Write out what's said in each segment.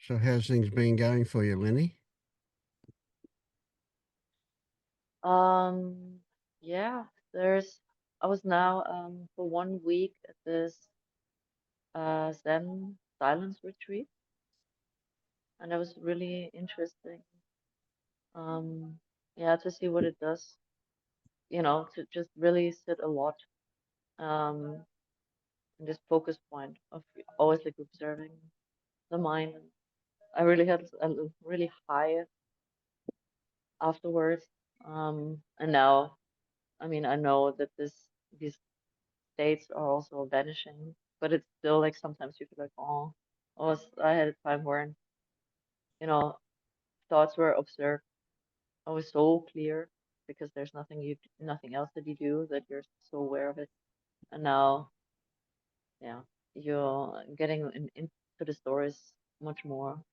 So how's things been going for you, Lenny? Um, yeah, I was now for 1 week at this Zen silence retreat, and that was really interesting. Um, yeah, to see what it does, to just really sit a lot in this focus point of always like observing the mind. And I really had a really high afterwards. And now, I mean, I know that these states are also vanishing, but it's still like sometimes you feel like, oh, I had a time where, you know, thoughts were observed. I was so clear because there's nothing else that you do that you're so aware of it. And now, yeah, you're getting into the stories much more.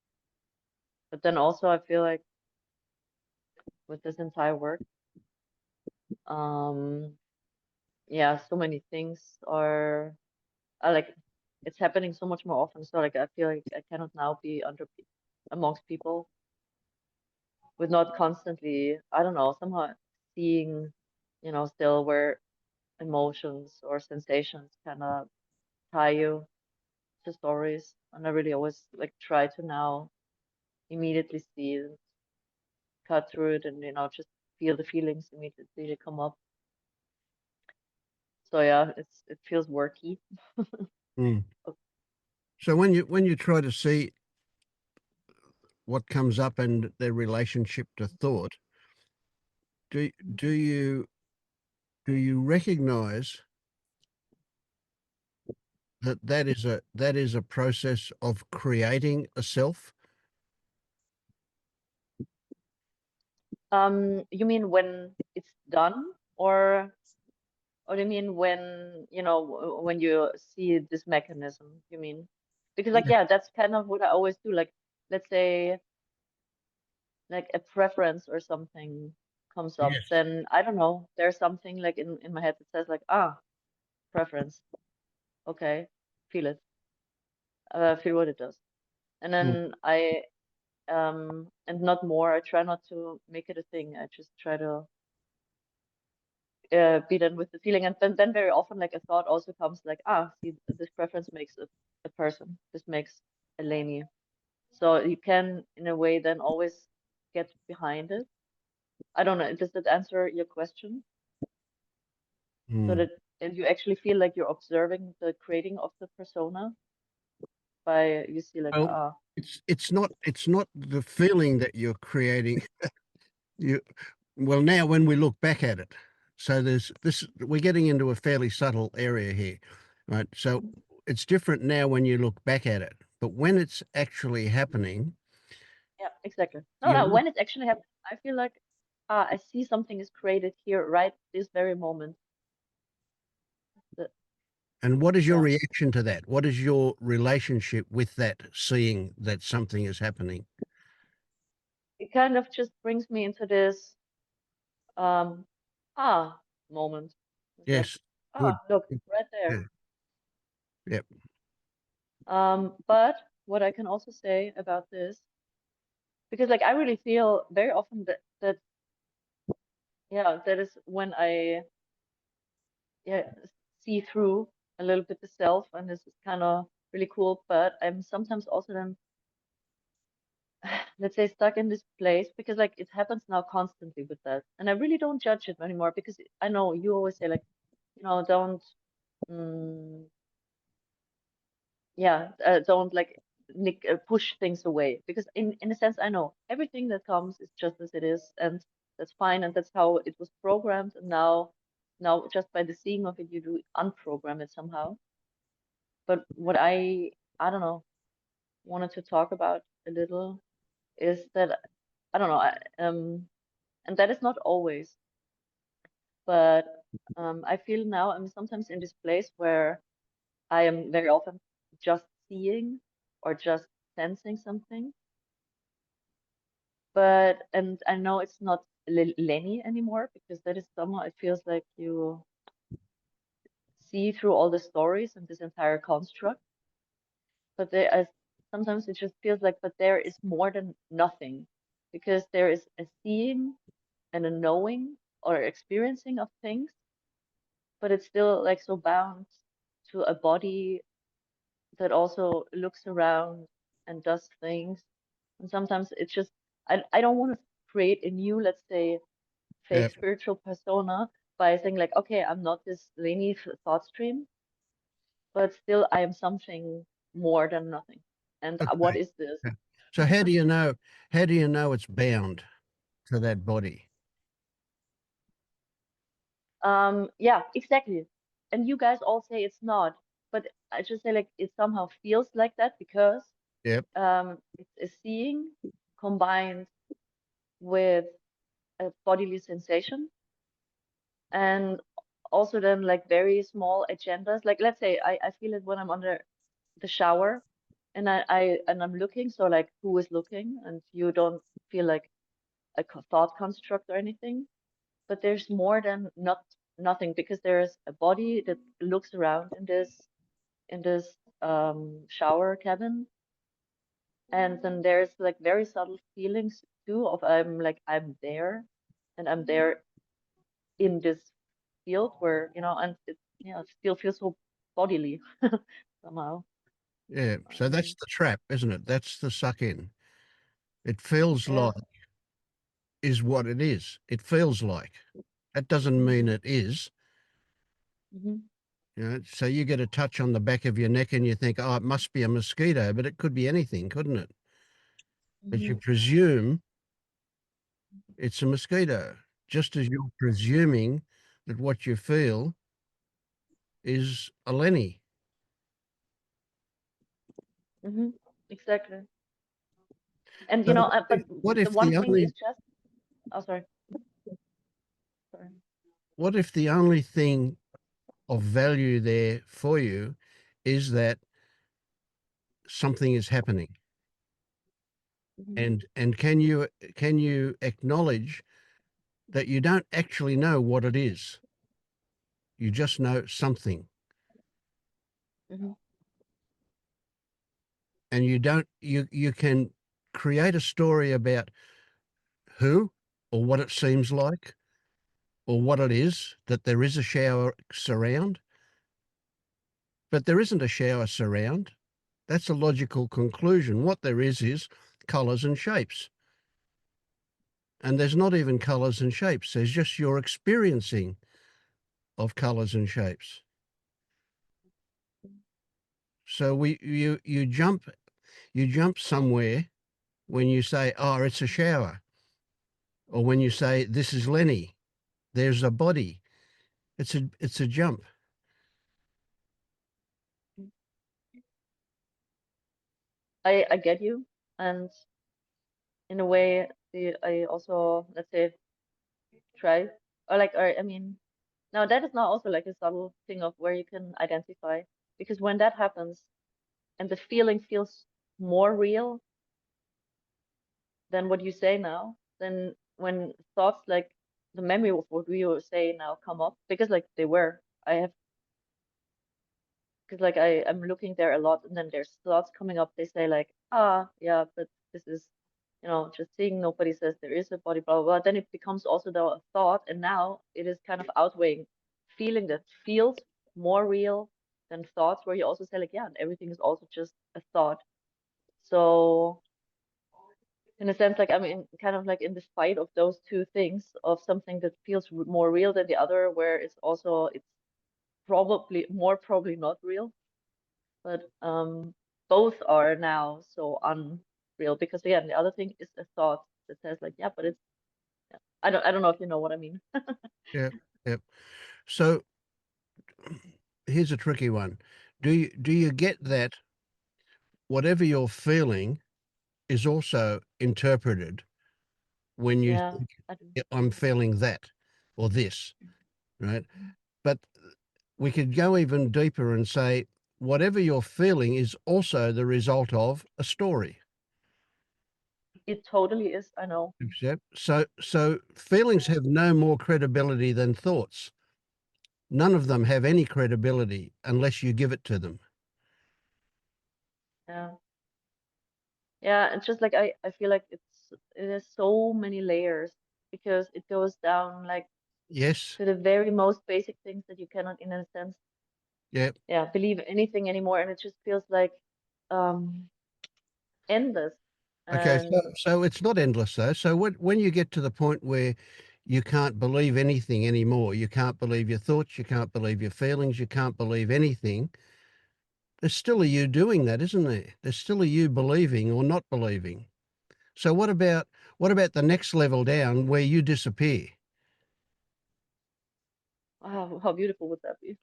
But then also, I feel like with this entire work, um, yeah, so many things are like it's happening so much more often. So like I feel like I cannot now be amongst people with not constantly, I don't know, somehow seeing, still where emotions or sensations kind of tie you to stories. And I really always like try to now immediately see it, cut through it, and just feel the feelings immediately that come up. So yeah, it feels worky. Mm. So when you try to see what comes up and their relationship to thought, do do you do you recognize that that is a process of creating a self? You mean when it's done, or do you mean when, when you see this mechanism, you mean? Because like, Yeah. yeah, that's kind of what I always do. Like, let's say like a preference or something comes up, Yes. then I don't know, there's something like in my head that says like, preference. Okay, feel it. Feel what it does. And Mm. then and not more. I try not to make it a thing. I just try to be done with the feeling. And then very often, like a thought also comes like, see, this preference makes a person. This makes a Lenny. So you can, in a way, then always get behind it. I don't know. Does that answer your question? So Mm. that and you actually feel like you're observing the creating of the persona by you see like, Well, it's not the feeling that you're creating. You well now when we look back at it, so there's this. We're getting into a fairly subtle area here, right? So it's different now when you look back at it, but when it's actually happening, yeah, exactly. No, you're no, not. when it's actually happening, I feel like, I see something is created here, right this very moment. The, And what is your yeah. reaction to that? What is your relationship with that, seeing that something is happening? It kind of just brings me into this um ah moment. It's like, Yes, good. look, right Yeah, there. yeah. But what I can also say about this, because like I really feel very often that yeah, that is when I yeah see through a little bit the self, and this is kind of really cool. But I'm sometimes also then, let's say, stuck in this place because like it happens now constantly with that, and I really don't judge it anymore because I know you always say like, don't. Mm, yeah, don't like push things away because in a sense I know everything that comes is just as it is, and that's fine, and that's how it was programmed. And now just by the seeing of it you do unprogram it somehow. But what I don't know, wanted to talk about a little is that I don't know, and that is not always, but I feel now I'm sometimes in this place where I am very often just seeing or just sensing something. But and I know it's not Lenny anymore because that is somehow it feels like you see through all the stories and this entire construct. But there is sometimes it just feels like, but there is more than nothing, because there is a seeing and a knowing or experiencing of things, but it's still like so bound to a body that also looks around and does things. And sometimes it's just, I don't want to create a new, let's say, Yeah. fake spiritual persona by saying like, okay, I'm not this linear thought stream, but still I am something more than nothing. And what Okay. is this? Yeah. So how do you know it's bound to that body? Yeah, exactly. And you guys all say it's not, but I just say like it somehow feels like that because Yep. it's a seeing combined with a bodily sensation, and also then like very small agendas. Like let's say I feel it when I'm under the shower and I'm looking, so like who is looking, and you don't feel like a thought construct or anything, but there's more than nothing, because there's a body that looks around in this shower cabin, and then there's like very subtle feelings too of I'm there, and I'm there in this field where, and it, it still feels so bodily somehow. Yeah. So that's Um, the trap, isn't it? That's the suck in. It feels yeah. like is what it is. It feels like. That doesn't mean it is. Hmm. So you get a touch on the back of your neck and you think, oh, it must be a mosquito, but it could be anything, couldn't it? But Hmm. you presume it's a mosquito, just as you're presuming that what you feel is a Lenny. Hmm. Exactly. And So but what the if one the thing is only just, oh, sorry, sorry. what if the only thing of value there for you is that something is happening? Hmm. And can you acknowledge that you don't actually know what it is? You just know something. Hmm. And you can create a story about who or what it seems like or what it is, that there is a shower surround, but there isn't a shower surround. That's a logical conclusion. What there is colors and shapes. And there's not even colors and shapes. There's just your experiencing of colors and shapes. So you jump somewhere when you say, oh, it's a shower, or when you say, this is Lenny, there's a body. It's a jump. I get you, and in a way, I also, let's say, try, or I mean, now that is not also like a subtle thing of where you can identify, because when that happens and the feeling feels more real than what you say now, then when thoughts like the memory of what we were saying now come up, because like they were, I have, because like I'm looking there a lot, and then there's thoughts coming up. They say like, ah, yeah, but this is, just seeing. Nobody says there is a body, blah blah blah. Then it becomes also the thought, and now it is kind of outweighing feeling that feels more real than thoughts, where you also say like, yeah, and everything is also just a thought. So in a sense, like I'm in kind of like in this fight of those two things, of something that feels more real than the other, where it's probably more probably not real, but both are now so unreal, because again the other thing is a thought that says like, yeah, but it's, yeah. I don't know if you know what I mean. Yeah. Yeah. So here's a tricky one. Do you get that whatever you're feeling is also interpreted when you Yeah, think, I do. "Yeah, I'm feeling that or this, right? But we could go even deeper and say whatever you're feeling is also the result of a story. It totally is, I know. So feelings have no more credibility than thoughts. None of them have any credibility unless you give it to them. Yeah, Yeah, it's just like I feel like it has so many layers because it goes down like Yes. to the very most basic things that you cannot, in a sense, Yeah. yeah, believe anything anymore, and it just feels like um endless. Okay. So, And so it's not endless though. So when you get to the point where you can't believe anything anymore, you can't believe your thoughts, you can't believe your feelings, you can't believe anything. There's still a you doing that, isn't there? There's still a you believing or not believing. So what about the next level down where you disappear? wow, how beautiful would that be?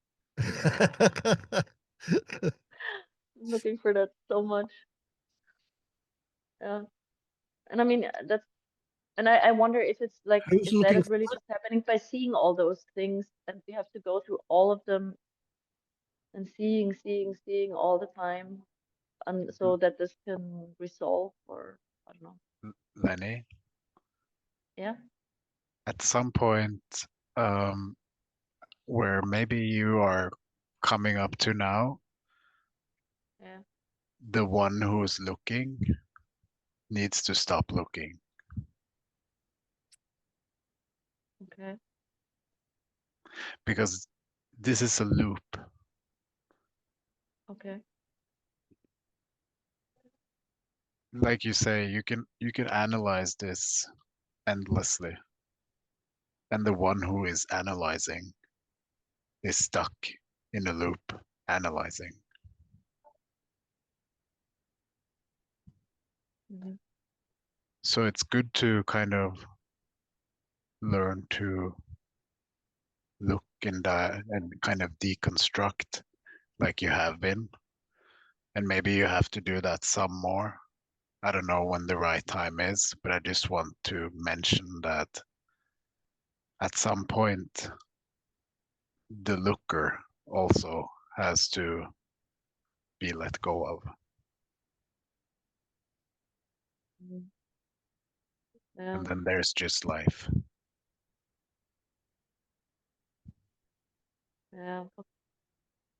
I'm looking for that so much. Yeah. And I mean, that's, and I wonder if it's like, Who's if that looking is for really just happening by seeing all those things, and we have to go through all of them and seeing all the time, and so that this can resolve, or I don't know. Lenny, Yeah, at some point, um, where maybe you are coming up to now, yeah, the one who's looking needs to stop looking okay, because this is a loop. okay. Like you say, you can analyze this endlessly, and the one who is analyzing is stuck in a loop analyzing. Hmm. So it's good to kind of learn to look and kind of deconstruct like you have been. And maybe you have to do that some more. I don't know when the right time is, but I just want to mention that at some point, the looker also has to be let go of. Hmm. Yeah, And then there's just life. yeah,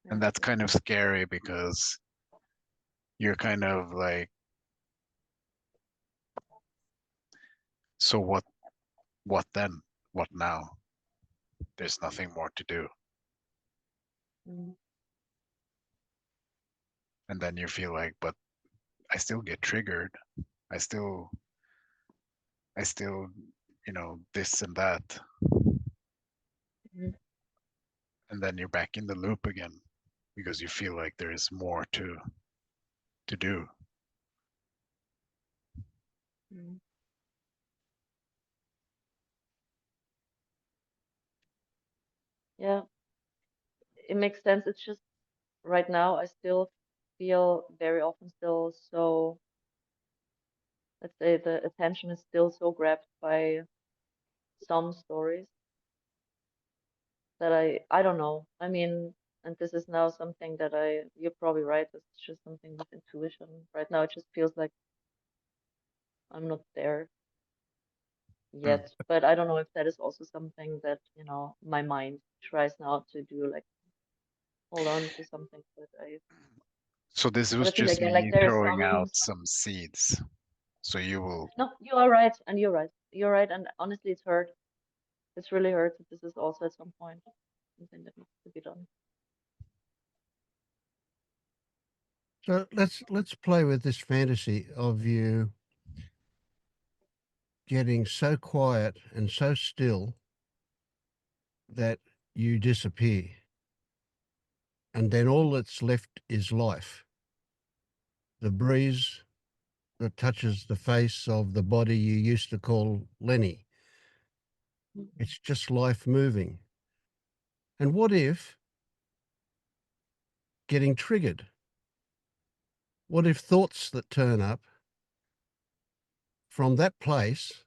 And yeah. that's kind of scary because you're kind of like, so what then? What now? There's nothing more to do. Mm, And then you feel like, but I still get triggered. I still I still, this and that. mm, And then you're back in the loop again because you feel like there is more to do. mm. Yeah, it makes sense. It's just right now I still feel very often still so, let's say the attention is still so grabbed by some stories that I don't know. I mean, and this is now something that you're probably right. It's just something with intuition. Right now, it just feels like I'm not there Mm. yet. But I don't know if that is also something that, my mind tries now to do, like hold on to something. So this But was I feel just again like me there are throwing some. out some seeds. So you will, No, you are right, and you're right. You're right, and honestly, it's hurt. It's really hurt that this is also at some point something that needs to be done. So let's play with this fantasy of you getting so quiet and so still that you disappear. And then all that's left is life. The breeze that touches the face of the body you used to call Lenny. Mhm. It's just life moving. And what if getting triggered? What if thoughts that turn up from that place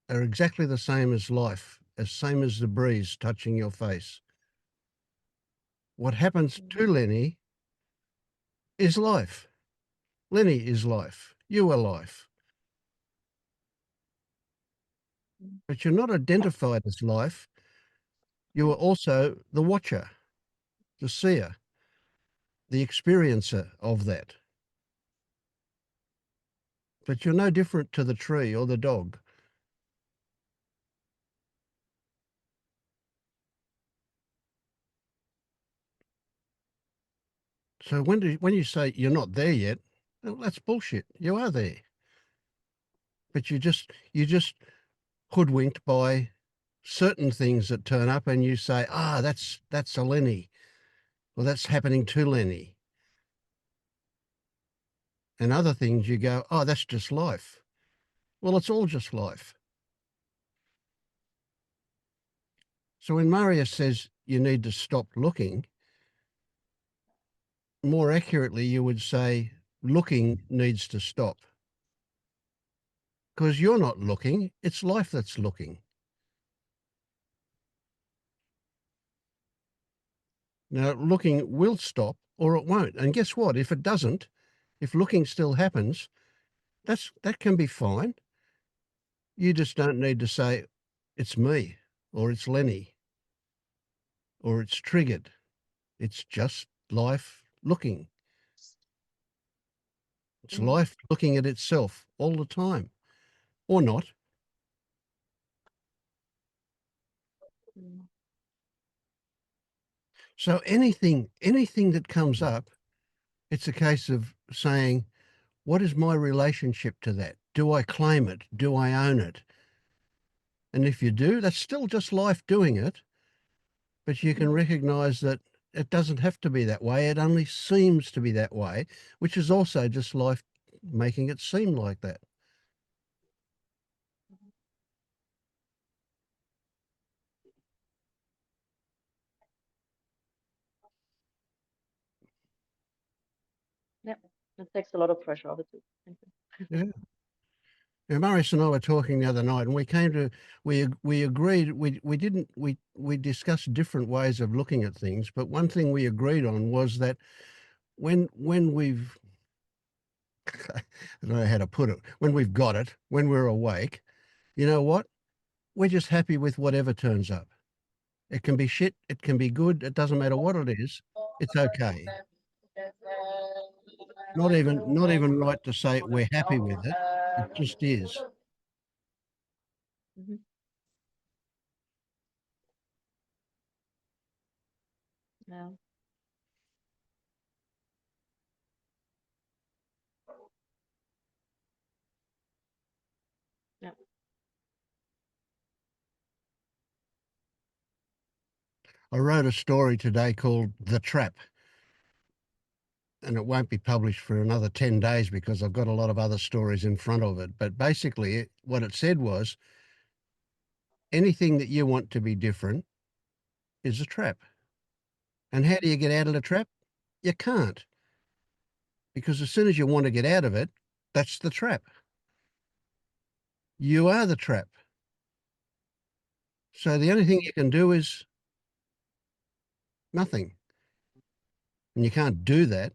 are exactly the same as life, as same as the breeze touching your face? What happens to Mhm. Lenny is life. Lenny is life. You are life. Mhm. But you're not identified as life. You are also the watcher, the seer, the experiencer of that. but you're no different to the tree or the dog. So when you say you're not there yet, well, that's bullshit. You are there, but you just hoodwinked by certain things that turn up, and you say, ah, that's a Lenny, or that's happening to Lenny, and other things you go, oh, that's just life. Well, it's all just life. So when Marius says you need to stop looking, more accurately, you would say looking needs to stop. Because you're not looking, it's life that's looking. Now, looking will stop or it won't. And guess what? If it doesn't, if looking still happens, that can be fine. You just don't need to say, it's me, or it's Lenny, or it's triggered. It's just life looking. It's Mm, life looking at itself all the time, or not. mm, So anything that comes up, it's a case of saying, what is my relationship to that? Do I claim it? Do I own it? And if you do, that's still just life doing it, but you can recognize that it doesn't have to be that way. It only seems to be that way, which is also just life making it seem like that. yeah, it takes a lot of pressure off it too. Thank you. Yeah. Now, Marius and I were talking the other night, and we agreed we discussed different ways of looking at things, but one thing we agreed on was that when we've I don't know how to put it, when we've got it, when we're awake, you know what? We're just happy with whatever turns up. It can be shit, it can be good, it doesn't matter what it is. It's okay. Not even right to say we're happy with it. It just is. Mhm. Yeah, yeah. I wrote a story today called The Trap, and it won't be published for another 10 days because I've got a lot of other stories in front of it. But basically, what it said was anything that you want to be different is a trap. And how do you get out of the trap? You can't, because as soon as you want to get out of it, that's the trap. You are the trap. So the only thing you can do is nothing. And you can't do that.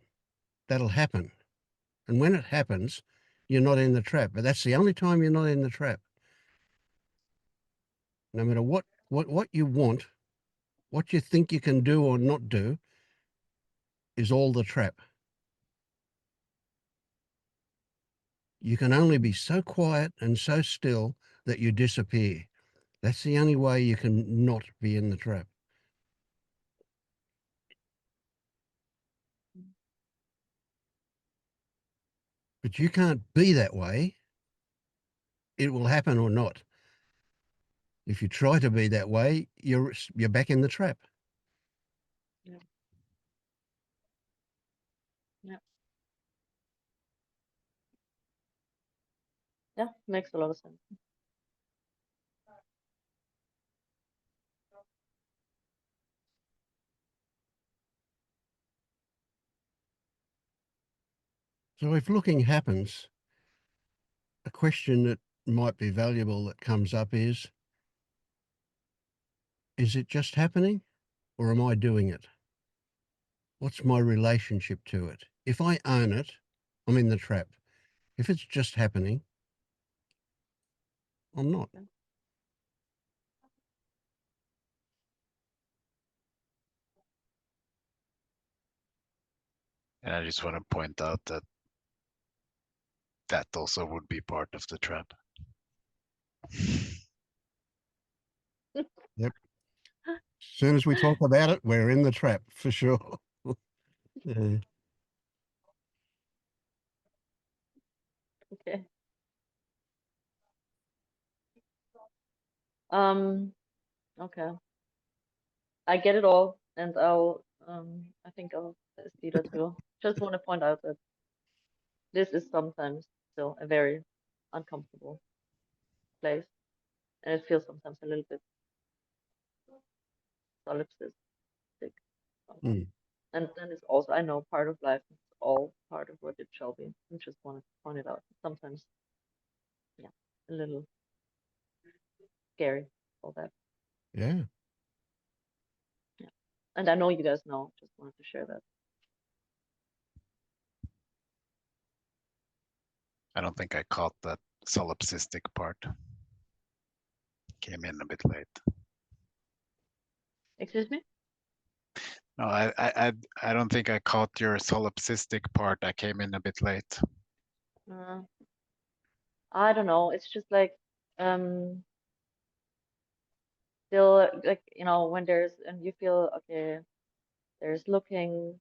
That'll happen. And when it happens, you're not in the trap. But that's the only time you're not in the trap. No matter what you want, what you think you can do or not do is all the trap. You can only be so quiet and so still that you disappear. That's the only way you can not be in the trap. But you can't be that way. It will happen or not. If you try to be that way, you're back in the trap. Yeah, yeah, yeah. Makes a lot of sense. So if looking happens, a question that might be valuable that comes up is it just happening or am I doing it? What's my relationship to it? If I own it, I'm in the trap. If it's just happening, I'm not. Yeah. And I just want to point out that that also would be part of the trap. Yep. As soon as we talk about it, we're in the trap for sure. Yeah. Okay. Okay. I get it all, and I think I'll see that too. Just want to point out that this is sometimes still a very uncomfortable place, and it feels sometimes a little bit solipsistic. Mm. And then it's also, I know, part of life. It's all part of what it shall be. I just wanted to point it out. Sometimes, yeah, a little scary, all that. Yeah. Yeah. And I know you guys know. Just wanted to share that. I don't think I caught that solipsistic part. Came in a bit late. Excuse me? No, I don't think I caught your solipsistic part. I came in a bit late. Uh, I don't know. It's just like, um, still like, when there's, and you feel, okay, there's looking,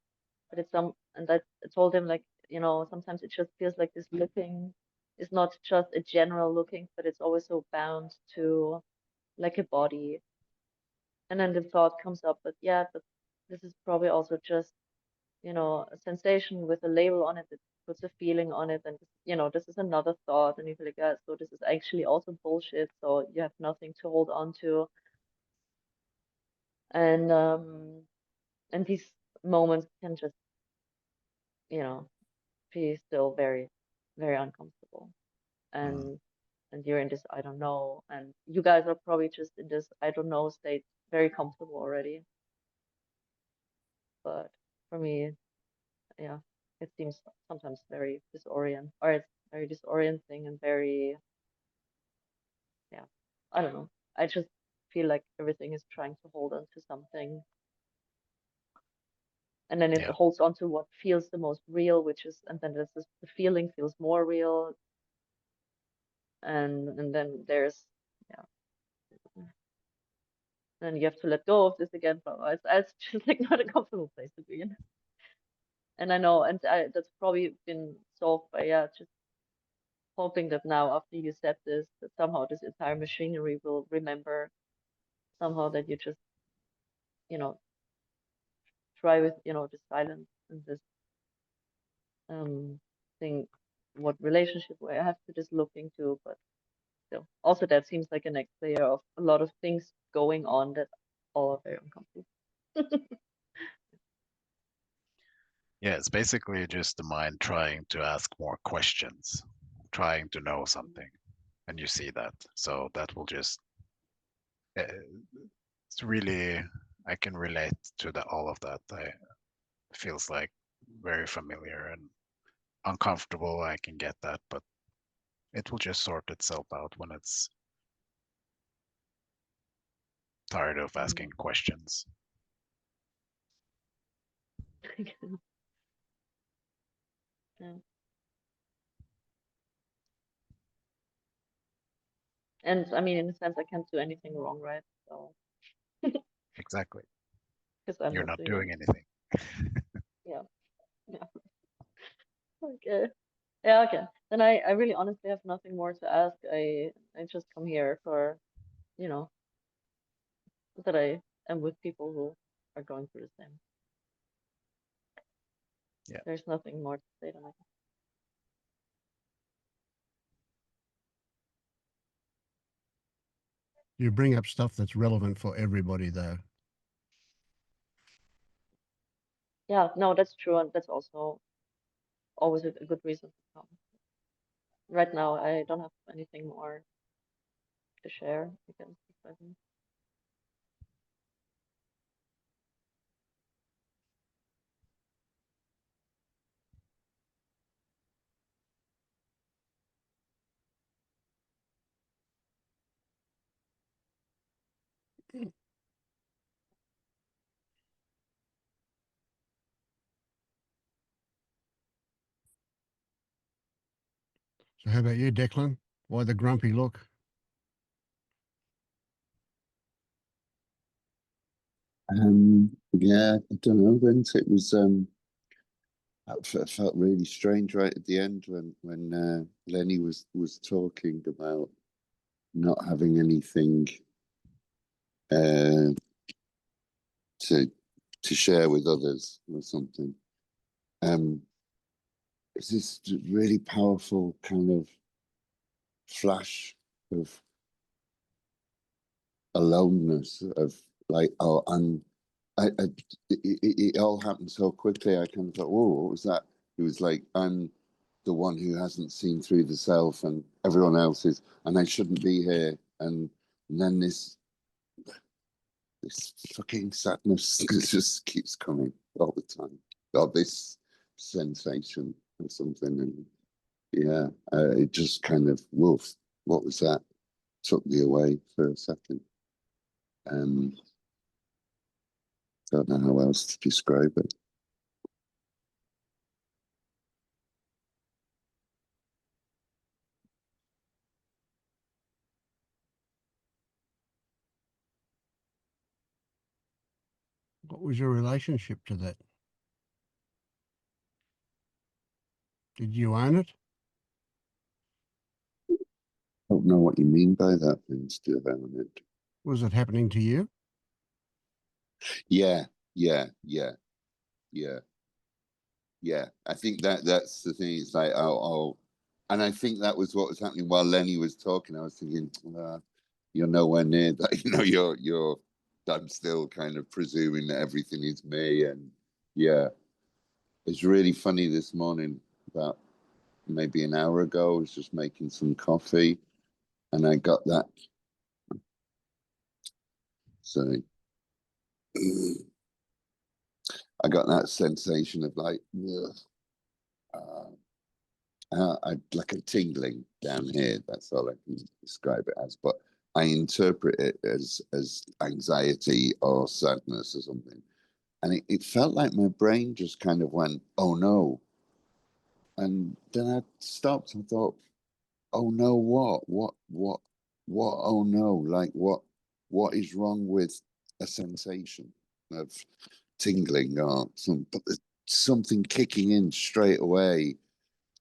but it's and that I told him, like, sometimes it just feels like this looking is not just a general looking, but it's always so bound to like a body. And then the thought comes up, but yeah, but this is probably also just, a sensation with a label on it that puts a feeling on it. And, this is another thought. And you feel like, yeah, so this is actually also bullshit. So you have nothing to hold on to. And these moments can just, you know, be still very, very uncomfortable. Mm. And you're in this I don't know. And you guys are probably just in this I don't know state, very comfortable already. But for me, yeah, it seems sometimes very or it's very disorienting and very, yeah, I don't know. I just feel like everything is trying to hold on to something, and then it Yeah, holds on to what feels the most real, and then the feeling feels more real, and then there's, yeah, then you have to let go of this again. But it's just like not a comfortable place to be in. And I know, and that's probably been solved by, yeah, just hoping that now after you said this, that somehow this entire machinery will remember somehow that you just, you know, try with, the silence and this um thing, what relationship I have to this looking to, but still, also that seems like a next layer of a lot of things going on that all are very uncomfortable. yeah. It's basically just the mind trying to ask more questions, trying to know something, and you see that. So that will just. It's really. I can relate to all of that. Feels like very familiar and uncomfortable. I can get that, but it will just sort itself out when it's tired of Mm. asking questions. Yeah. And I mean, in a sense, I can't do anything wrong, right? So, Exactly. because I'm You're not not doing doing anything. anything. Yeah. Yeah. Okay. Yeah, okay. Then I really honestly have nothing more to ask. I just come here for, you know, that I am with people who are going through the same. Yeah. There's nothing more to say than that. You bring up stuff that's relevant for everybody, though. Yeah, no, that's true, and that's also always a good reason to come. Right now, I don't have anything more to share against the present. So how about you, Declan? Why the grumpy look? Yeah, I don't know, Vince. It was felt really strange right at the end when Lenny was talking about not having anything uh to share with others or something. It's this really powerful kind of flash of aloneness of like, oh, and it all happened so quickly. I kind of thought, whoa, what was that? It was like, I'm the one who hasn't seen through the self, and everyone else is, and I shouldn't be here. And then this fucking sadness just keeps coming all the time. Or this sensation or something. And yeah, it just kind of, woof, what was that? Took me away for a second. Don't know how else to describe it. What was your relationship to that? Did you own it? Don't know what you mean by that, still own it. Was it happening to you? Yeah, yeah, yeah, yeah, yeah. I think that's the thing. It's like, oh, and I think that was what was happening while Lenny was talking. I was thinking, you're nowhere near that. You know, you're. I'm still kind of presuming that everything is me, and yeah, it's really funny. This morning, about maybe an hour ago, I was just making some coffee, and I got that. Sorry. I got that sensation of like, like a tingling down here. That's all I can describe it as. But I interpret it as anxiety or sadness or something. And it felt like my brain just kind of went, oh no. And then I stopped and thought, oh no, what, oh no, like what is wrong with a sensation of tingling or but there's something kicking in straight away,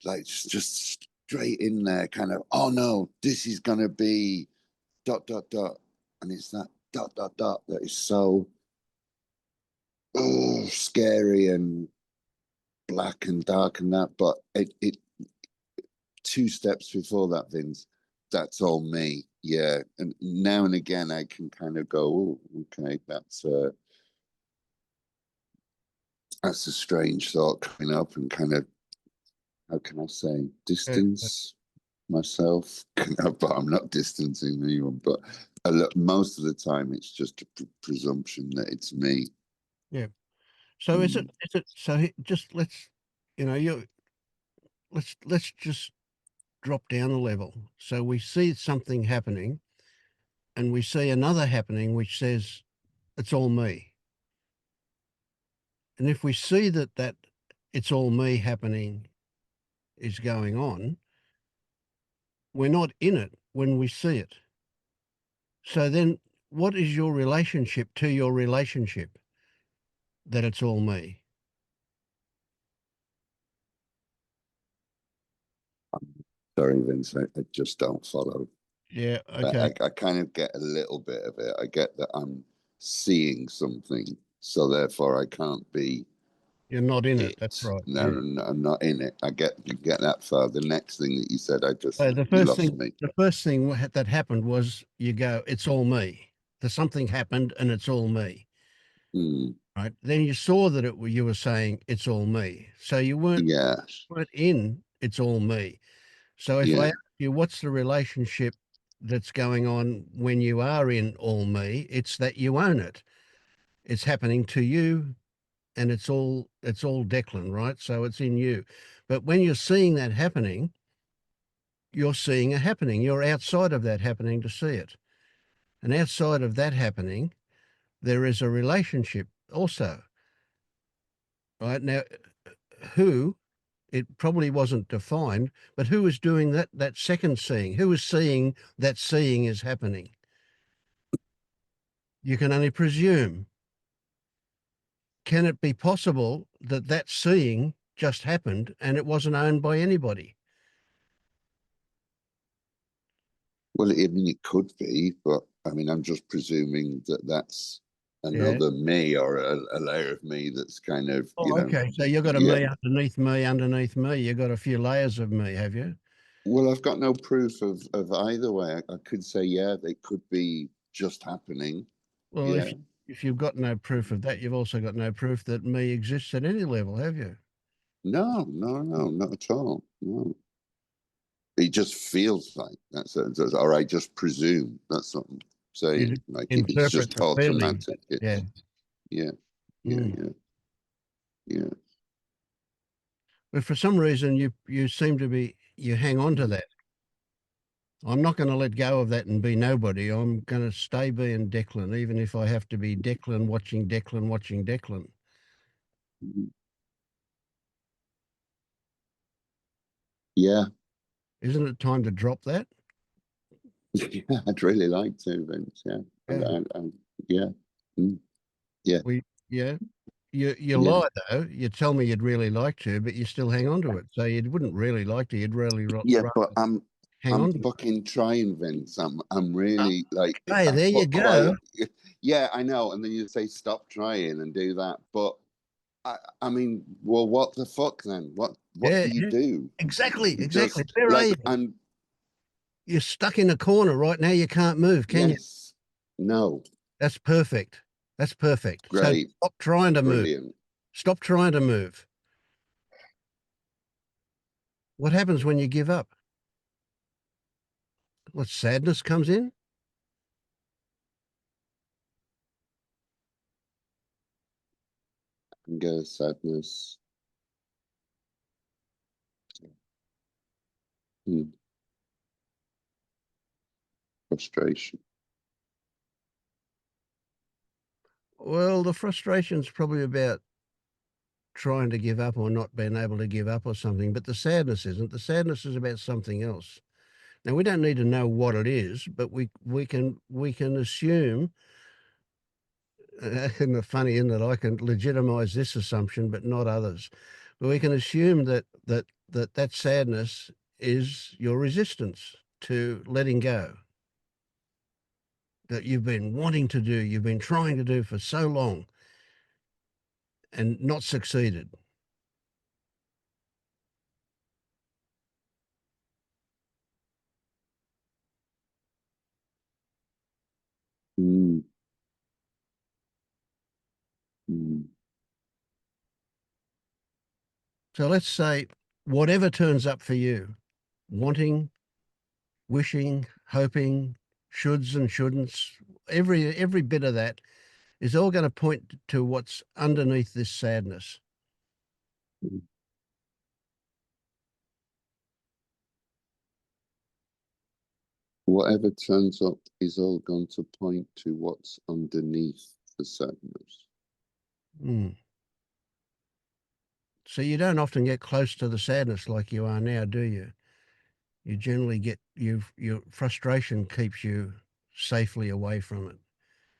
like just straight in there, kind of, oh no, this is gonna be dot dot dot, and it's that dot dot dot that is so scary and black and dark and that, but it two steps before that, Vince, that's all me. Yeah. And now and again I can kind of go, oh, okay, that's a strange thought coming up, and kind of, how can I say, distance myself. But I'm not distancing anyone, but most of the time it's just a presumption that it's me. Yeah. So is it so just let's you let's just drop down a level. So we see something happening and we see another happening which says it's all me. And if we see that it's all me happening is going on, we're not in it when we see it. So then what is your relationship to your relationship that it's all me? Sorry, Vince, I just don't follow. Yeah, okay. I kind of get a little bit of it. I get that I'm seeing something, so therefore I can't be You're not in it. That's it. right. No, Yeah. no, no, I'm not in it. You get that far. The next thing that you said, So you lost me. the first thing that happened was you go, it's all me. There's something happened and it's all me. Mm, Right. Then you saw that you were saying it's all me. So you yeah, weren't in it's all me. So if I yeah. ask you what's the relationship that's going on when you are in all me, it's that you own it. It's happening to you and it's all Declan, right? So it's in you. But when you're seeing that happening, you're seeing a happening. You're outside of that happening to see it. And outside of that happening, there is a relationship also. Right? Now, who it probably wasn't defined, but who was doing that second seeing? Who was seeing that seeing is happening? You can only presume. Can it be possible that that seeing just happened and it wasn't owned by anybody? Well, I mean, it could be, but I mean, I'm just presuming that that's Yeah. another me or a layer of me that's kind of, you Oh, know, okay. So you've got a yeah. me underneath me underneath me. You've got a few layers of me, have you? Well, I've got no proof of either way. I could say, yeah, they could be just happening. Well, Yeah. if you've got no proof of that, you've also got no proof that me exists at any level, have you? No, not at all. No. It just feels like or I just presume. That's what I'm You saying. just Like it's interpret just the feeling. automatic. Yeah. Yeah, Mm. yeah. But for some reason, you seem to be, you hang on to that. I'm not going to let go of that and be nobody. I'm going to stay being Declan, even if I have to be Declan watching Declan watching Declan. Mhm. Yeah. Isn't it time to drop that? Yeah, I'd really like to, Vince. Yeah. Yeah. Yeah. Mm. Yeah. Yeah. You Yeah. lie though. You tell me you'd really like to, but you still hang on to it. So you wouldn't really like to. You'd really Yeah, rather but hang I'm on to it. fucking trying, Vince. I'm really like Hey, I there you put quite. go. Yeah, I know. And then you say stop trying and do that, but I mean, well, what the fuck then? What Yeah, do you yeah. do? Exactly. You Exactly. just Where are like you? You're stuck in a corner right now. You can't move, can you? yes, no, That's perfect. That's perfect. So great, stop trying to move. brilliant. Stop trying to move. What happens when you give up? What, sadness comes in? Anger, sadness, hmm, frustration. Well, the frustration's probably about trying to give up or not being able to give up or something, but the sadness isn't. The sadness is about something else. Now we don't need to know what it is, but we can assume, and the funny in that I can legitimize this assumption, but not others. But we can assume that sadness is your resistance to letting go, that you've been wanting to do, you've been trying to do for so long and not succeeded. Mm, mm, So let's say whatever turns up for you, wanting, wishing, hoping, shoulds and shouldn'ts, every bit of that is all going to point to what's underneath this sadness. mm. Whatever turns up is all going to point to what's underneath the sadness. Mm. So you don't often get close to the sadness like you are now, do you? You generally get your frustration keeps you safely away from it.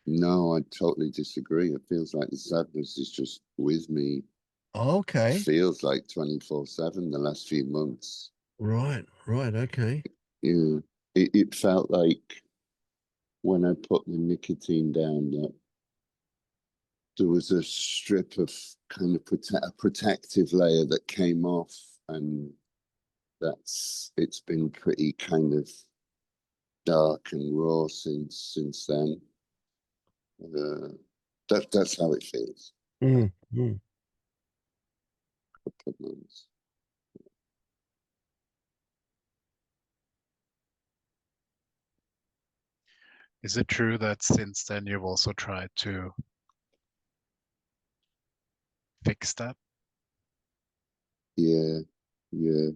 No, I totally disagree. It feels like the sadness is just with me. Okay. Feels like 24/7 the last few months. Right. Okay. Yeah. It felt like when I put the nicotine down that there was a strip of kind of a protective layer that came off, and it's been pretty kind of dark and raw since then. Uh, that's how it feels. Mm. Mm. Couple of months. Is it true that since then you've also tried to fix that? Yeah, yeah.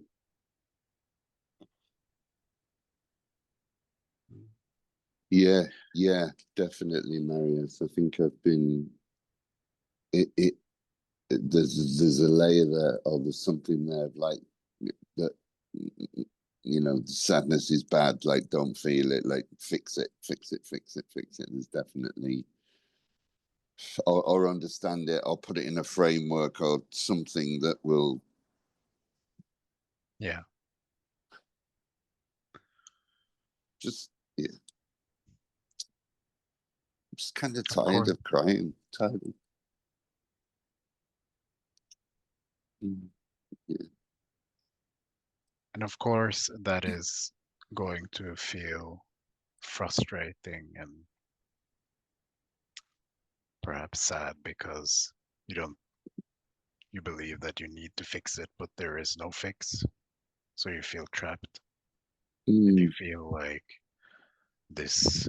Yeah, definitely, Marius. I think I've been it there's a layer there, or there's something there, like that. You know, sadness is bad. Like, don't feel it. Like, fix it, fix it, fix it, fix it. There's definitely, or understand it, or put it in a framework, or something that will. Yeah. Just, yeah. I'm just kind of Of tired course. of crying. Tired. Yeah. And of course, that is going to feel frustrating and perhaps sad, because you believe that you need to fix it, but there is no fix. So you feel trapped, and you feel like this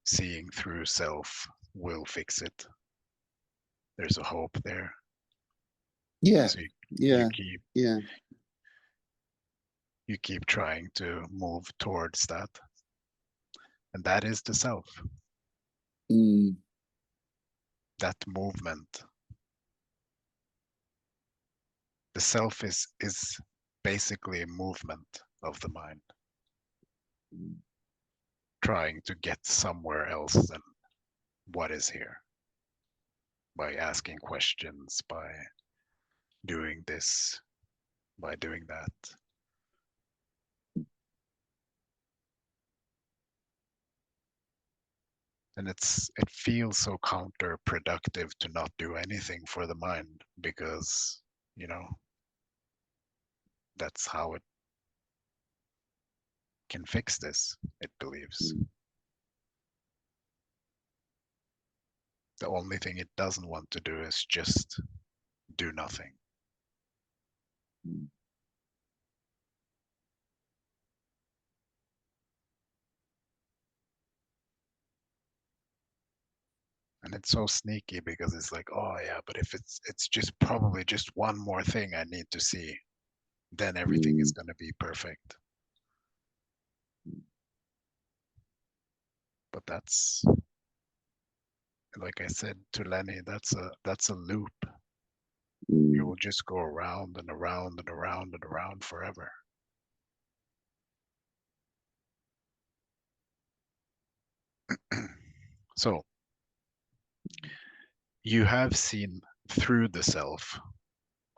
seeing through self will fix it. There's a hope there. Yeah. So you Yeah. keep Yeah. you keep trying to move towards that. And that is the self. Mm. That movement. The self is basically a movement of the mind, trying to get somewhere else than what is here, by asking questions, by doing this, by doing that. And it feels so counterproductive to not do anything for the mind, because, you know, that's how it can fix this, it believes. The only thing it doesn't want to do is just do nothing. And it's so sneaky, because it's like, oh yeah, but if it's just probably just one more thing I need to see, then everything is going to be perfect. But that's, like I said to Lenny, that's a loop. You will just go around and around and around and around forever. So you have seen through the self,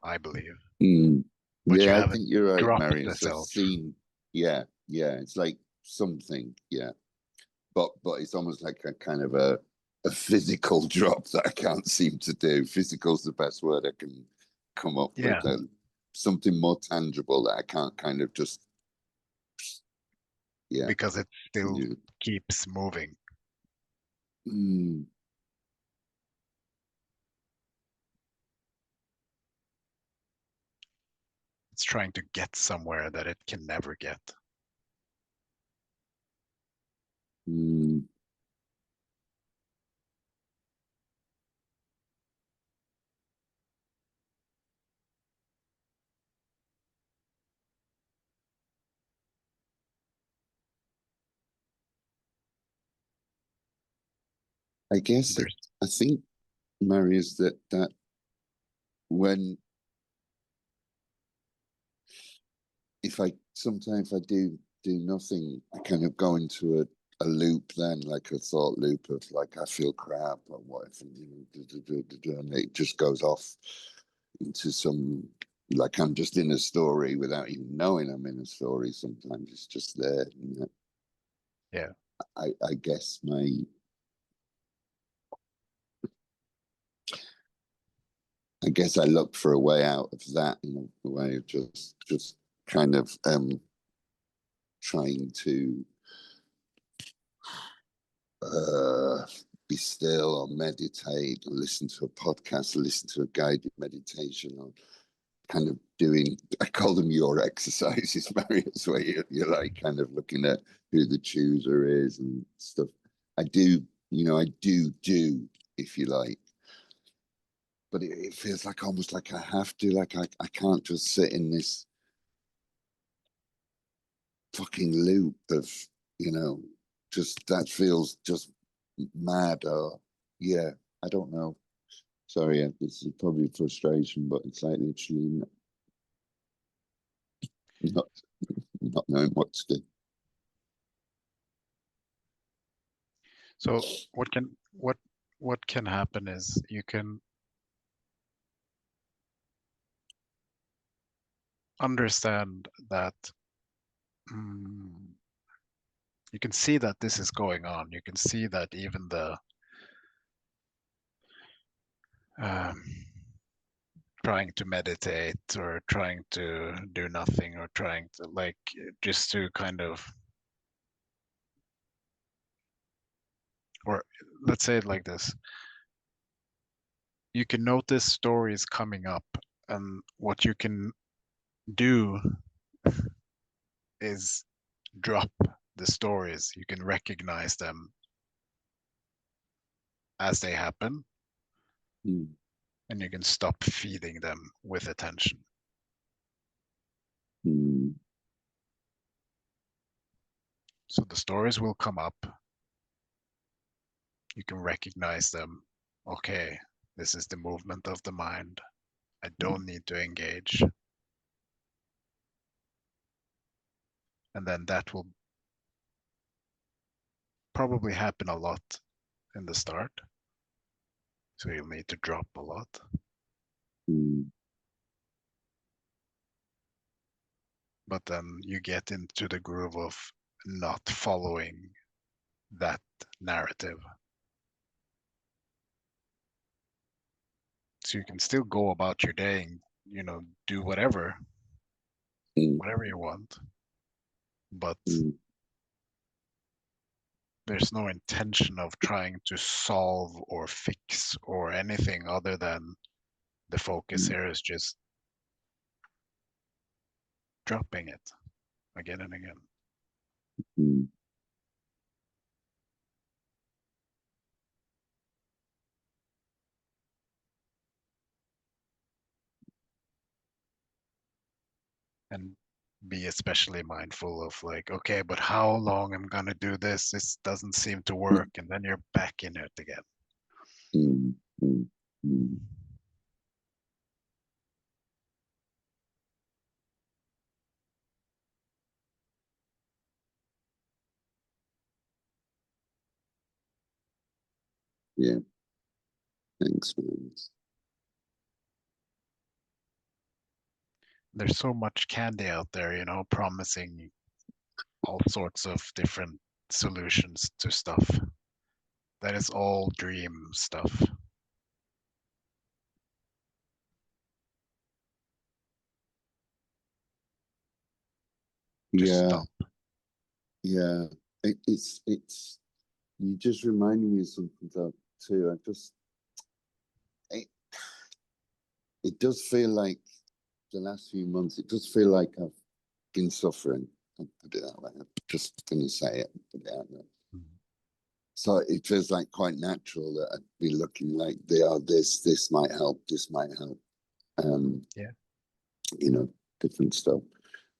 I believe. But you Yeah, I haven't think you're right, dropped the Marius. I've self. seen, yeah, it's like something, yeah. But it's almost like a kind of a physical drop that I can't seem to do. Physical's the best word I can come up Yeah. with. Something more tangible that I can't kind of just, yeah. Because it still keeps moving. It's trying to get somewhere that it can never get. I guess I think, Marius, that when, sometimes I do nothing, I kind of go into a loop, then like a thought loop of like, I feel crap, or what if, and it just goes off into some, like I'm just in a story without even knowing I'm in a story. Sometimes it's just there. Yeah. I guess I look for a way out of that, a way of just kind of trying to be still, or meditate, or listen to a podcast, or listen to a guided meditation, or kind of doing, I call them your exercises, Marius, where you're like kind of looking at who the chooser is and stuff. I do, if you like. But it feels like almost like I have to, like I can't just sit in this fucking loop of, just that feels just mad, or yeah, I don't know. Sorry, this is probably frustration, but it's like literally not knowing what to do. So what can happen is you can understand that you can see that this is going on. You can see that even the trying to meditate or trying to do nothing or trying to like just to kind of, or let's say it like this, you can notice stories coming up, and what you can do is drop the stories. You can recognize them as they happen, and you can stop feeding them with attention. So the stories will come up. You can recognize them. Okay, this is the movement of the mind. I don't need to engage. And then that will probably happen a lot in the start. So you'll need to drop a lot. But then you get into the groove of not following that narrative. So you can still go about your day and, you know, do whatever you want. But there's no intention of trying to solve or fix or anything other than the focus here is just dropping it again and again. And be especially mindful of like, okay, but how long I'm gonna do this? This doesn't seem to work, and then you're back in it again. Yeah. Thanks, man. There's so much candy out there, you know, promising all sorts of different solutions to stuff. That is all dream stuff. Just stop. Yeah. It's you just reminding me of something though too. It does feel like the last few months, it does feel like I've been suffering. I'll put it that way. I'm just gonna say it, put it out there. So it feels like quite natural that I'd be looking like this might help, this might help. Yeah. You know, different stuff.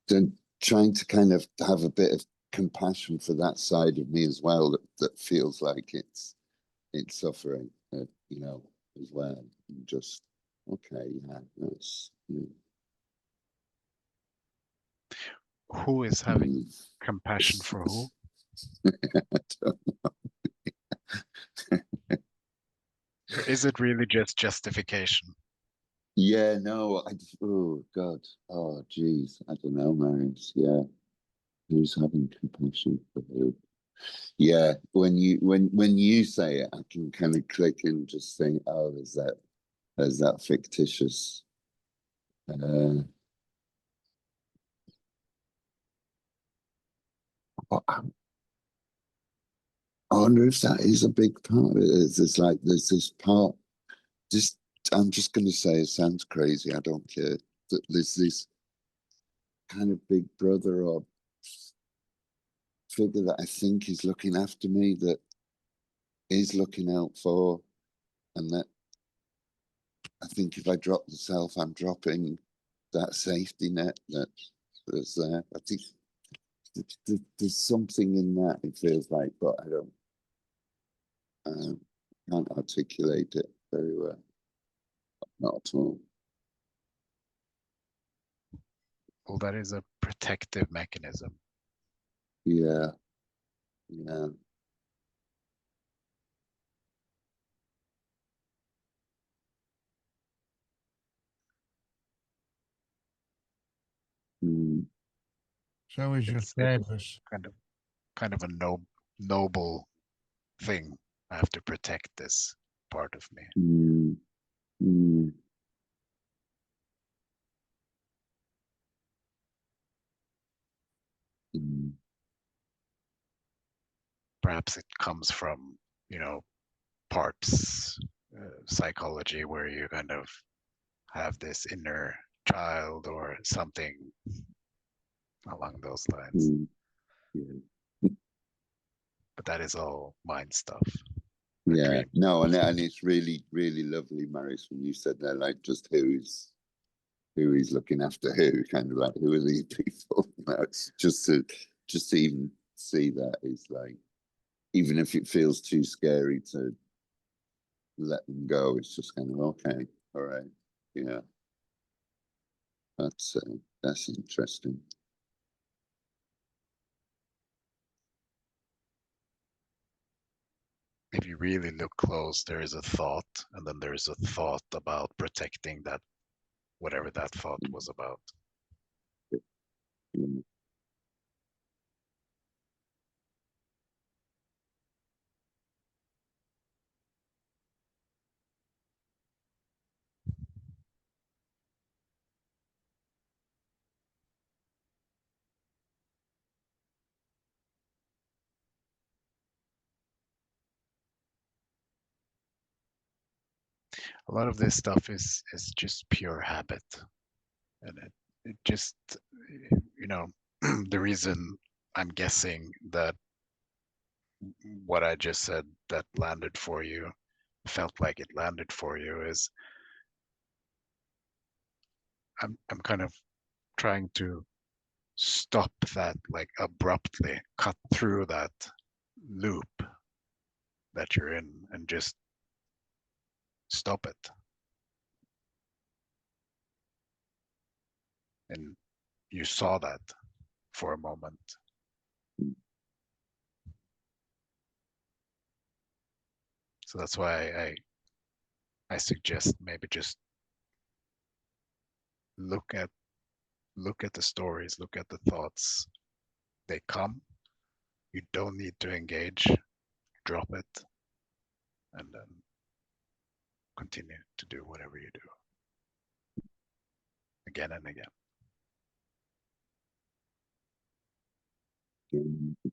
Then trying to kind of have a bit of compassion for that side of me as well, that feels like it's suffering, you know, as well. And just okay, yeah, that's Who is having compassion for who? I don't know. Or is it really just justification? Yeah, no, oh God, oh geez, I don't know, Marius. Yeah, who's having compassion for who? Yeah, when you say it, I can kind of click and just think, oh, there's that fictitious. I wonder if that is a big part of it. It's like there's this part. Just I'm just going to say it sounds crazy. I don't care. That there's this kind of big brother or figure that I think is looking after me, that is looking out for, and that I think if I drop the self, I'm dropping that safety net that's there. I think there's something in that, it feels like, but I don't can't articulate it very well. not at all. Well, that is a protective mechanism. Yeah, yeah. Mm, So is your It's sadness. kind of a noble thing. I have to protect this part of me. mm, mm, mm, Perhaps it comes from, you know, parts psychology where you kind of have this inner child or something along those lines. mm, yeah. But that is all mind stuff. Yeah, Dream. no, and it's really, really lovely, Marius, when you said that, like, just who is looking after who, kind of like, who are these people? You know, just to even see that is like, even if it feels too scary to let them go, it's just kind of okay, all right, yeah, that's interesting. If you really look close, there is a thought, and then there's a thought about protecting that, whatever that thought was about. Yeah. A lot of this stuff is just pure habit, and it just, you know, the reason I'm guessing that what I just said that landed for you felt like it landed for you is I'm kind of trying to stop that, like abruptly cut through that loop that you're in and just stop it. And you saw that for a moment. So that's why I suggest maybe just look at the stories, look at the thoughts. They come. You don't need to engage. Drop it, and then continue to do whatever you do again and again. Yeah.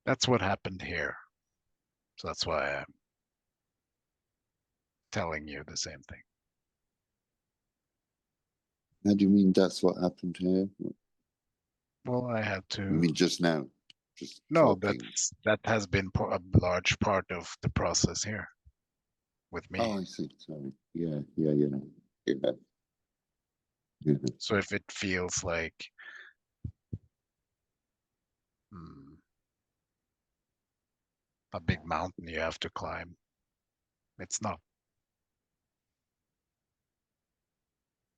That's what happened here. So that's why I'm telling you the same thing. How do you mean that's what happened here? Well, I had You to. mean just now? Just No, talking? that has been a large part of the process here with me. Oh, I see. Sorry. Yeah, yeah, yeah. Yeah. Yeah. So if it feels like hmm, a big mountain you have to climb, it's not.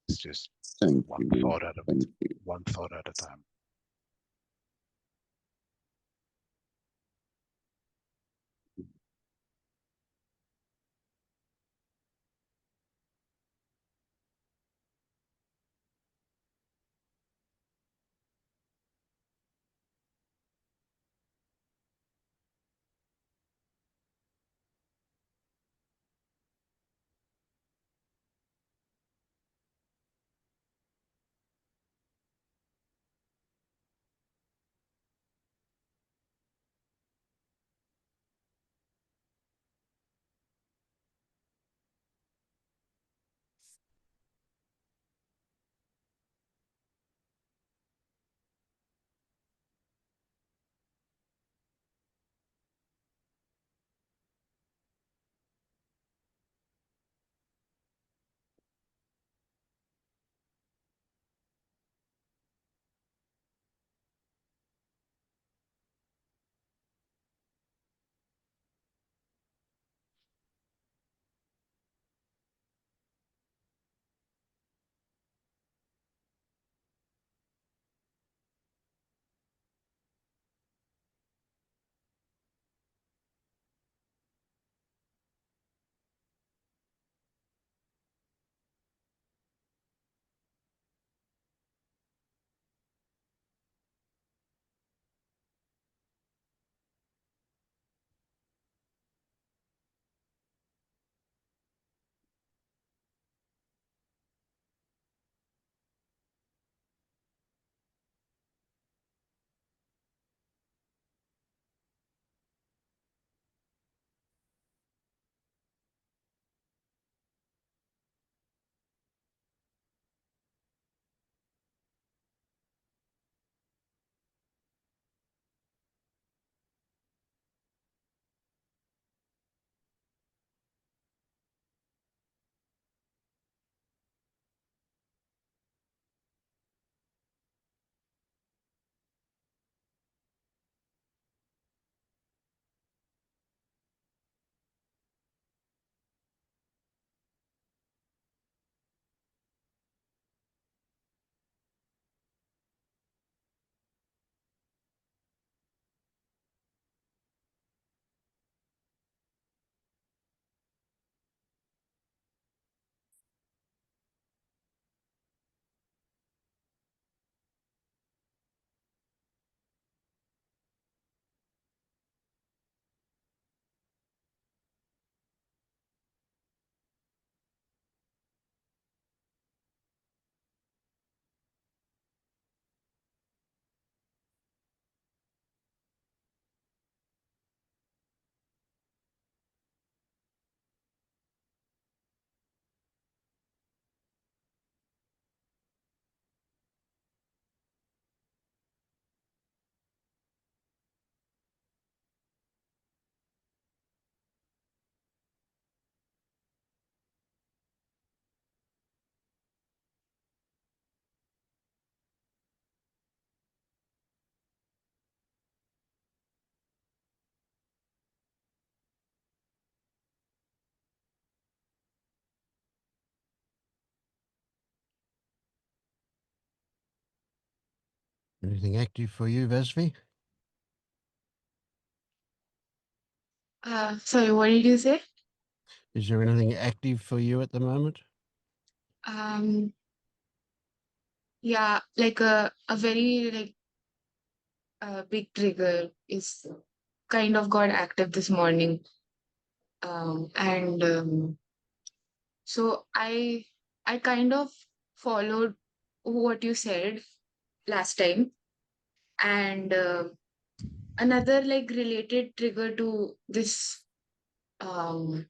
It's just Thank one you. thought at a Thank you. one thought at a time. Anything active for you, Vasvi? Sorry, what did you say? Is there anything active for you at the moment? Um, yeah, like a very like big trigger is kind of got active this morning. And so I kind of followed what you said last time, and another like related trigger to this um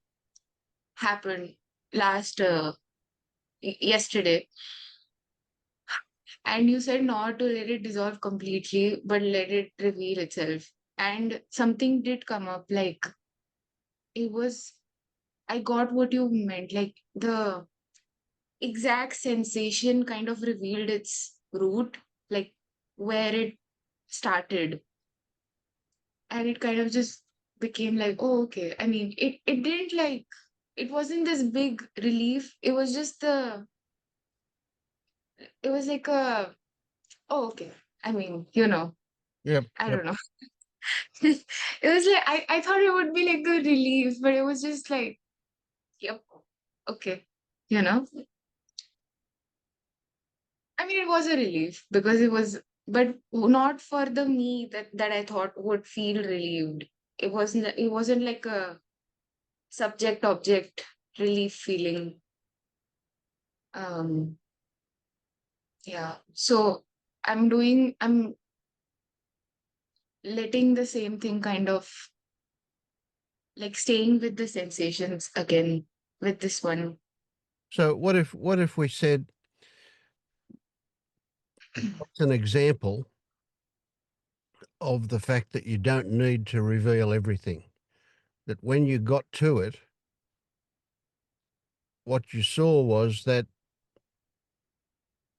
happened last yesterday. And you said not to let it dissolve completely, but let it reveal itself. And something did come up, like it was, I got what you meant. Like the exact sensation kind of revealed its root, like where it started. And it kind of just became like, oh, okay. I mean, it didn't like, it wasn't this big relief. It was just it was like oh, okay. I mean, Yep. I Yep. don't know. It was like I thought it would be like a relief, but it was just like, yep, okay, you know. I mean, it was a relief because it was, but not for the me that I thought would feel relieved. It wasn't. It wasn't like a subject object relief feeling. Um, yeah. So I'm letting the same thing kind of like staying with the sensations again with this one. So what if we said it's an example of the fact that you don't need to reveal everything? That when you got to it, what you saw was that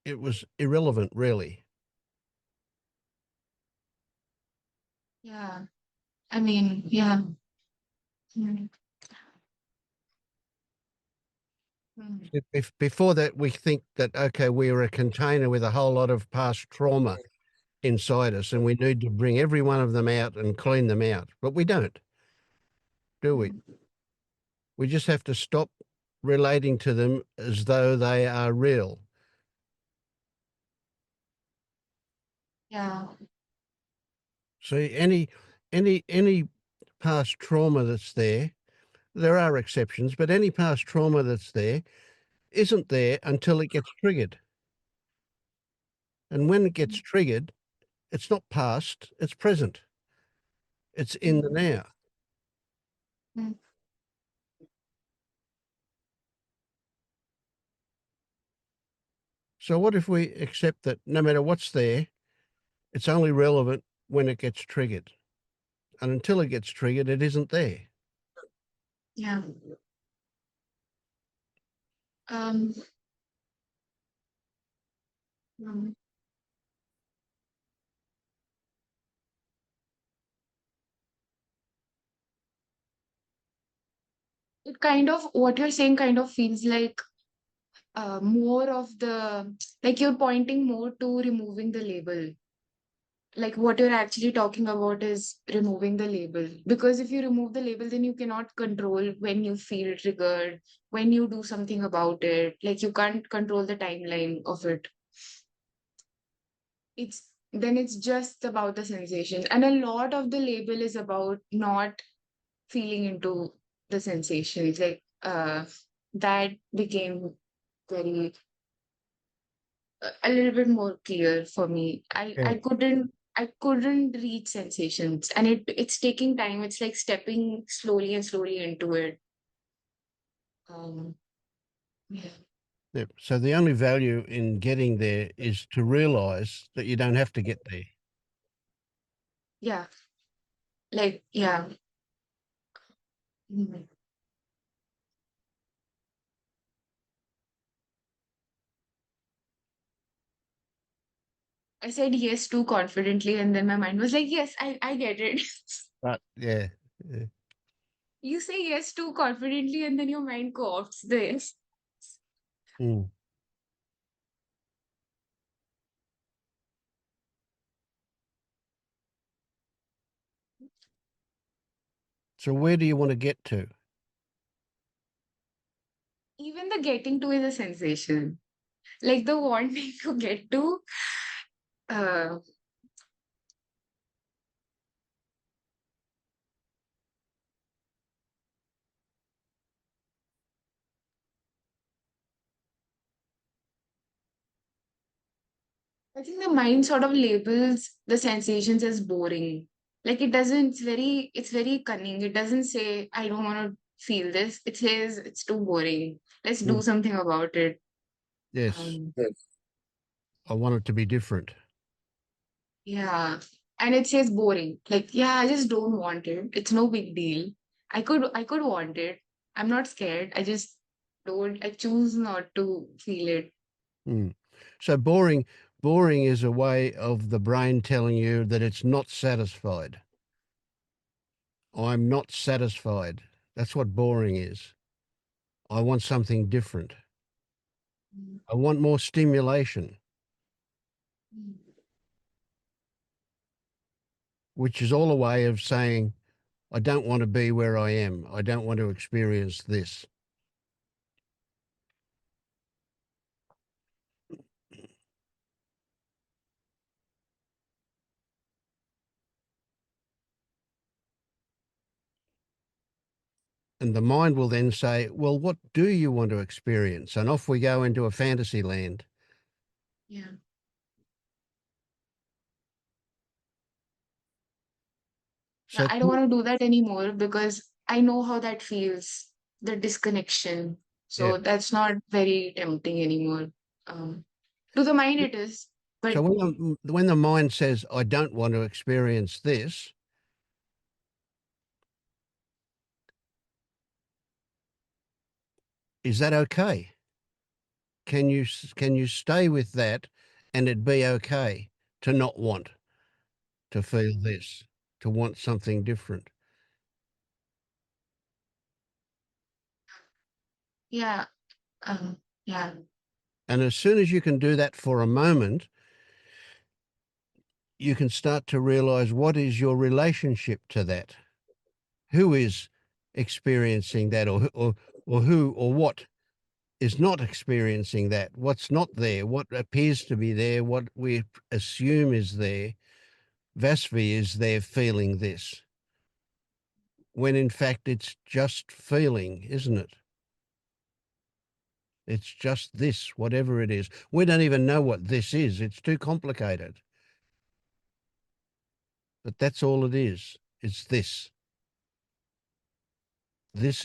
it was irrelevant, really. Yeah. I mean, yeah. Mm. Mm. If before that, we think that, okay, we're a container with a whole lot of past trauma inside us and we need to bring every one of them out and clean them out. But we don't, do we? Mm. We just have to stop relating to them as though they are real. Yeah. See, any past trauma that's there are exceptions, but any past trauma that's there isn't there until it gets triggered. And when it gets triggered, it's not past, it's present. It's in the now. Mm. So what if we accept that no matter what's there, it's only relevant when it gets triggered? And until it gets triggered, it isn't there. Yeah. Um, mm. It kind of, what you're saying kind of feels like more of the, like you're pointing more to removing the label. Like what you're actually talking about is removing the label. Because if you remove the label, then you cannot control when you feel triggered, when you do something about it. Like you can't control the timeline of it. It's just about the sensation. And a lot of the label is about not feeling into the sensations. Like that became very a little bit more clear for me. Yeah. I couldn't reach sensations, and it's taking time. It's like stepping slowly and slowly into it. Um, yeah, Yeah. So the only value in getting there is to realize that you don't have to get there. yeah, like yeah. Mhm. I said yes too confidently, and then my mind was like, "Yes, I get it." But yeah, yeah. You say yes too confidently, and then your mind co-opts the yes. Mm. So where do you want to get to? Even the getting to is a sensation. Like the wanting to get to, uh, I think the mind sort of labels the sensations as boring. Like it doesn't, it's very cunning. It doesn't say, I don't want to feel this. It says it's too boring. Let's do Mm. something about it. Yes, I want it to be different. Yeah. And it says boring. Like, yeah, I just don't want it. It's no big deal. I could want it. I'm not scared. I choose not to feel it. Mm. So boring is a way of the brain telling you that it's not satisfied. I'm not satisfied. That's what boring is. I want something different. Mm. I want more stimulation, Mm. which is all a way of saying, I don't want to be where I am. I don't want to experience this. And the mind will then say, well, what do you want to experience? And off we go into a fantasy land. Yeah. Yeah, So, I don't want to do that anymore because I know how that feels, the disconnection. yeah. So that's not very tempting anymore. To the mind it is, So but when the mind says, I don't want to experience this, is that okay? Can you stay with that and it be okay to not want to feel this, to want something different? yeah, um, yeah. And as soon as you can do that for a moment, you can start to realize what is your relationship to that. Who is experiencing that, or who or what is not experiencing that? What's not there? What appears to be there? What we assume is there? Vasvi is there feeling this, when in fact it's just feeling, isn't it? It's just this, whatever it is. We don't even know what this is. It's too complicated. But that's all it is. It's this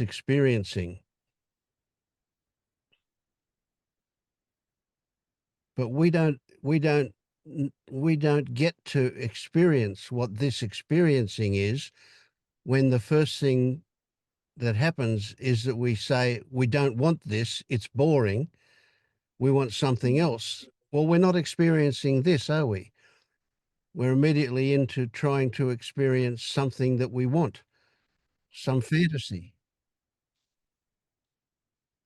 experiencing. But we don't get to experience what this experiencing is when the first thing that happens is that we say we don't want this, it's boring, we want something else. Well, we're not experiencing this, are we? We're immediately into trying to experience something that we want, some fantasy.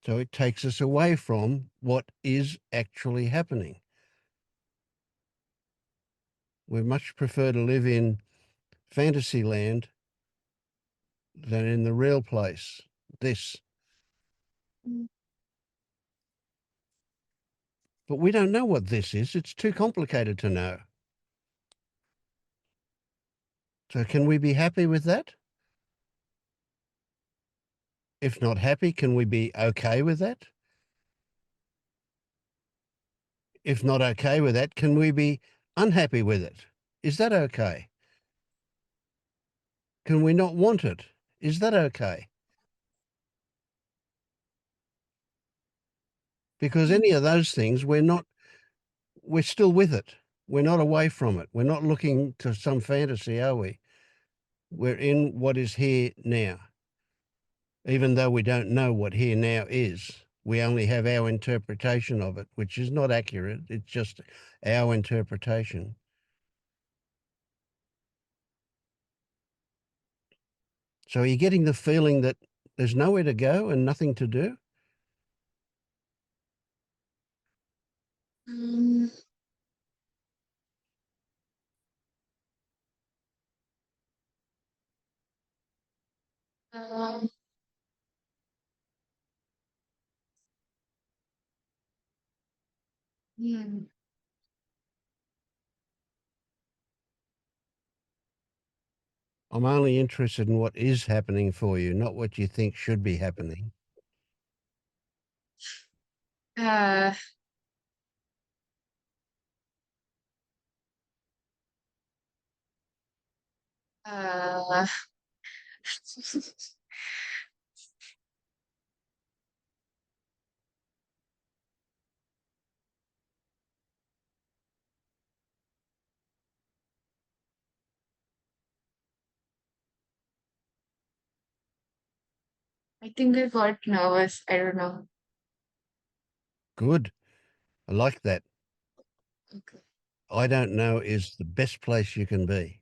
So it takes us away from what is actually happening. We much prefer to live in fantasy land than in the real place. This. Mm. But we don't know what this is. It's too complicated to know. So can we be happy with that? If not happy, can we be okay with that? If not okay with that, can we be unhappy with it? Is that okay? Can we not want it? Is that okay? Because any of those things, we're still with it. We're not away from it. We're not looking to some fantasy, are we? We're in what is here now. Even though we don't know what here now is, we only have our interpretation of it, which is not accurate. It's just our interpretation. So are you getting the feeling that there's nowhere to go and nothing to do? Um, Um, hmm. I'm only interested in what is happening for you, not what you think should be happening. Uh, uh, I think I got nervous. I don't know. Good. I like that. Okay. I don't know is the best place you can be.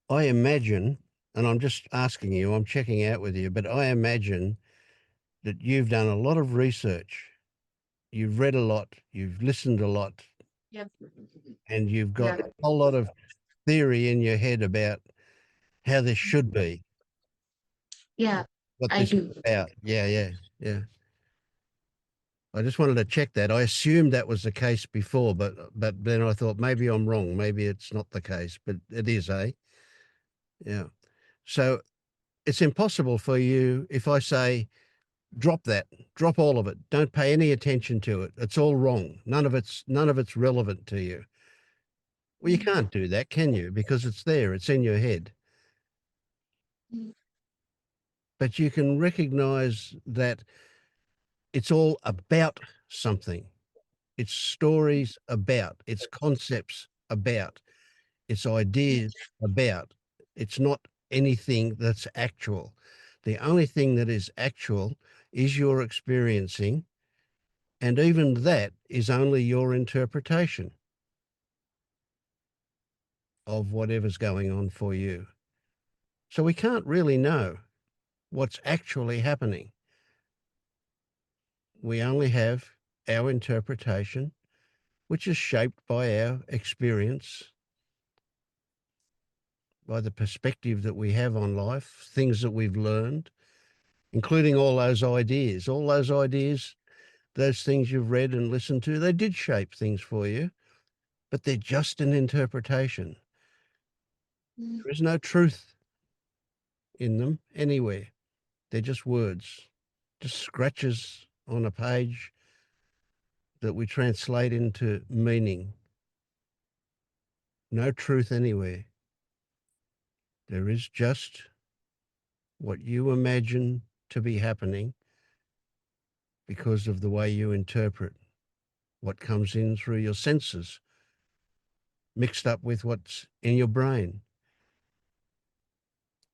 I imagine, and I'm just asking you, I'm checking out with you, but I imagine that you've done a lot of research. You've read a lot, you've listened a lot, Yep. and you've got Yeah. a whole lot of theory in your head about how this should be, Yeah. what I this is do. about. Yeah, yeah, yeah. I just wanted to check that. I assumed that was the case before, but then I thought maybe I'm wrong. Maybe it's not the case, but it is, eh? Yeah. So it's impossible for you if I say drop that, drop all of it, don't pay any attention to it. It's all wrong. None of it's relevant to you. Well, you Mm. can't do that, can you? Because it's there, it's in your head. Mm. But you can recognize that it's all about something. It's stories about, it's concepts about, it's ideas about. It's not anything that's actual. The only thing that is actual is your experiencing, and even that is only your interpretation of whatever's going on for you. So we can't really know what's actually happening. We only have our interpretation, which is shaped by our experience, by the perspective that we have on life, things that we've learned, including all those ideas. All those ideas, those things you've read and listened to, they did shape things for you, but they're just an interpretation. Mm. There is no truth in them anywhere. They're just words, just scratches on a page that we translate into meaning. No truth anywhere. There is just what you imagine to be happening because of the way you interpret what comes in through your senses, mixed up with what's in your brain.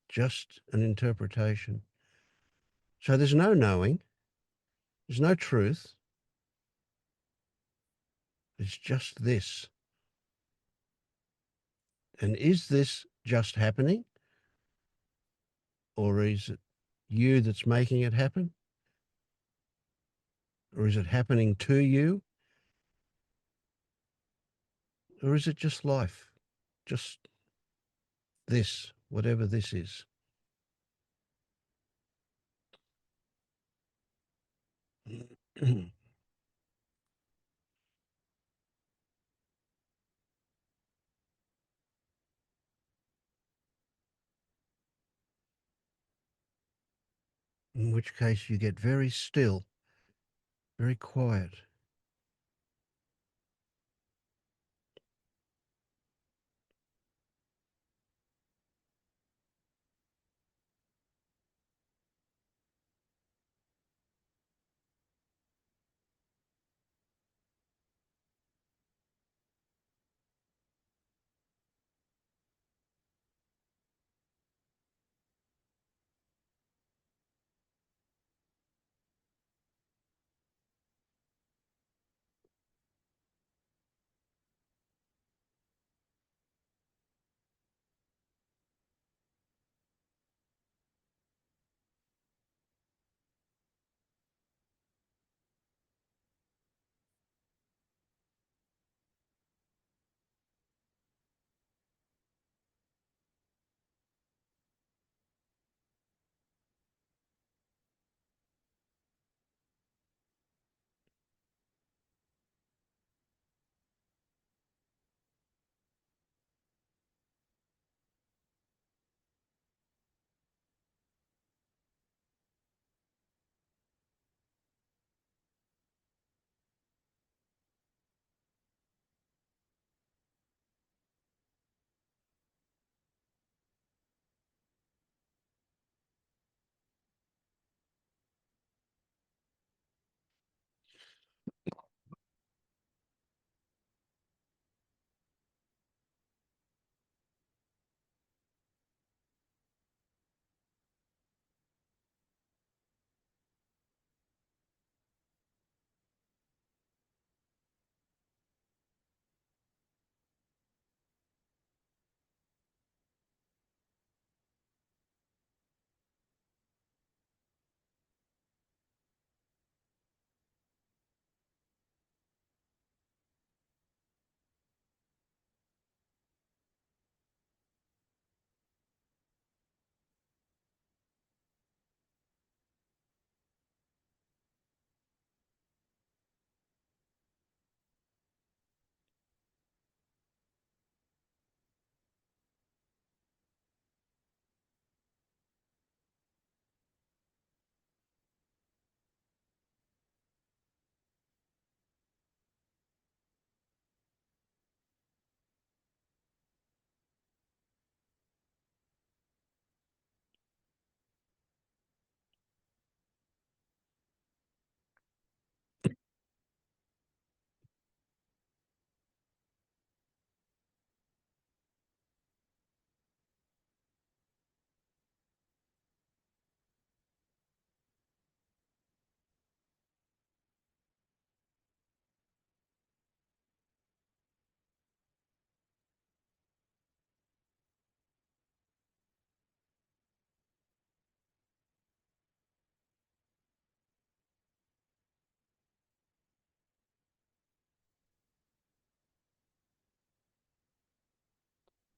Just an interpretation. So there's no knowing, there's no truth. It's just this. And is this just happening? Or is it you that's making it happen? Or is it happening to you? Or is it just life? Just this, whatever this is. In which case you get very still, very quiet.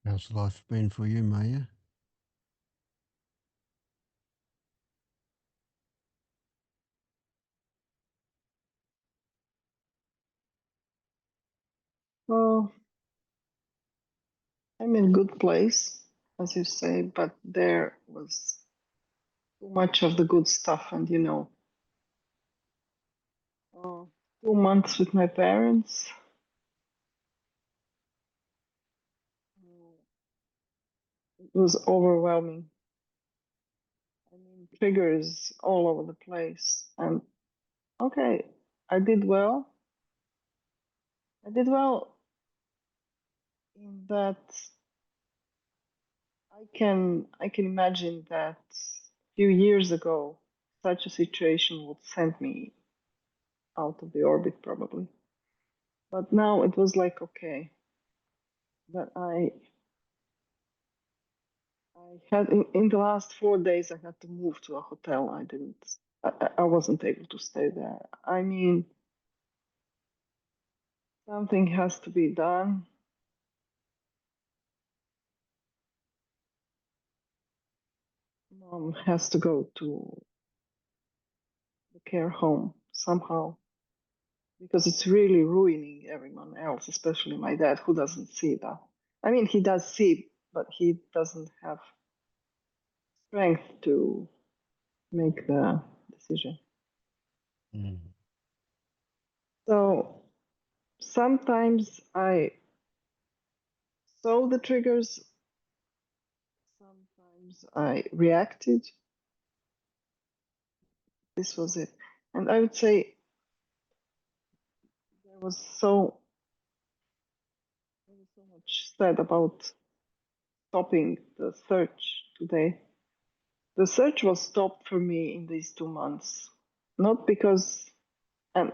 How's life been for you, Maya? Well, I'm in a good place, as you say, but there was too much of the good stuff, and 2 months with my parents. It was overwhelming. I mean, triggers all over the place. And okay, I did well. I did well in that I can imagine that a few years ago such a situation would send me out of the orbit probably. But now it was like okay, that I had in the last 4 days I had to move to a hotel. I wasn't able to stay there. I mean, something has to be done. Mom has to go to the care home somehow because it's really ruining everyone else, especially my dad, who doesn't see that. I mean, he does see, but he doesn't have strength to make the decision. Mm. So sometimes I saw the triggers, sometimes I reacted. This was it. And I would say there was so much said about stopping the search today. The search was stopped for me in these 2 months, not because, and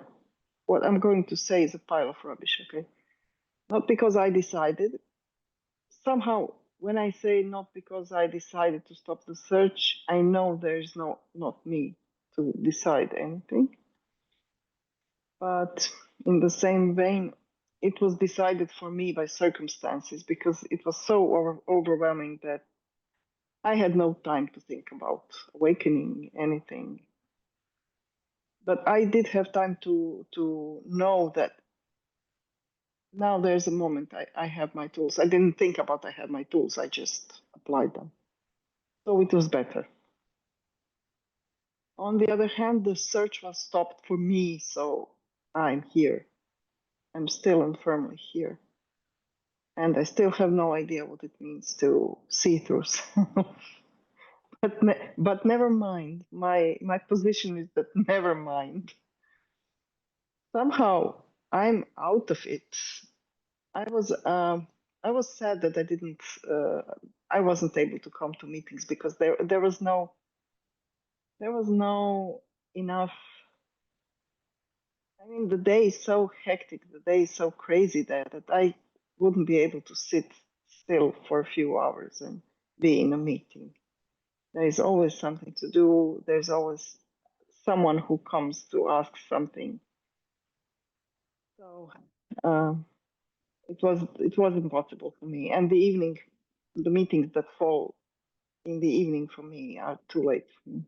what I'm going to say is a pile of rubbish, okay? Not because I decided. Somehow, when I say not because I decided to stop the search, I know there's not me to decide anything. But in the same vein, it was decided for me by circumstances because it was so overwhelming that I had no time to think about awakening anything. But I did have time to know that now there's a moment I have my tools. I didn't think about I had my tools. I just applied them. So it was better. On the other hand, the search was stopped for me, so I'm here. I'm still and firmly here. And I still have no idea what it means to see through. But never mind. My position is that never mind. Somehow I'm out of it. I was um, I was sad that I wasn't able to come to meetings because there was no enough. I mean, the day is so hectic, the day is so crazy there that I wouldn't be able to sit still for a few hours and be in a meeting. There is always something to do. There's always someone who comes to ask something. So it was impossible for me. And the meetings that fall in the evening for me are too late for me.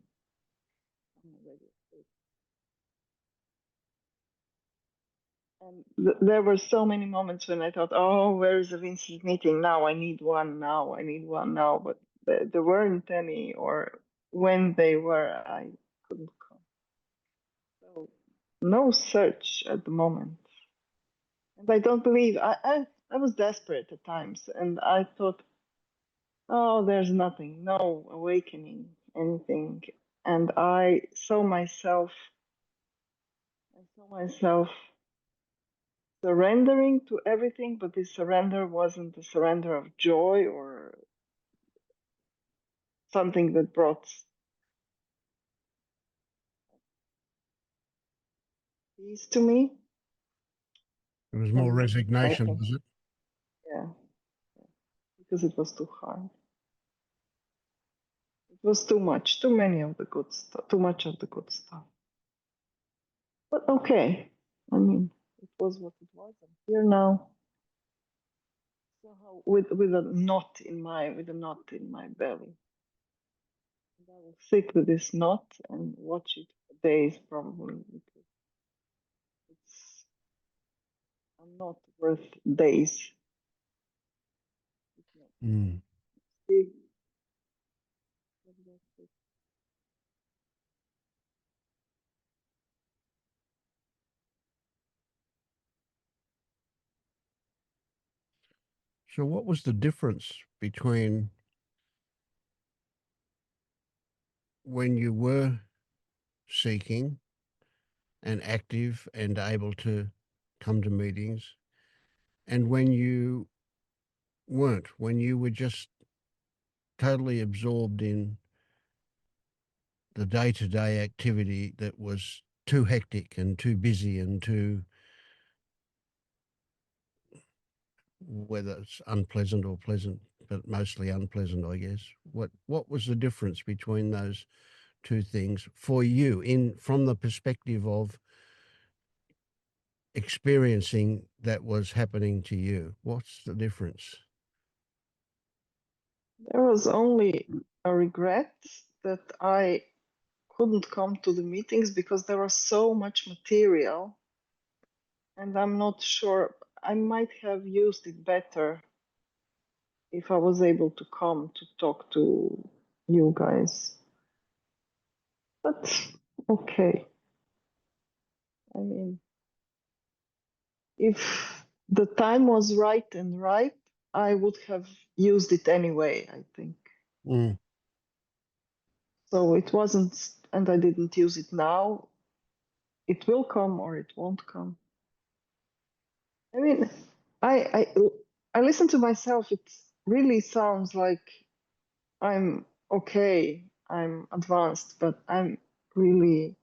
And there were so many moments when I thought, "Oh, where is the Vincent meeting now? I need one now. I need one now." But there weren't any, or when they were, I couldn't come. So no search at the moment. And I don't believe I was desperate at times, and I thought, "Oh, there's nothing, no awakening, anything." And I saw myself surrendering to everything, but this surrender wasn't a surrender of joy or something that brought peace to me. It was more And resignation, was it? yeah, because it was too hard. It was too much, too many of the good stuff, too much of the good stuff. But okay, I mean, it was what it was. I'm here now. somehow with a knot in my belly. And I will sit with this knot and watch it for days probably. Because it's I'm not worth days. It's not Mm. big. So what was the difference between when you were seeking and active and able to come to meetings and when you weren't, when you were just totally absorbed in the day-to-day activity that was too hectic and too busy and too, whether it's unpleasant or pleasant, but mostly unpleasant, I guess. What was the difference between those two things for you in from the perspective of experiencing that was happening to you? What's the difference? There was only a regret that I couldn't come to the meetings because there was so much material, and I'm not sure I might have used it better if I was able to come to talk to you guys. But okay. I mean, if the time was right and right, I would have used it anyway, I think. Mm. So it wasn't, and I didn't use it now. It will come or it won't come. I mean, I I listen to myself. It really sounds like I'm okay, I'm advanced, but I'm really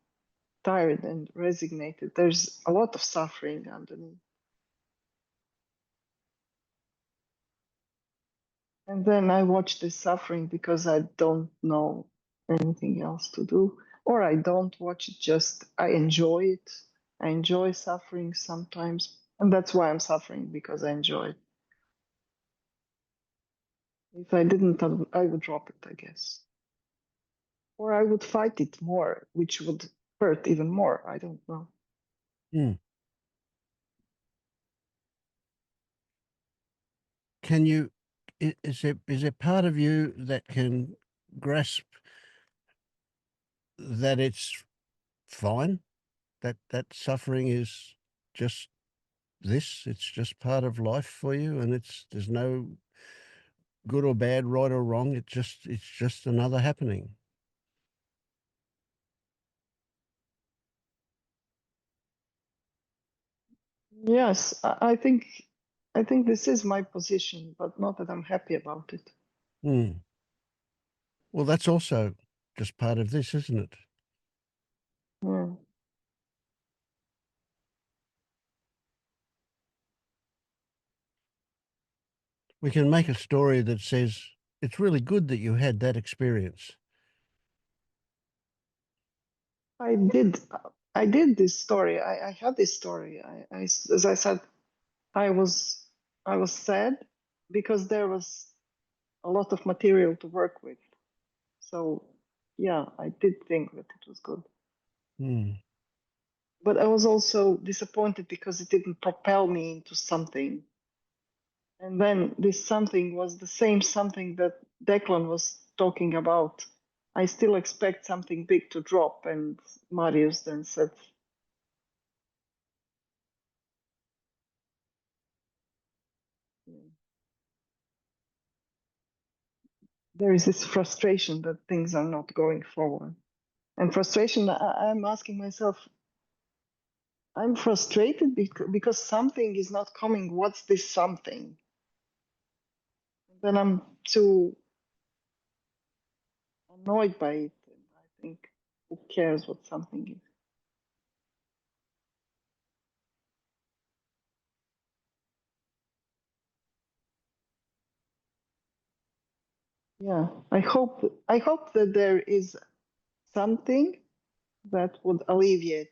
tired and resignated. There's a lot of suffering underneath. And then I watch this suffering because I don't know anything else to do. Or I don't watch it, just I enjoy it. I enjoy suffering sometimes. And that's why I'm suffering, because I enjoy it. If I didn't, I would drop it, I guess. Or I would fight it more, which would hurt even more. I don't know. Mm. Can you, is there part of you that can grasp that it's fine, that that suffering is just this, it's just part of life for you and it's there's no good or bad, right or wrong, it's just another happening? Yes, I think this is my position, but not that I'm happy about it. Mm. Well, that's also just part of this, isn't it? Yeah. We can make a story that says it's really good that you had that experience. I did. I did this story. I had this story. As I said, I was, I was sad because there was a lot of material to work with. So, yeah, I did think that it was good. Mm. But I was also disappointed because it didn't propel me into something. And then this something was the same something that Declan was talking about. I still expect something big to drop. And Marius then said, there is this frustration that things are not going forward. And frustration, I'm asking myself, I'm frustrated because something is not coming. What's this something? Then I'm too annoyed by it. And I think, who cares what something is? Yeah, I hope that there is something that would alleviate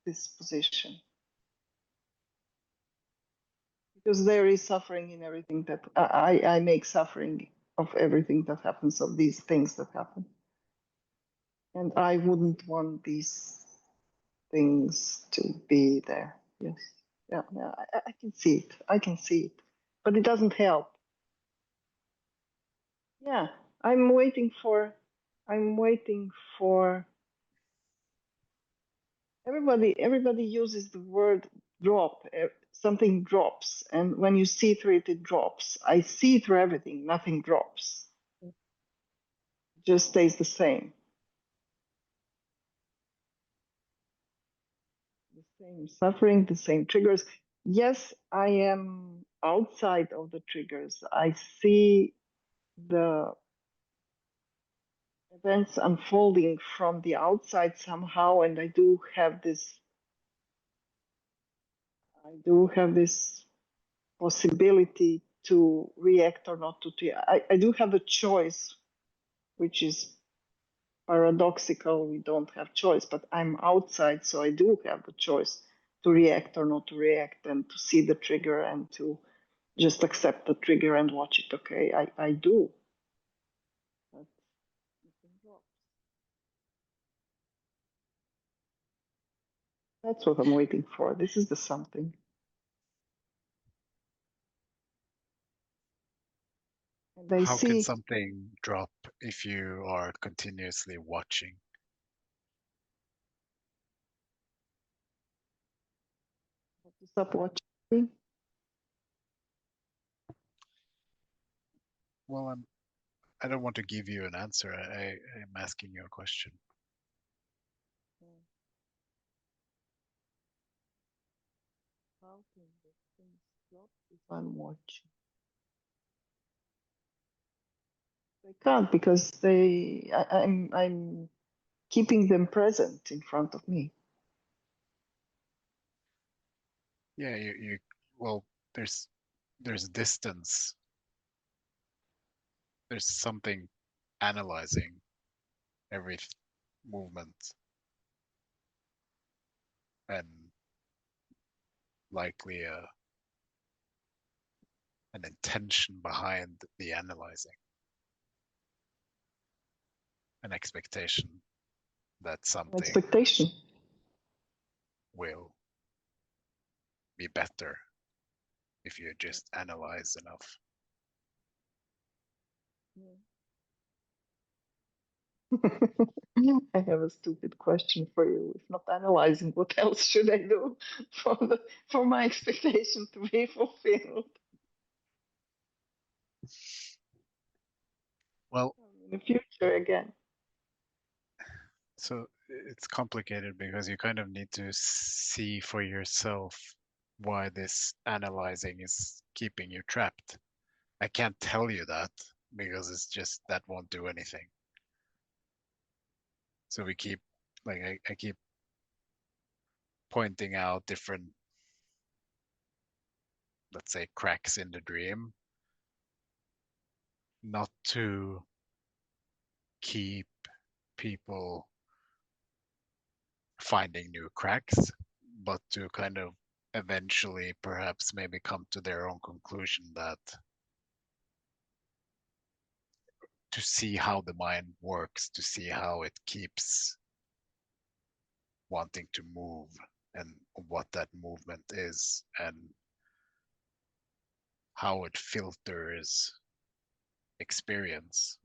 this position. because there is suffering in everything that I make suffering of everything that happens, of these things that happen. And I wouldn't want these things to be there. Yes. Yeah, yeah, I can see it. I can see it. But it doesn't help. Yeah, I'm waiting for everybody uses the word drop. Something drops, and when you see through it, it drops. I see through everything. Nothing drops. It just stays the same. The same suffering, the same triggers. Yes, I am outside of the triggers. I see the events unfolding from the outside somehow, and I do have this possibility to react or not to. I do have a choice, which is paradoxical. We don't have choice, but I'm outside, so I do have the choice to react or not to react, and to see the trigger and to just accept the trigger and watch it. Okay, I do. That's what I'm waiting for. This is the something. And I How can see. something drop if you are continuously watching? To stop watching. Well, I don't want to give you an answer. I'm asking you a question. How can the things stop if I'm watching? I can't, because I'm keeping them present in front of me. Yeah, you well, there's distance. There's something analyzing every movement and likely an intention behind the analyzing, an expectation that something Expectation. will be better if you just analyze enough. I have a stupid question for you. If not analyzing, what else should I do for my expectation to be fulfilled Well, in the future again? so it's complicated because you kind of need to see for yourself why this analyzing is keeping you trapped. I can't tell you that because it's just that won't do anything. So we keep like I keep pointing out different, let's say, cracks in the dream, not to keep people finding new cracks, but to kind of eventually perhaps maybe come to their own conclusion that to see how the mind works, to see how it keeps wanting to move and what that movement is and how it filters experience.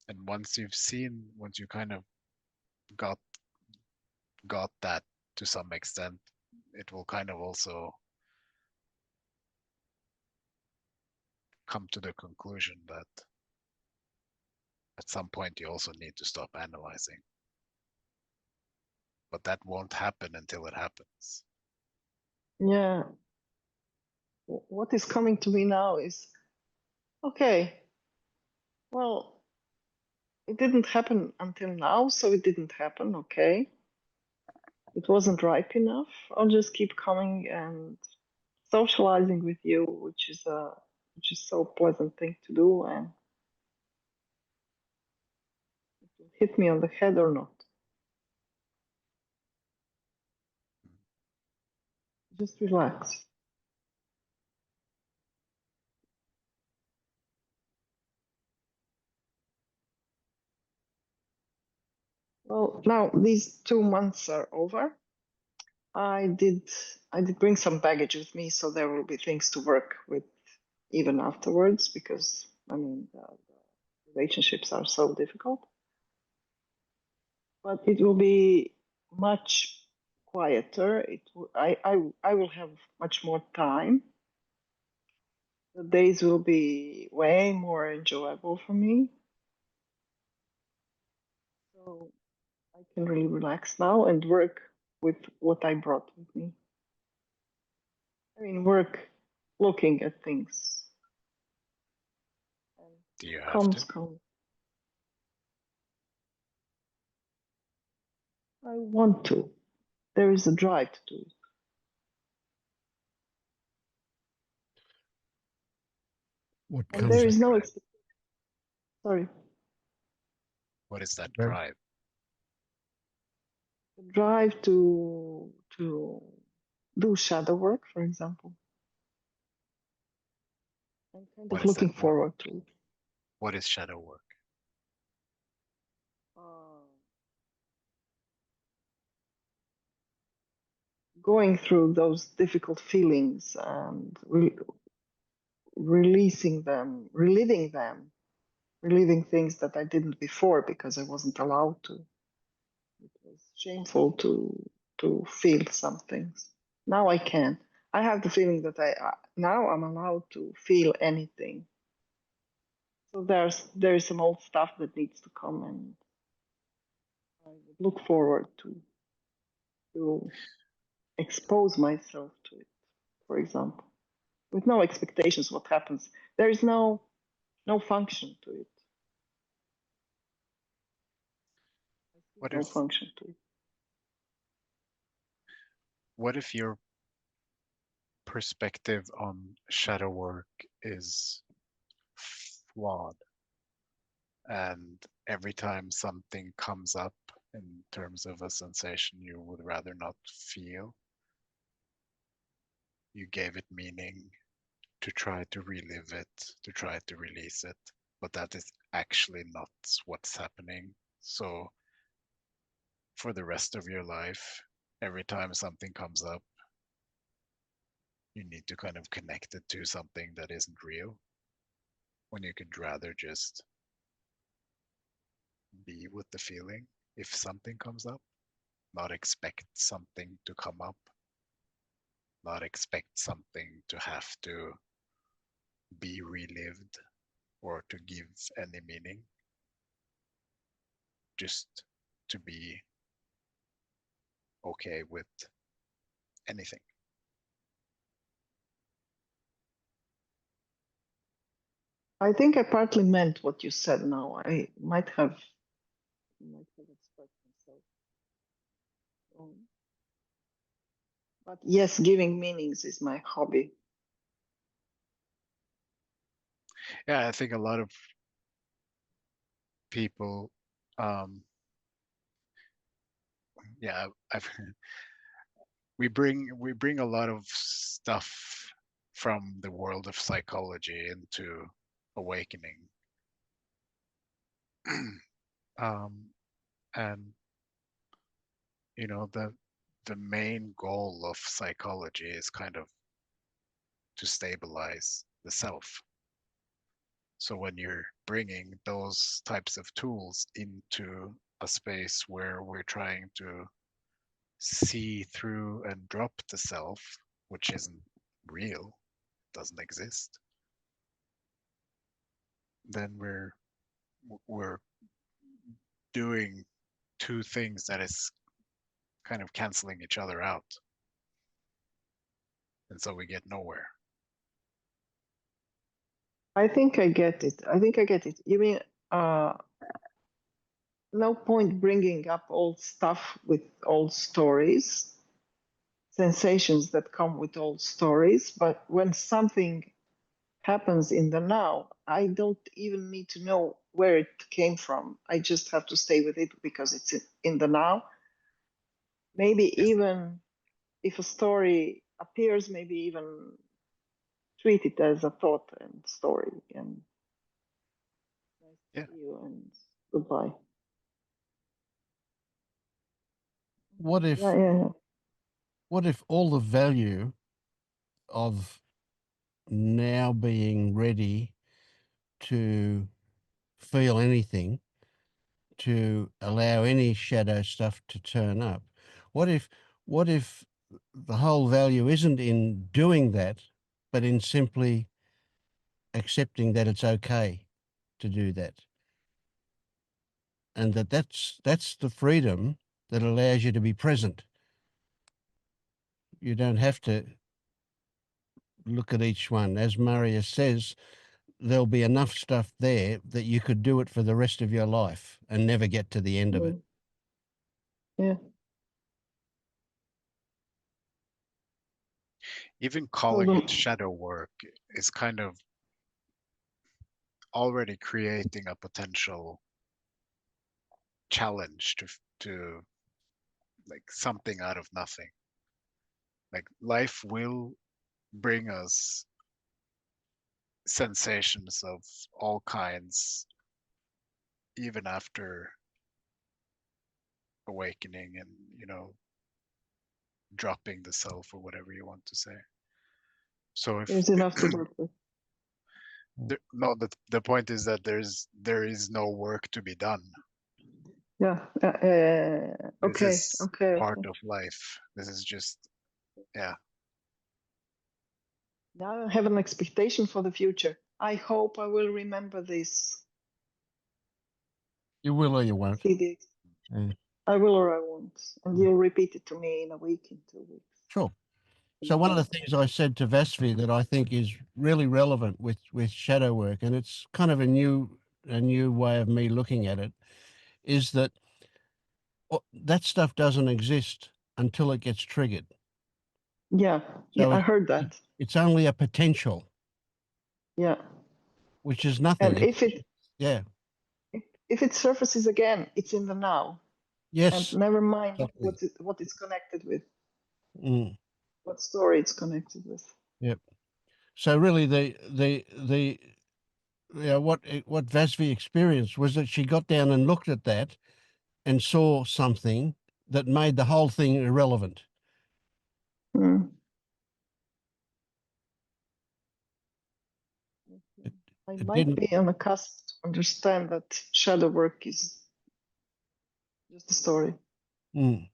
And once you kind of got that to some extent, it will kind of also come to the conclusion that at some point you also need to stop analyzing. But that won't happen until it happens. Yeah. What is coming to me now is, okay, well, it didn't happen until now, so it didn't happen. Okay. It wasn't ripe enough. I'll just keep coming and socializing with you, which is so pleasant thing to do, and it will hit me on the head or not. Just relax. Well, now these 2 months are over. I did bring some baggage with me, so there will be things to work with even afterwards, because I mean the relationships are so difficult. But it will be much quieter. I will have much more time. The days will be way more enjoyable for me. So I can really relax now and work with what I brought with me. I mean, work looking at things. And Do you have comes, to? comes. I want to. There is a drive to do it. What And comes there that is no drive? sorry, What is that Okay. drive? the drive to do shadow work, for example. I'm kind What of is that? looking forward to it. What is shadow work? Going through those difficult feelings and releasing them, reliving things that I didn't before because I wasn't allowed to. It was shameful to feel some things. Now I can. I have the feeling that now I'm allowed to feel anything. So there is some old stuff that needs to come, and I would look forward to expose myself to it, for example, with no expectations what happens. There is no function to it. I see What no if function to it. what if your perspective on shadow work is flawed, and every time something comes up in terms of a sensation you would rather not feel, you gave it meaning to try to relive it, to try to release it, but that is actually not what's happening. So for the rest of your life, every time something comes up, you need to kind of connect it to something that isn't real, when you could rather just be with the feeling if something comes up, not expect something to come up, not expect something to have to be relived or to give any meaning, just to be okay with anything. I think I partly meant what you said now. I might have expressed myself wrong. But yes, giving meanings is my hobby. Yeah, I think a lot of people, um, yeah, I've we bring a lot of stuff from the world of psychology into awakening. um, and you know, the main goal of psychology is kind of to stabilize the self. So when you're bringing those types of tools into a space where we're trying to see through and drop the self, which isn't real, doesn't exist, then we're doing two things that is kind of canceling each other out. And so we get nowhere. I think I get it. I think I get it. You mean uh, no point bringing up old stuff with old stories, sensations that come with old stories, but when something happens in the now, I don't even need to know where it came from. I just have to stay with it because it's in the now. Maybe Yes. even if a story appears, maybe even treat it as a thought and story. And nice to Yeah. see you and goodbye. What if Yeah, yeah, yeah. what if all the value of now being ready to feel anything, to allow any shadow stuff to turn up? What if the whole value isn't in doing that, but in simply accepting that it's okay to do that? And that's the freedom that allows you to be present. You don't have to look at each one. As Maria says, there'll be enough stuff there that you could do it for the rest of your life and never get to the end of it. Yeah. Even calling the- it shadow work is kind of already creating a potential challenge to like something out of nothing. Like life will bring us sensations of all kinds even after awakening and, dropping the self or whatever you want to say. So if There's enough to work with. no, the point is that there is no work to be done. Yeah. This Okay. is Okay. part Okay. of life. This is just, yeah. Now I have an expectation for the future. I hope I will remember this. You will or you won't. See this. Yeah. I will or I won't. And you'll repeat it to me in a week, in 2 weeks. Sure. So one of the things I said to Vasvi that I think is really relevant with shadow work, and it's kind of a new way of me looking at it, is that that stuff doesn't exist until it gets triggered. Yeah. Yeah. So I heard that. it's only a potential, Yeah. which is nothing. And Yeah. if it surfaces again, it's in the now. And Yes. never mind Exactly. what it's connected with, Mm, what story it's connected with. yep. So really, what Vasvi experienced was that she got down and looked at that and saw something that made the whole thing irrelevant. Hmm. It, I it might didn't. be on a cusp to understand that shadow work is just a story. Mm.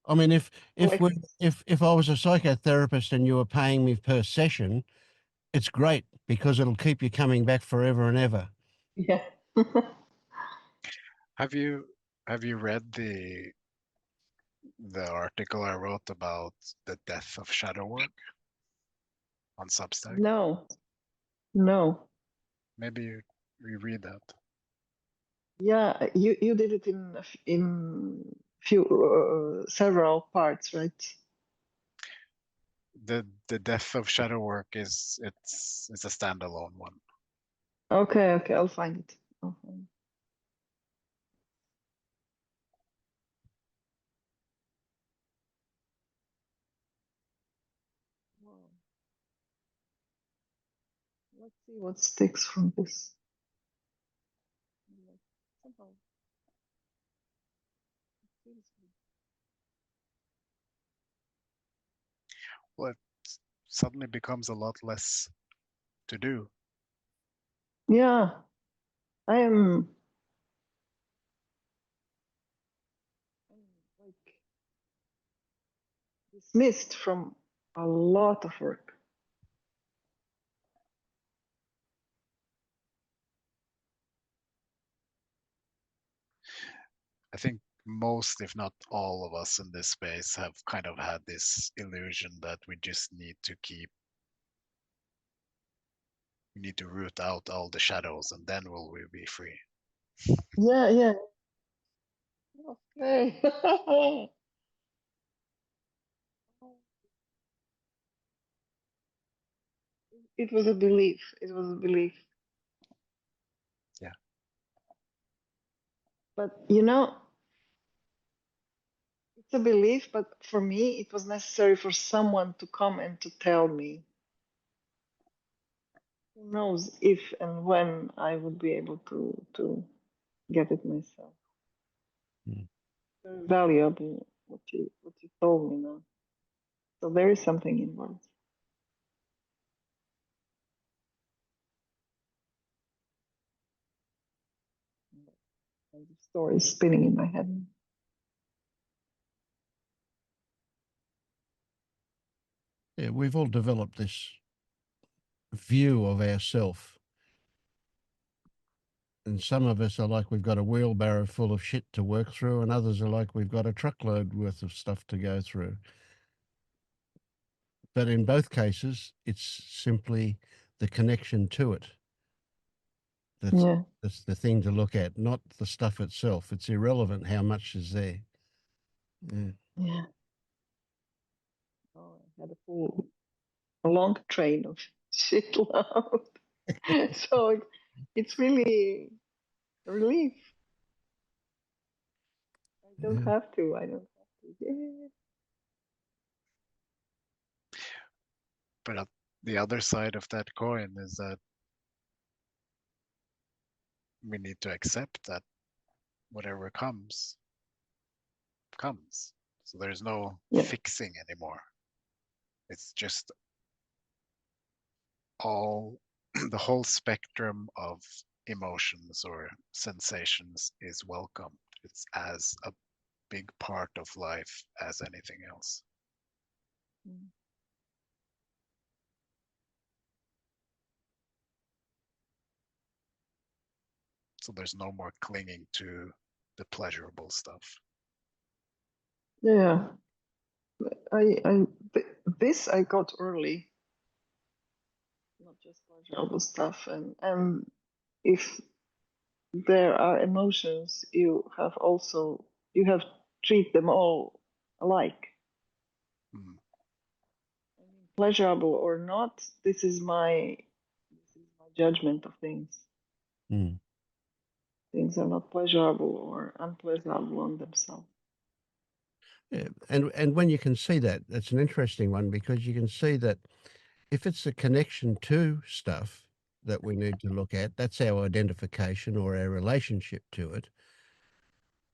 I mean, Like, if I was a psychotherapist and you were paying me per session, it's great because it'll keep you coming back forever and ever. yeah. Have you read the article I wrote about the death of shadow work on Substack? No. No. Maybe you reread that. Yeah, you did it in several parts, right? The death of shadow work it's a standalone one. Okay, okay, I'll find it. I'll find it. Wow. Let's see what sticks from this. Somehow it feels good. Well, it suddenly becomes a lot less to do. Yeah, I am like dismissed from a lot of work. I think most, if not all of us in this space have kind of had this illusion that we just need to root out all the shadows and then will we be free. Yeah, yeah. Okay. It was a belief. It was a belief. Yeah. But you know, if It's a belief, but for me, it was necessary for someone to come and to tell me. Who knows if and when I would be able to get it myself. Mm. Very valuable what you told me now. So there is something involved. And the story is spinning in my head. Yeah, we've all developed this view of ourself. And some of us are like we've got a wheelbarrow full of shit to work through, and others are like we've got a truckload worth of stuff to go through. But in both cases, it's simply the connection to it. Yeah. That's the thing to look at, not the stuff itself. It's irrelevant how much is there. Yeah. Yeah. Oh, I had a long train of shit loud. So it's really a relief. I don't Yeah. have to. I don't have to. Yeah. But the other side of that coin is that we need to accept that whatever comes, comes. So there's no Yeah. fixing anymore. It's just all the whole spectrum of emotions or sensations is welcomed. It's as a big part of life as anything else. Mm. So there's no more clinging to the pleasurable stuff. Yeah. This I got early, not just pleasurable stuff. And if there are emotions, you have treat them all alike. Mm. I mean, pleasurable or not, this is my judgment of things. Mm. Things are not pleasurable or unpleasurable on themselves. Yeah. And when you can see that, that's an interesting one, because you can see that if it's a connection to stuff that we need to look at, that's our identification or our relationship to it,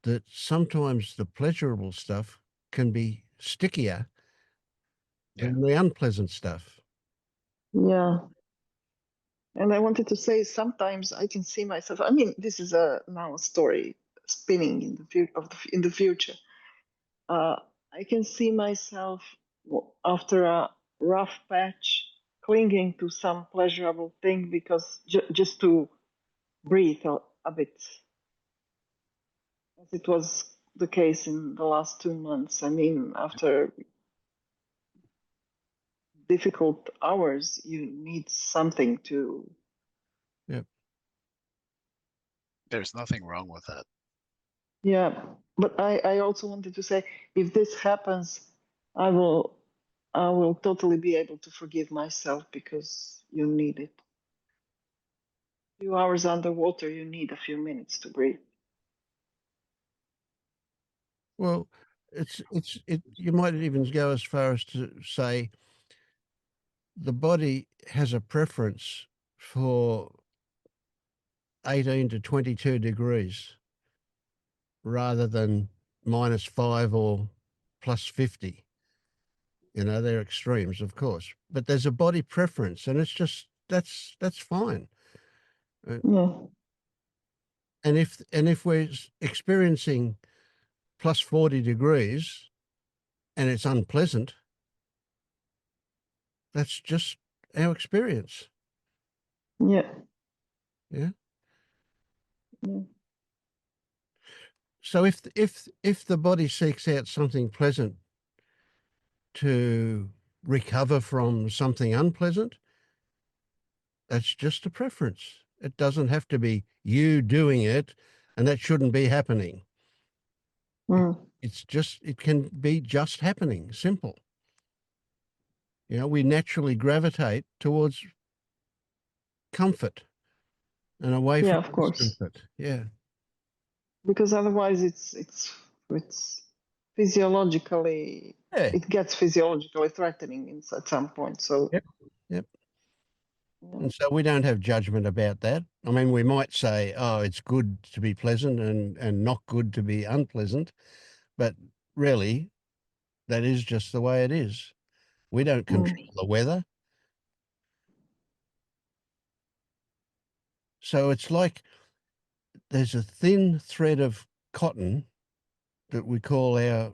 that sometimes the pleasurable stuff can be stickier than the unpleasant stuff. Yeah. And I wanted to say sometimes I can see myself. I mean, this is now a story spinning in the future. I can see myself after a rough patch clinging to some pleasurable thing because just to breathe a bit, as it was the case in the last 2 months. I mean, after difficult hours, you need something to. Yep. There's nothing wrong with that. Yeah, but I also wanted to say, if this happens, I will totally be able to forgive myself because you need it. A few hours underwater, you need a few minutes to breathe. Well, you might even go as far as to say the body has a preference for 18 to 22 degrees rather than -5 or +50. You know, they're extremes, of course, but there's a body preference, and it's just that's fine. Yeah, And if we're experiencing +40 degrees and it's unpleasant, that's just our experience. yeah, Yeah. yeah, So if the body seeks out something pleasant to recover from something unpleasant, that's just a preference. It doesn't have to be you doing it, and that shouldn't be happening. mm, It can be just happening, simple. You know, we naturally gravitate towards comfort and away yeah. from Of course, discomfort. Yeah. because otherwise it's physiologically, Yeah. it gets physiologically threatening at some point. So Yep. Yep. yeah. And so we don't have judgment about that. I mean, we might say, oh, it's good to be pleasant and not good to be unpleasant. But really, that is just the way it is. We don't control the weather. So it's like there's a thin thread of cotton that we call our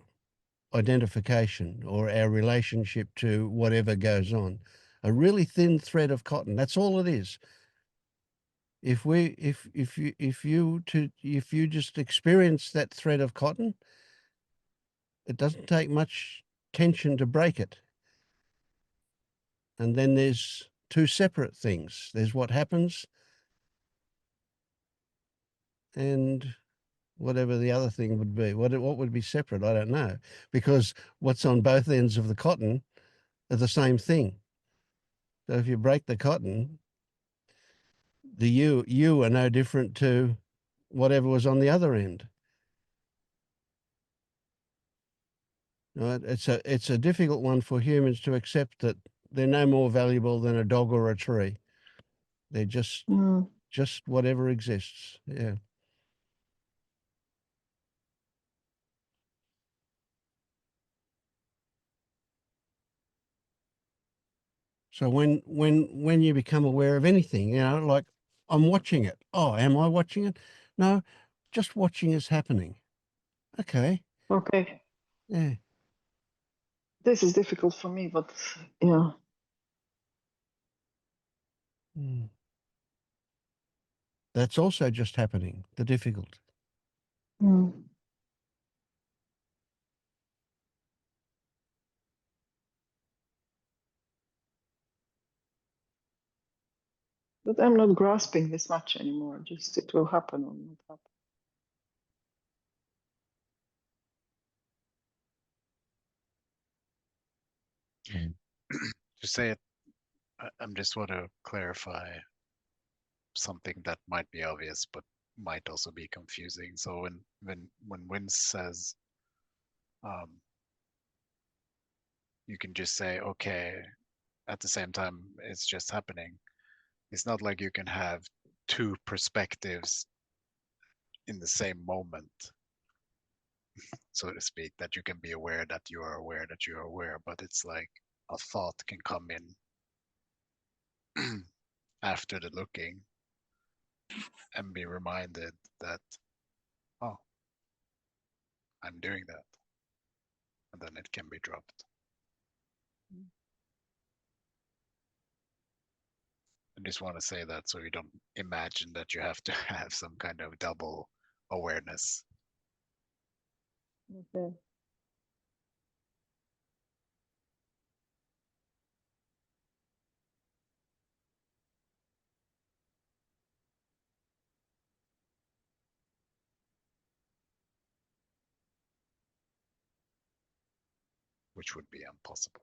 identification or our relationship to whatever goes on. A really thin thread of cotton. That's all it is. If you just experience that thread of cotton, it doesn't take much tension to break it. And then there's two separate things. There's what happens and whatever the other thing would be. What would be separate? I don't know. Because what's on both ends of the cotton are the same thing. So if you break the cotton, the you are no different to whatever was on the other end. Right? It's a difficult one for humans to accept that they're no more valuable than a dog or a tree. They're just whatever exists. Yeah. So when you become aware of anything, like I'm watching it. Oh, am I watching it? No, just watching is happening. Okay. Okay. Yeah. This is difficult for me, but yeah. Mm. That's also just happening, the difficult. But I'm not grasping this much anymore. Just it will happen or not happen. To say it, I'm just want to clarify something that might be obvious, but might also be confusing. So when Win says, you can just say, okay, at the same time, it's just happening. It's not like you can have two perspectives in the same moment, so to speak, that you can be aware that you are aware that you are aware, but it's like a thought can come in after the looking and be reminded that, oh, I'm doing that. And then it can be dropped. I just want to say that so you don't imagine that you have to have some kind of double awareness. Okay. Which would be impossible.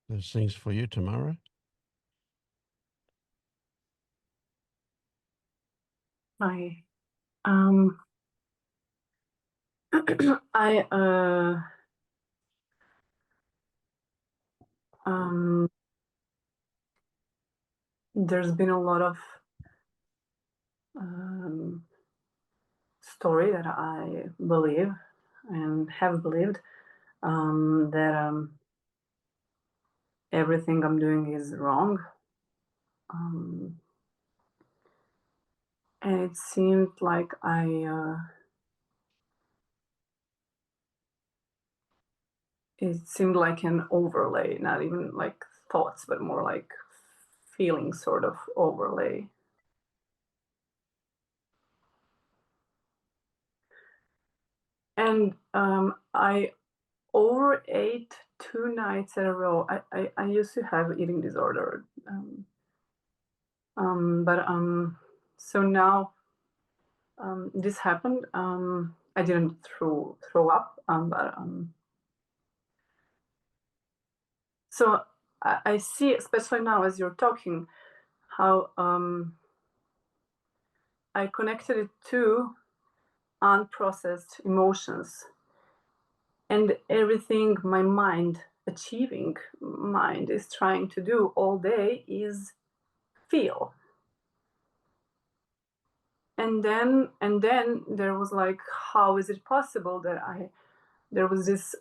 There's things for you tomorrow. Hi. I there's been a lot of story that I believe and have believed that everything I'm doing is wrong. And it seemed like it seemed like an overlay, not even like thoughts, but more like feeling sort of overlay. And I overate 2 nights in a row. I used to have eating disorder. So now this happened. I didn't throw up, so I see, especially now as you're talking, how I connected it to unprocessed emotions, and everything my achieving mind is trying to do all day is feel. And then there was like, how is it possible that there was this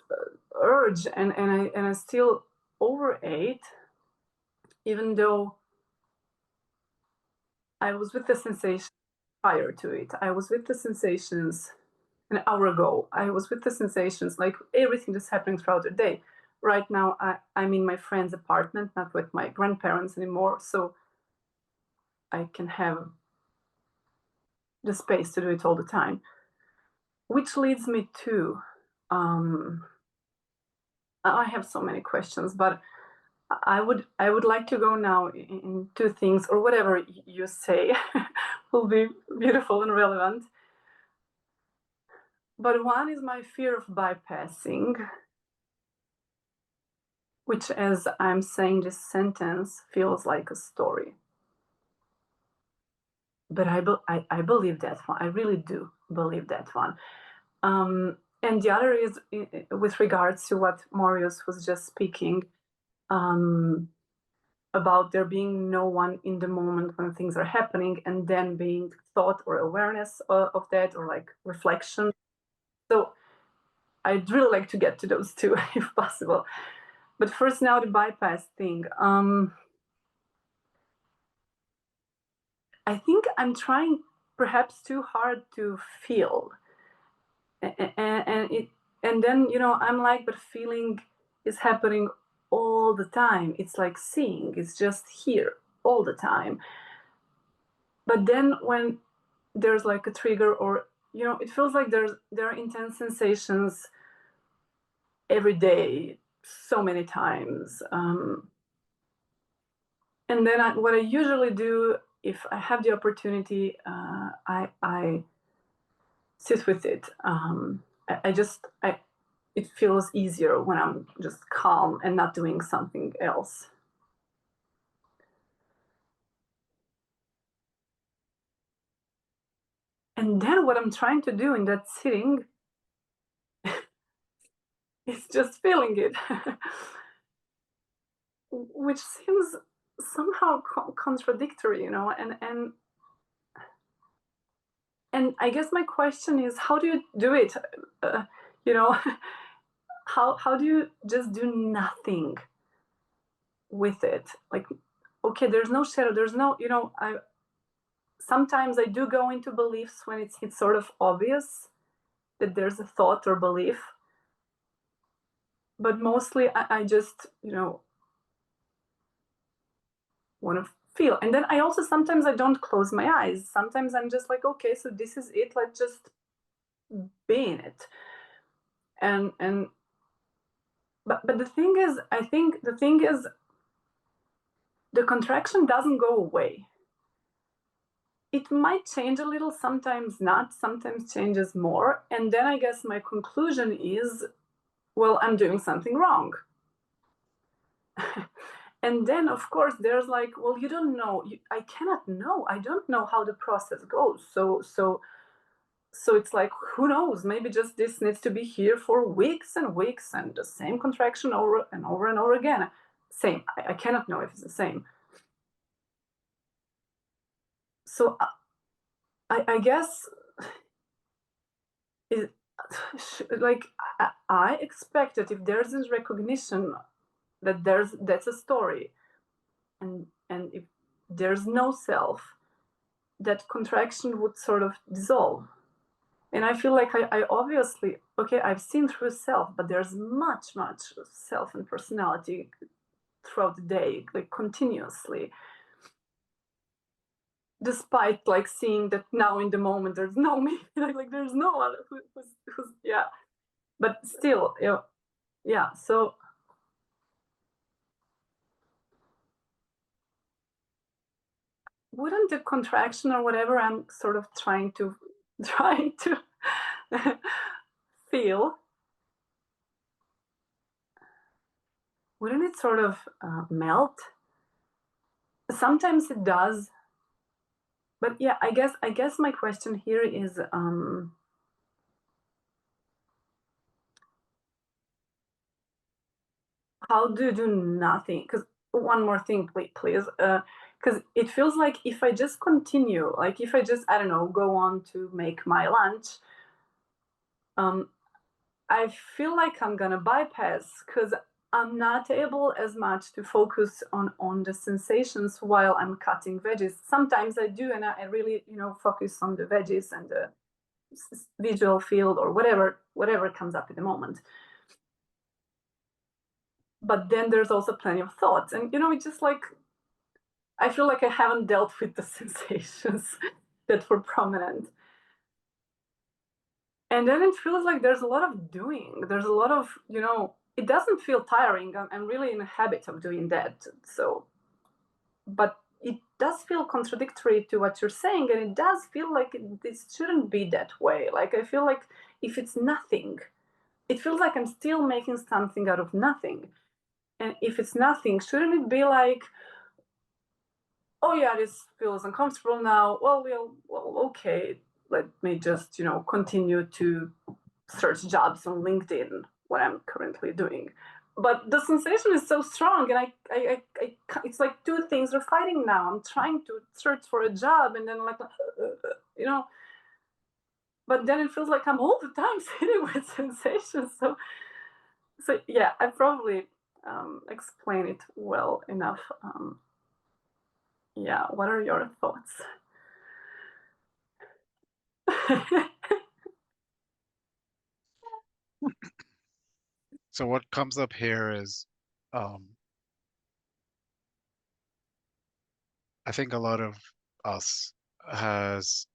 urge, and I still overate, even though I was with the sensation prior to it. I was with the sensations an hour ago. I was with the sensations, like everything that's happening throughout the day. Right now, I'm in my friend's apartment, not with my grandparents anymore, so I can have the space to do it all the time. Which leads me to, I have so many questions, but I would like to go now in two things, or whatever you say will be beautiful and relevant. But one is my fear of bypassing, which, as I'm saying this sentence, feels like a story. But I believe that one. I really do believe that one. And the other is with regards to what Marius was just speaking, about there being no one in the moment when things are happening, and then being thought or awareness of that, or like reflection. So I'd really like to get to those two if possible. But first, now the bypass thing. I think I'm trying perhaps too hard to feel, and then I'm like, but feeling is happening all the time. It's like seeing, it's just here all the time. But then when there's like a trigger, or it feels like there are intense sensations every day, so many times. And then what I usually do, if I have the opportunity, I sit with it. It feels easier when I'm just calm and not doing something else. And then what I'm trying to do in that sitting is just feeling it, which seems somehow contradictory, and I guess my question is, how do you do it? How do you just do nothing with it? Like, okay, there's no shadow, there's no, sometimes I do go into beliefs when it's sort of obvious that there's a thought or belief, but mostly I just want to feel. And then I also sometimes I don't close my eyes. Sometimes I'm just like, okay, so this is it, let's just be in it. But the thing is, I think the thing is, the contraction doesn't go away. It might change a little, sometimes not, sometimes changes more. And then I guess my conclusion is, well, I'm doing something wrong. And then, of course, there's like, well, you don't know. I cannot know. I don't know how the process goes. So it's like, who knows? Maybe just this needs to be here for weeks and weeks, and the same contraction over and over and over again. Same. I cannot know if it's the same. So I guess like I expect that if there's this recognition that that's a story, and if there's no self, that contraction would sort of dissolve, And I feel like I obviously, okay, I've seen through self, but there's much self and personality throughout the day, like continuously, despite like seeing that now in the moment there's no me, like there's no one who's yeah, but still, you know, yeah. So wouldn't the contraction or whatever I'm sort of trying to feel, wouldn't it sort of melt? Sometimes it does, but yeah, I guess my question here is how do you do nothing? Because one more thing, please, because it feels like if I just continue, like if I just, I don't know, go on to make my lunch, I feel like I'm gonna bypass, because I'm not able as much to focus on the sensations while I'm cutting veggies. Sometimes I do, and I really, you know, focus on the veggies and the visual field or whatever comes up in the moment. But then there's also plenty of thoughts, and you know, it's just like I feel like I haven't dealt with the sensations that were prominent. And then it feels like there's a lot of doing. There's a lot of, you know, it doesn't feel tiring. I'm really in a habit of doing that. So, but it does feel contradictory to what you're saying. And it does feel like this shouldn't be that way. Like, I feel like if it's nothing, it feels like I'm still making something out of nothing. And if it's nothing, shouldn't it be like, oh yeah, this feels uncomfortable now. Well, okay, let me just, you know, continue to search jobs on LinkedIn, what I'm currently doing. But the sensation is so strong, and I it's like two things are fighting now. I'm trying to search for a job, and then like, you know, but then it feels like I'm all the time sitting with sensations. So yeah, I probably explain it well enough. Yeah, what are your thoughts? So what comes up here is, I think a lot of us has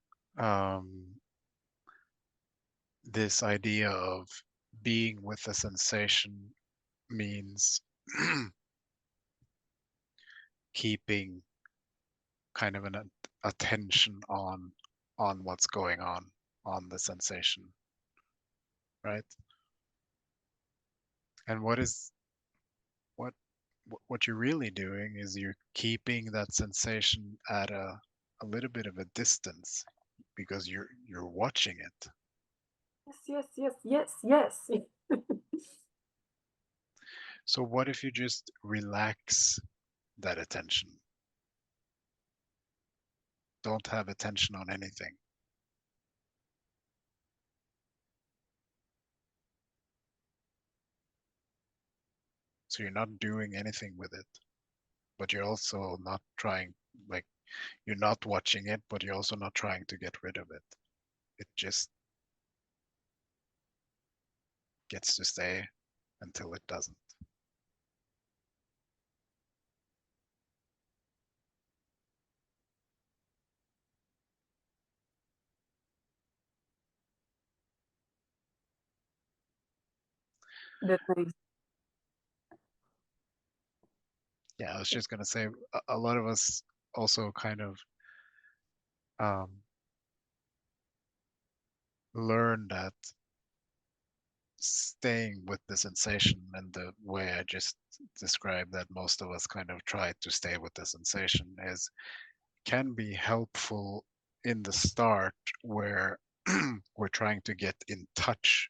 this idea of being with a sensation means keeping kind of an attention on what's going on the sensation, right? And what you're really doing is you're keeping that sensation at a little bit of a distance because you're watching it. Yes. So what if you just relax that attention? Don't have attention on anything. So you're not doing anything with it, but you're also not trying, like, you're not watching it, but you're also not trying to get rid of it. It just gets to stay until it doesn't. That makes Yeah, I was just gonna say a lot of us also kind of learn that staying with the sensation and the way I just described that most of us kind of try to stay with the sensation is can be helpful in the start where we're trying to get in touch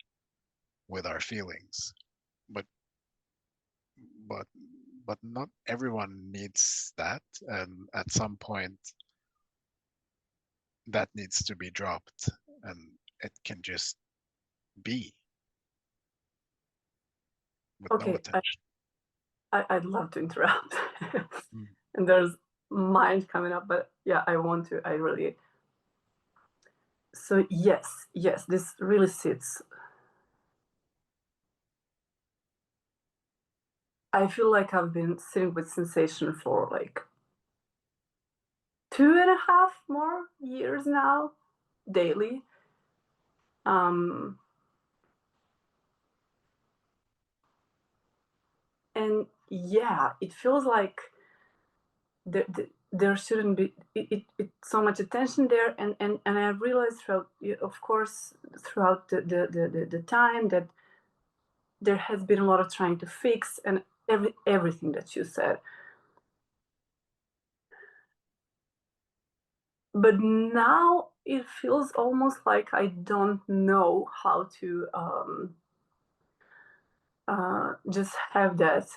with our feelings. But but but not everyone needs that, and at some point that needs to be dropped and it can just be with no okay. attention. I'd love to interrupt. Mm. And there's mind coming up, but yeah, I want to. I really. So yes, this really sits. I feel like I've been sitting with sensation for like 2.5 more years now, daily. And yeah, it feels like there shouldn't be so much attention there, and I realized throughout, of course, throughout the time that there has been a lot of trying to fix and everything that you said. But now it feels almost like I don't know how to just have that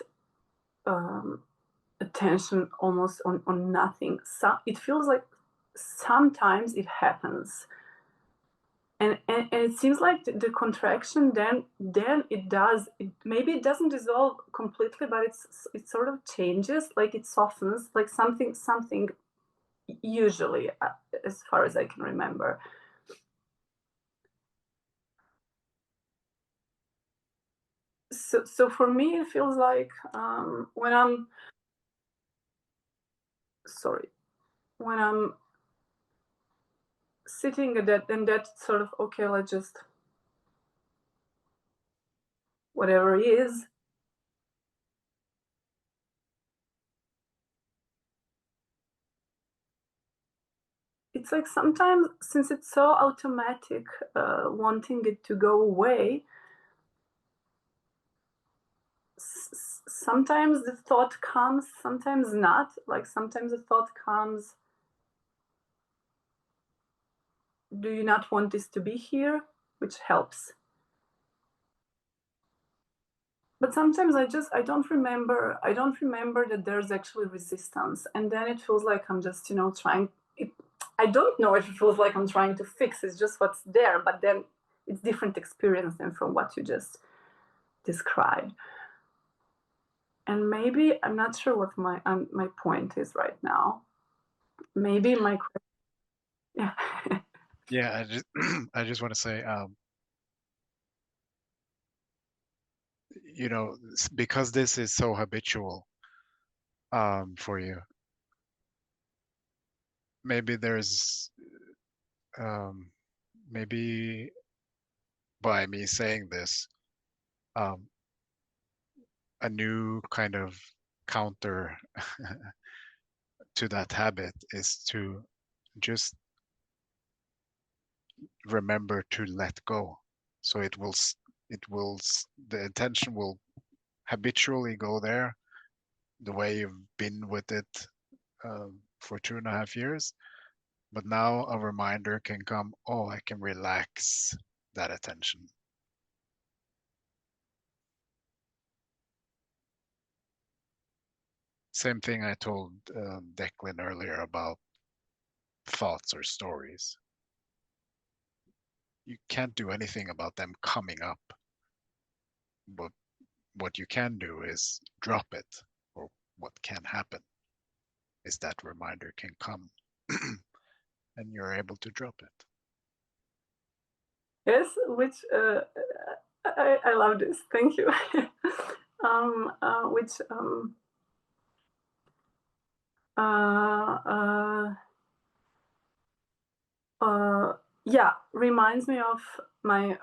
attention almost on nothing. So it feels like sometimes it happens, and it seems like the contraction then it does it, maybe it doesn't dissolve completely, but it sort of changes, like it softens, like something usually, as far as I can remember. So for me it feels like when I'm sitting at that, and that sort of, okay, let's just whatever is. It's like sometimes, since it's so automatic, wanting it to go away, sometimes the thought comes, sometimes not. Like sometimes the thought comes, do you not want this to be here? Which helps. But sometimes I don't remember that there's actually resistance, and then it feels like I'm just trying. I don't know if it feels like I'm trying to fix. It's just what's there, but then it's different experience than from what you just described. And maybe I'm not sure what my point is right now. Maybe my yeah. Yeah, I just want to say, because this is so habitual for you, maybe there's maybe by me saying this, a new kind of counter to that habit is to just remember to let go. So the attention will habitually go there the way you've been with it for 2.5 years. But now a reminder can come, oh, I can relax that attention. Same thing I told Declan earlier about thoughts or stories. You can't do anything about them coming up, but what you can do is drop it, or what can happen is that reminder can come and you're able to drop it. Yes, which I love this. Thank you. Which yeah, reminds me of my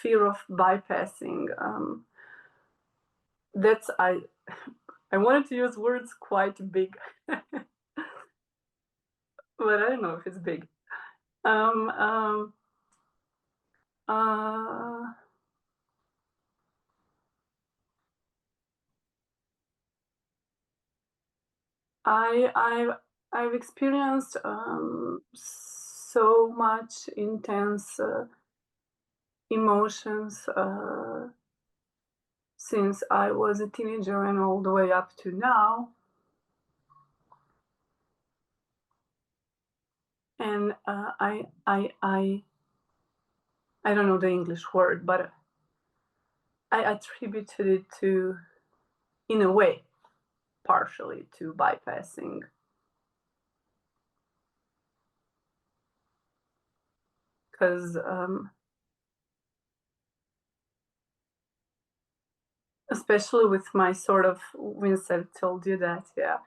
fear of bypassing. That's I wanted to use words quite big, but I don't know if it's big. I've experienced so much intense emotions since I was a teenager and all the way up to now. And I don't know the English word, but I attributed it to, in a way, partially to bypassing. because especially with my sort of, Vincent told you that, yeah,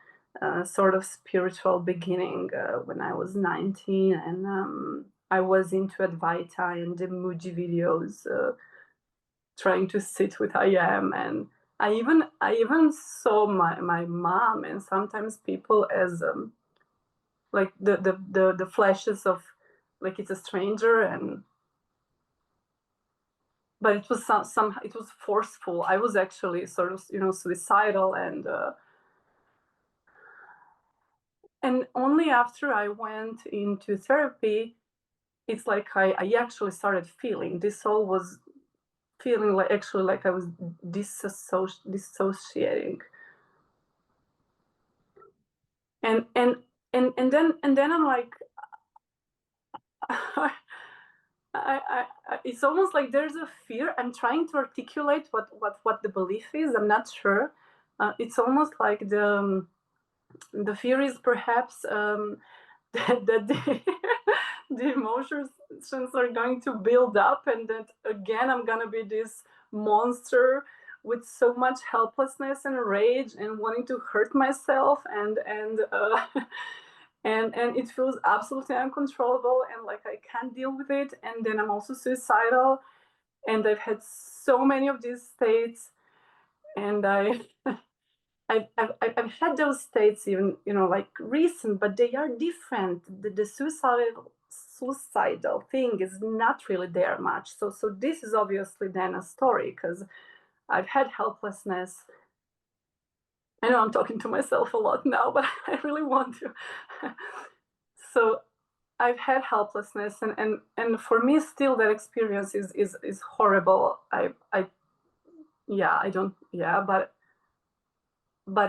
sort of spiritual beginning when I was 19, and I was into Advaita and the Muji videos, trying to sit with I am, and I even saw my mom and sometimes people as like the flashes of like it's a stranger, and but it was some it was forceful. I was actually sort of suicidal, and only after I went into therapy, it's like I actually started feeling this all was feeling like actually like I was dissociating, and and and then I'm like it's almost like there's a fear. I'm trying to articulate what the belief is. I'm not sure. It's almost like the fear is perhaps that the emotions are going to build up, and that again I'm gonna be this monster with so much helplessness and rage and wanting to hurt myself, and and it feels absolutely uncontrollable, and like I can't deal with it, and then I'm also suicidal, and I've had so many of these states, and I've had those states even like recent, but they are different. The suicidal thing is not really there much. So this is obviously then a story because I've had helplessness. I know I'm talking to myself a lot now, but I really want to. So I've had helplessness, and for me still that experience is horrible. I yeah, I don't, yeah, but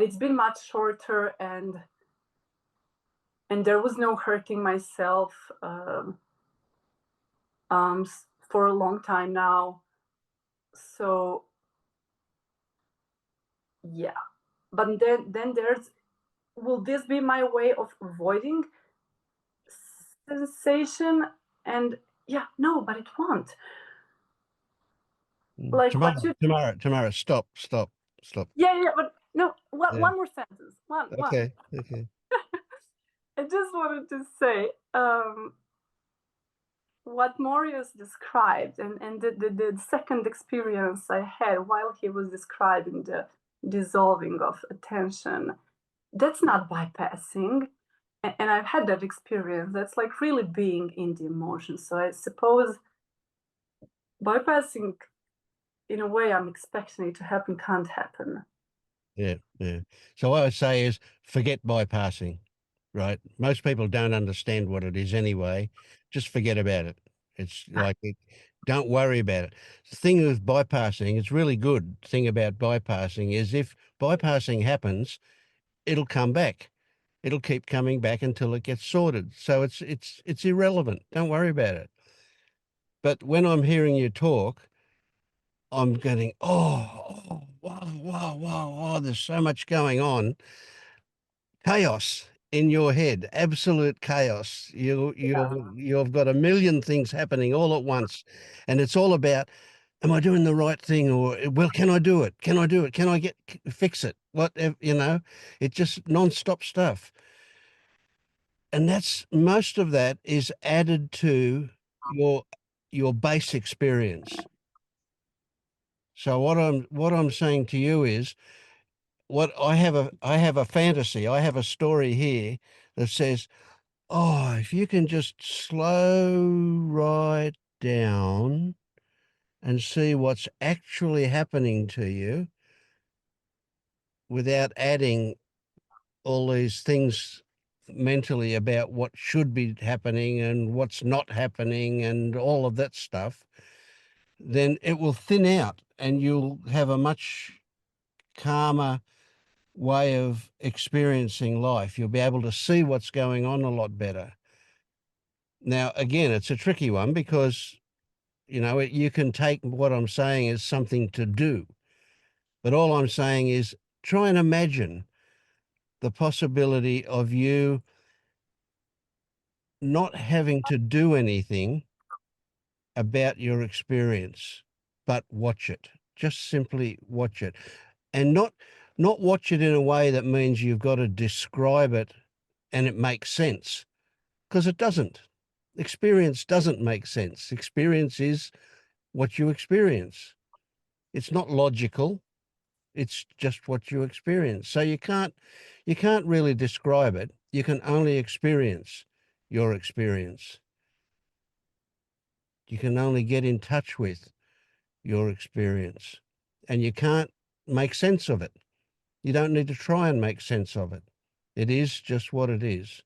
it's been much shorter, and there was no hurting myself for a long time now. So yeah, but then there's, will this be my way of avoiding sensation? And yeah, no, but it won't. Like Tamara, what you, Tamara, stop. yeah, but no, Yeah. one more sentence, one. Okay. I just wanted to say what Marius described, and the second experience I had while he was describing the dissolving of attention, that's not bypassing. And I've had that experience. That's like really being in the emotion. So I suppose bypassing, in a way, I'm expecting it to happen, can't happen. Yeah. So what I would say is forget bypassing, right? Most people don't understand what it is anyway. Just forget about it. It's like, don't worry about it. The thing with bypassing, it's really good thing about bypassing is if bypassing happens, it'll come back. It'll keep coming back until it gets sorted. So it's irrelevant. Don't worry about it. But when I'm hearing you talk, I'm getting, wow, there's so much going on. Chaos in your head, absolute chaos. You've got a million things happening all at once. And it's all about, am I doing the right thing? Or, well, can I do it? Can I do it? Can I fix it? It's just nonstop stuff. And that's, most of that is added to your base experience. So what I'm saying to you is, what I have a fantasy, I have a story here that says, oh, if you can just slow right down and see what's actually happening to you without adding all these things mentally about what should be happening and what's not happening and all of that stuff, then it will thin out and you'll have a much calmer way of experiencing life. You'll be able to see what's going on a lot better. Now, again, it's a tricky one because, you can take what I'm saying as something to do. But all I'm saying is try and imagine the possibility of you not having to do anything about your experience, but watch it. Just simply watch it. And not watch it in a way that means you've got to describe it and it makes sense, because it doesn't. Experience doesn't make sense. Experience is what you experience. It's not logical. It's just what you experience. So you can't really describe it. You can only experience your experience. You can only get in touch with your experience, and you can't make sense of it. You don't need to try and make sense of it. It is just what it is.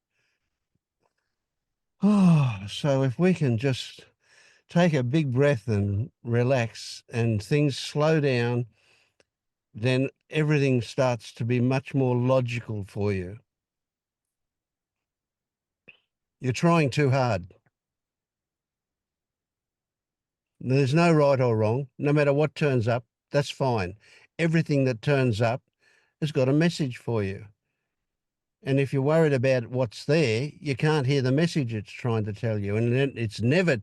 Oh, so if we can just take a big breath and relax and things slow down, then everything starts to be much more logical for you. You're trying too hard. There's no right or wrong. No matter what turns up, that's fine. Everything that turns up has got a message for you. And if you're worried about what's there, you can't hear the message it's trying to tell you. And then it's never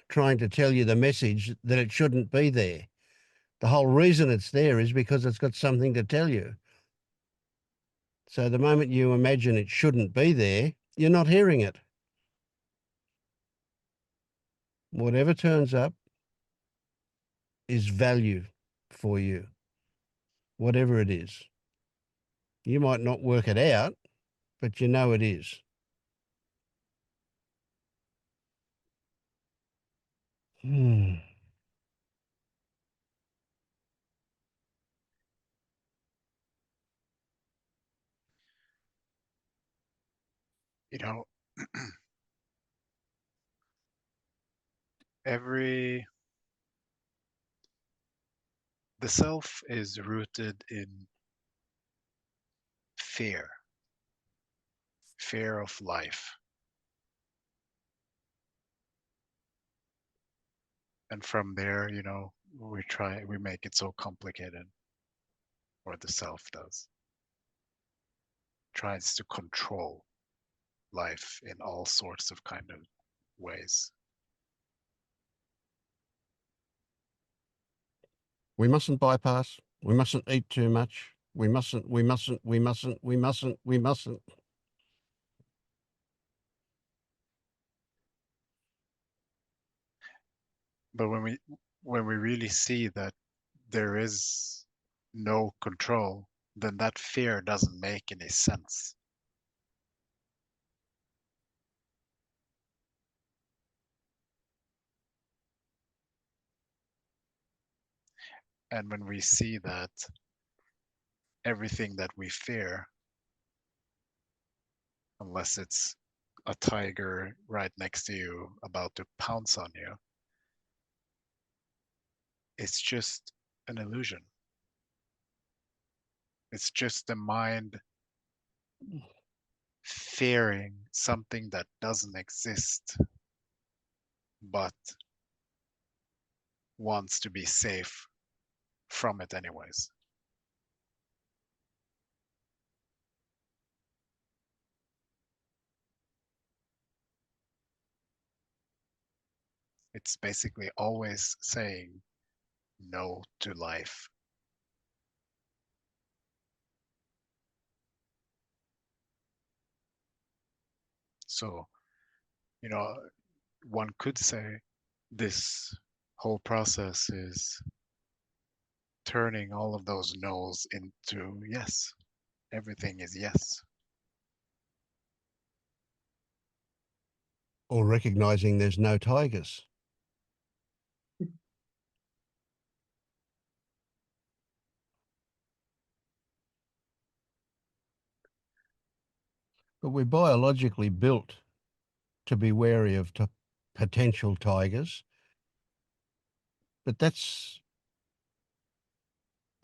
trying to tell you the message that it shouldn't be there. The whole reason it's there is because it's got something to tell you. So the moment you imagine it shouldn't be there, you're not hearing it. Whatever turns up is value for you, whatever it is. You might not work it out, but you know it is. Hmm. You know, every the self is rooted in fear, fear of life. And from there, we make it so complicated, or the self does, tries to control life in all sorts of kind of ways. We mustn't bypass. We mustn't eat too much. We mustn't. But when we really see that there is no control, then that fear doesn't make any sense. And when we see that everything that we fear, unless it's a tiger right next to you about to pounce on you, it's just an illusion. It's just the mind fearing something that doesn't exist, but wants to be safe from it anyways. It's basically always saying no to life. So, one could say this whole process is turning all of those no's into yes. Everything is yes. Or recognizing there's no tigers. But we're biologically built to be wary of potential tigers. But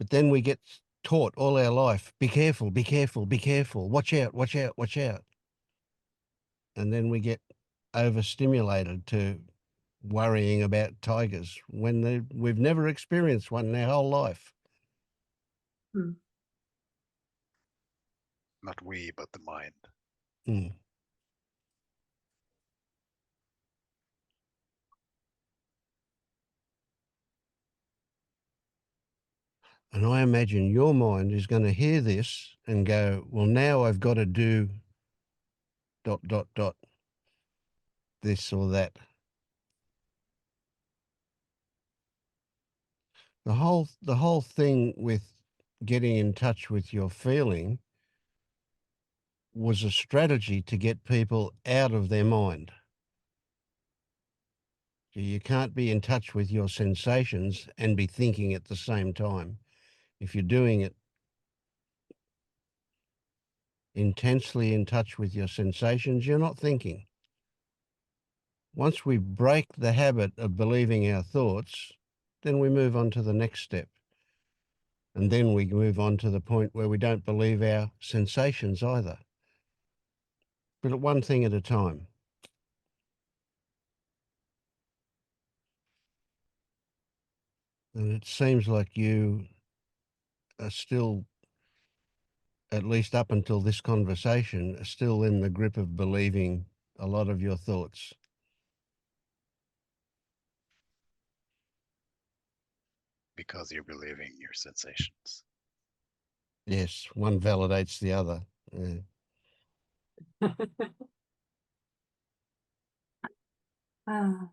then we get taught all our life, be careful, be careful, be careful, watch out, watch out, watch out. And then we get overstimulated to worrying about tigers when we've never experienced one in our whole life. Hmm. Not we, but the mind. Mm. And I imagine your mind is going to hear this and go, well, now I've got to do ... this or that. The whole thing with getting in touch with your feeling was a strategy to get people out of their mind. You can't be in touch with your sensations and be thinking at the same time. If you're doing it intensely in touch with your sensations, you're not thinking. Once we break the habit of believing our thoughts, then we move on to the next step. And then we move on to the point where we don't believe our sensations either. But one thing at a time. And it seems like you are still, at least up until this conversation, are still in the grip of believing a lot of your thoughts. Because you're believing your sensations. Yes, one validates the other. Yeah. Ah,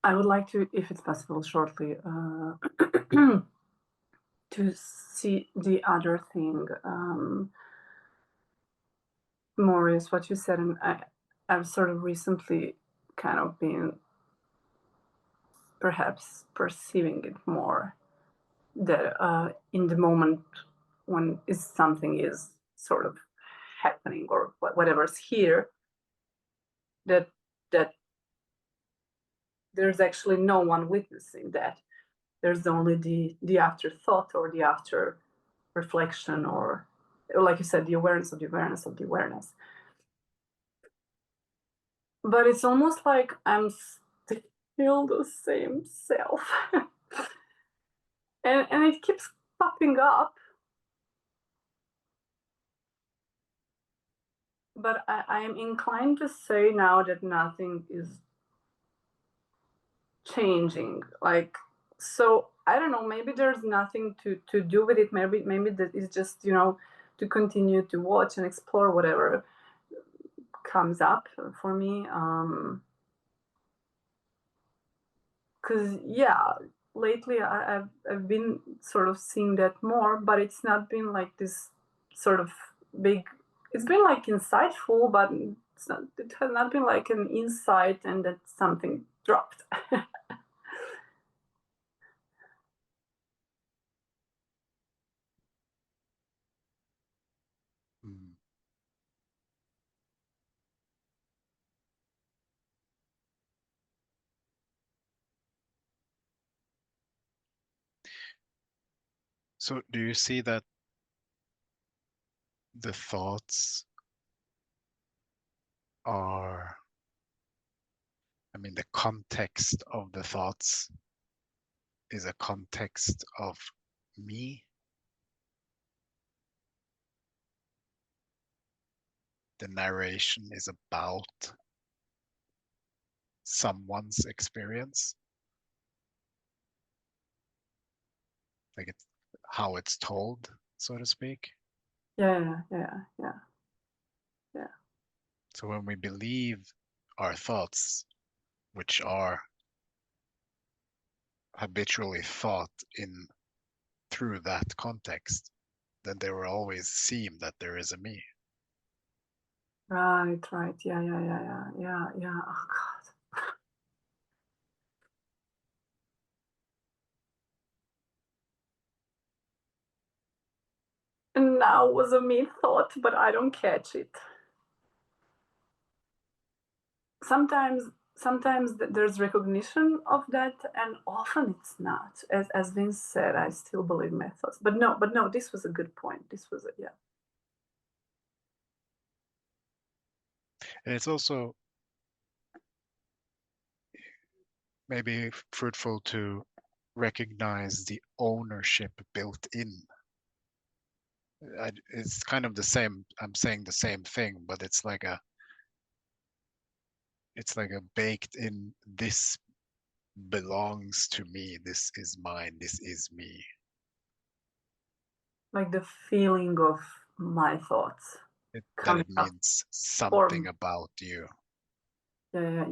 I would like to, if it's possible, shortly to see the other thing. Maurice, what you said, and I've sort of recently kind of been perhaps perceiving it more, that in the moment when something is sort of happening or whatever's here, that that there's actually no one witnessing that. There's only the afterthought or the after reflection, or like you said, the awareness of the awareness of the awareness. But it's almost like I'm still the same self. and it keeps popping up. But I am inclined to say now that nothing is changing. Like, so I don't know, maybe there's nothing to do with it. Maybe that is just, to continue to watch and explore whatever comes up for me. Because yeah, lately I've been sort of seeing that more, but it's not been like this sort of big. It's been like insightful, but it has not been like an insight and that something dropped. Mm. So do you see that the thoughts are, I mean, the context of the thoughts is a context of me? The narration is about someone's experience? Like it's how it's told, so to speak? Yeah. So when we believe our thoughts, which are habitually thought in through that context, then there will always seem that there is a me. Right. Yeah. Oh God. And now was a me thought, but I don't catch it. Sometimes there's recognition of that, and often it's not. As Vince said, I still believe my thoughts. But no, this was a good point. This was yeah. And it's also maybe fruitful to recognize the ownership built in it's kind of the same. I'm saying the same thing, but it's like a baked in, this belongs to me, this is mine, this is me. Like the feeling of my thoughts That coming it up. means something about you. Yeah.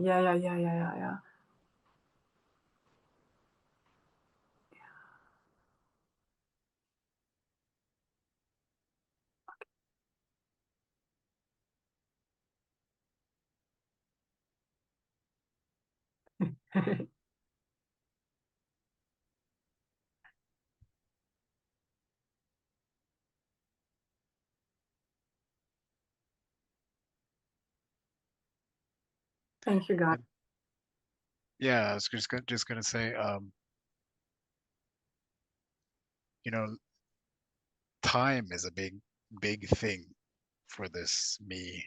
Thank you, guys. Yeah, I was just gonna say, you know, time is a big thing for this me.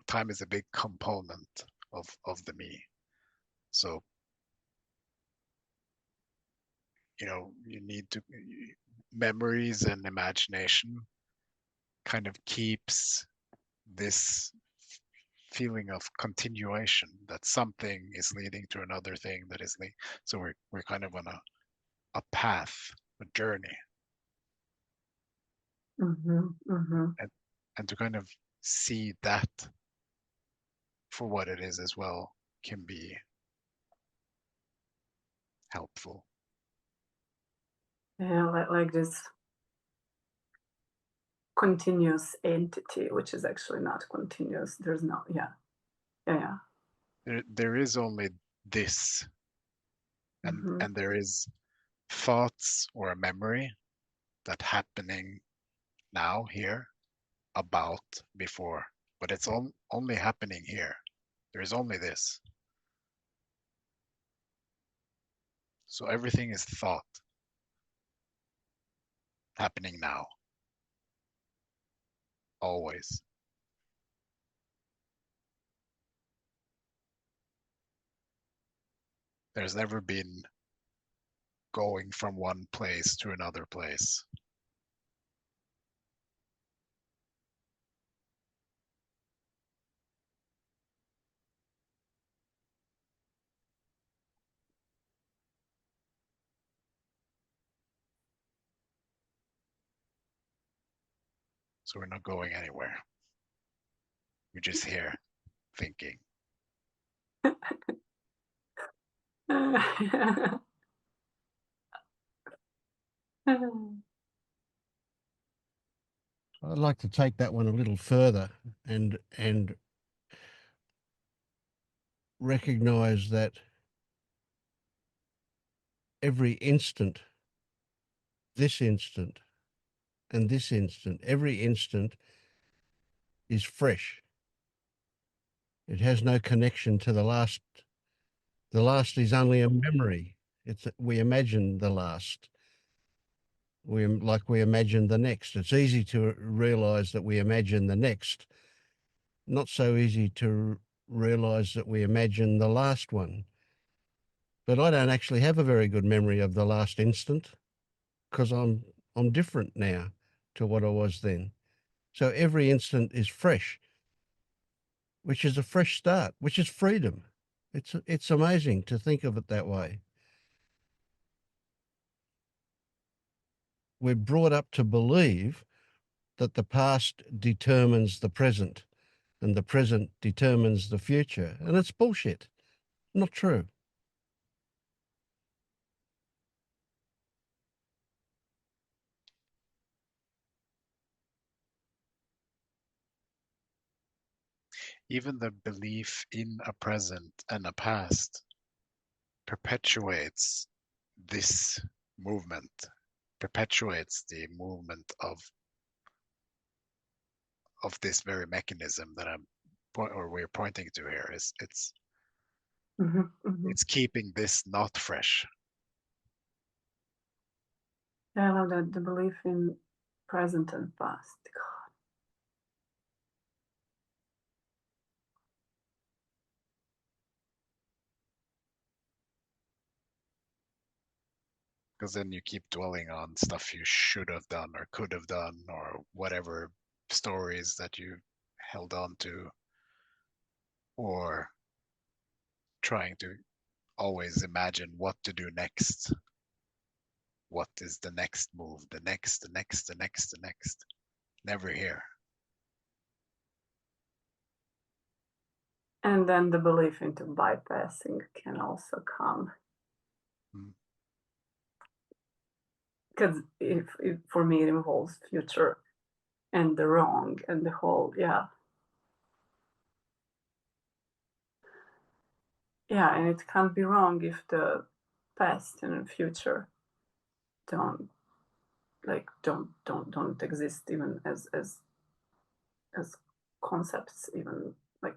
Time is a big component of the me. So, you need to, memories and imagination kind of keeps this feeling of continuation, that something is leading to another thing that is leading. So we're kind of on a path, a journey, and to kind of see that for what it is as well can be helpful. Yeah, like this continuous entity, which is actually not continuous. There's no, yeah. There is only this, and there is thoughts or a memory that happening now here about before, but it's only happening here. There is only this. So everything is thought happening now, always. There's never been going from one place to another place. So we're not going anywhere. We're just here thinking. I'd like to take that one a little further and recognize that every instant, this instant and this instant, every instant is fresh. It has no connection to the last. The last is only a memory. We imagine the last. We imagine the next. It's easy to realize that we imagine the next. Not so easy to realize that we imagine the last one. But I don't actually have a very good memory of the last instant because I'm different now to what I was then. So every instant is fresh, which is a fresh start, which is freedom. It's amazing to think of it that way. We're brought up to believe that the past determines the present and the present determines the future. And it's bullshit. Not true. Even the belief in a present and a past perpetuates this movement, perpetuates the movement of this very mechanism that we're pointing to here. It's keeping this not fresh. Yeah, I love that, the belief in present and past. because then you keep dwelling on stuff you should have done or could have done or whatever stories that you held on to, or trying to always imagine what to do next. What is the next move? The next. Never here. And then the belief into bypassing can also come. Because if for me it involves future and the wrong and the whole, yeah, and it can't be wrong if the past and future don't exist even as concepts, even like.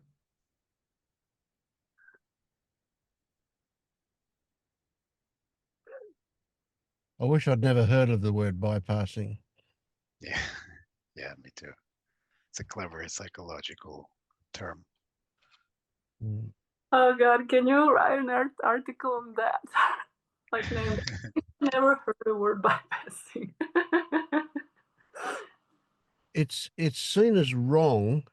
I wish I'd never heard of the word bypassing. Yeah, yeah, me too. It's a clever psychological term. Mm. Oh God, can you write an article on that? Like, name. Never heard the word bypassing. It's seen as wrong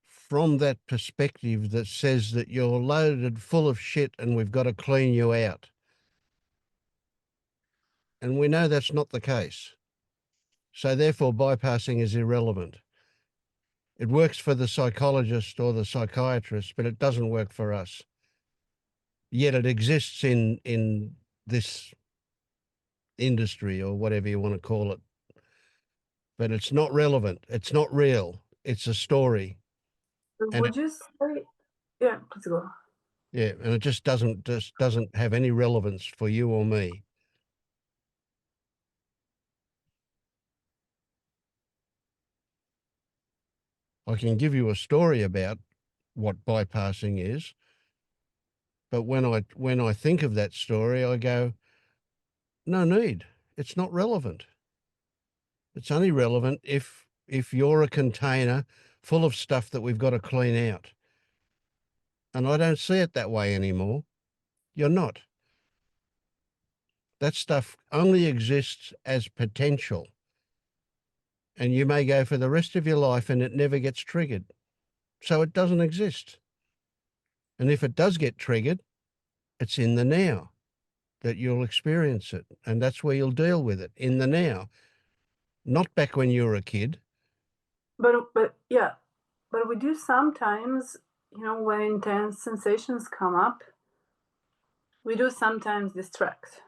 from that perspective that says that you're loaded full of shit and we've got to clean you out. And we know that's not the case. So therefore bypassing is irrelevant. It works for the psychologist or the psychiatrist, but it doesn't work for us. Yet it exists in this industry or whatever you want to call it. But it's not relevant. It's not real. It's a story. Would you say, yeah, please go. Yeah, and it just doesn't have any relevance for you or me. I can give you a story about what bypassing is, but when I think of that story, I go, no need. It's not relevant. It's only relevant if you're a container full of stuff that we've got to clean out. And I don't see it that way anymore. You're not. That stuff only exists as potential. And you may go for the rest of your life and it never gets triggered. So it doesn't exist. And if it does get triggered, it's in the now that you'll experience it. And that's where you'll deal with it, in the now. Not back when you were a kid. But yeah, but we do sometimes, when intense sensations come up, we do sometimes distract.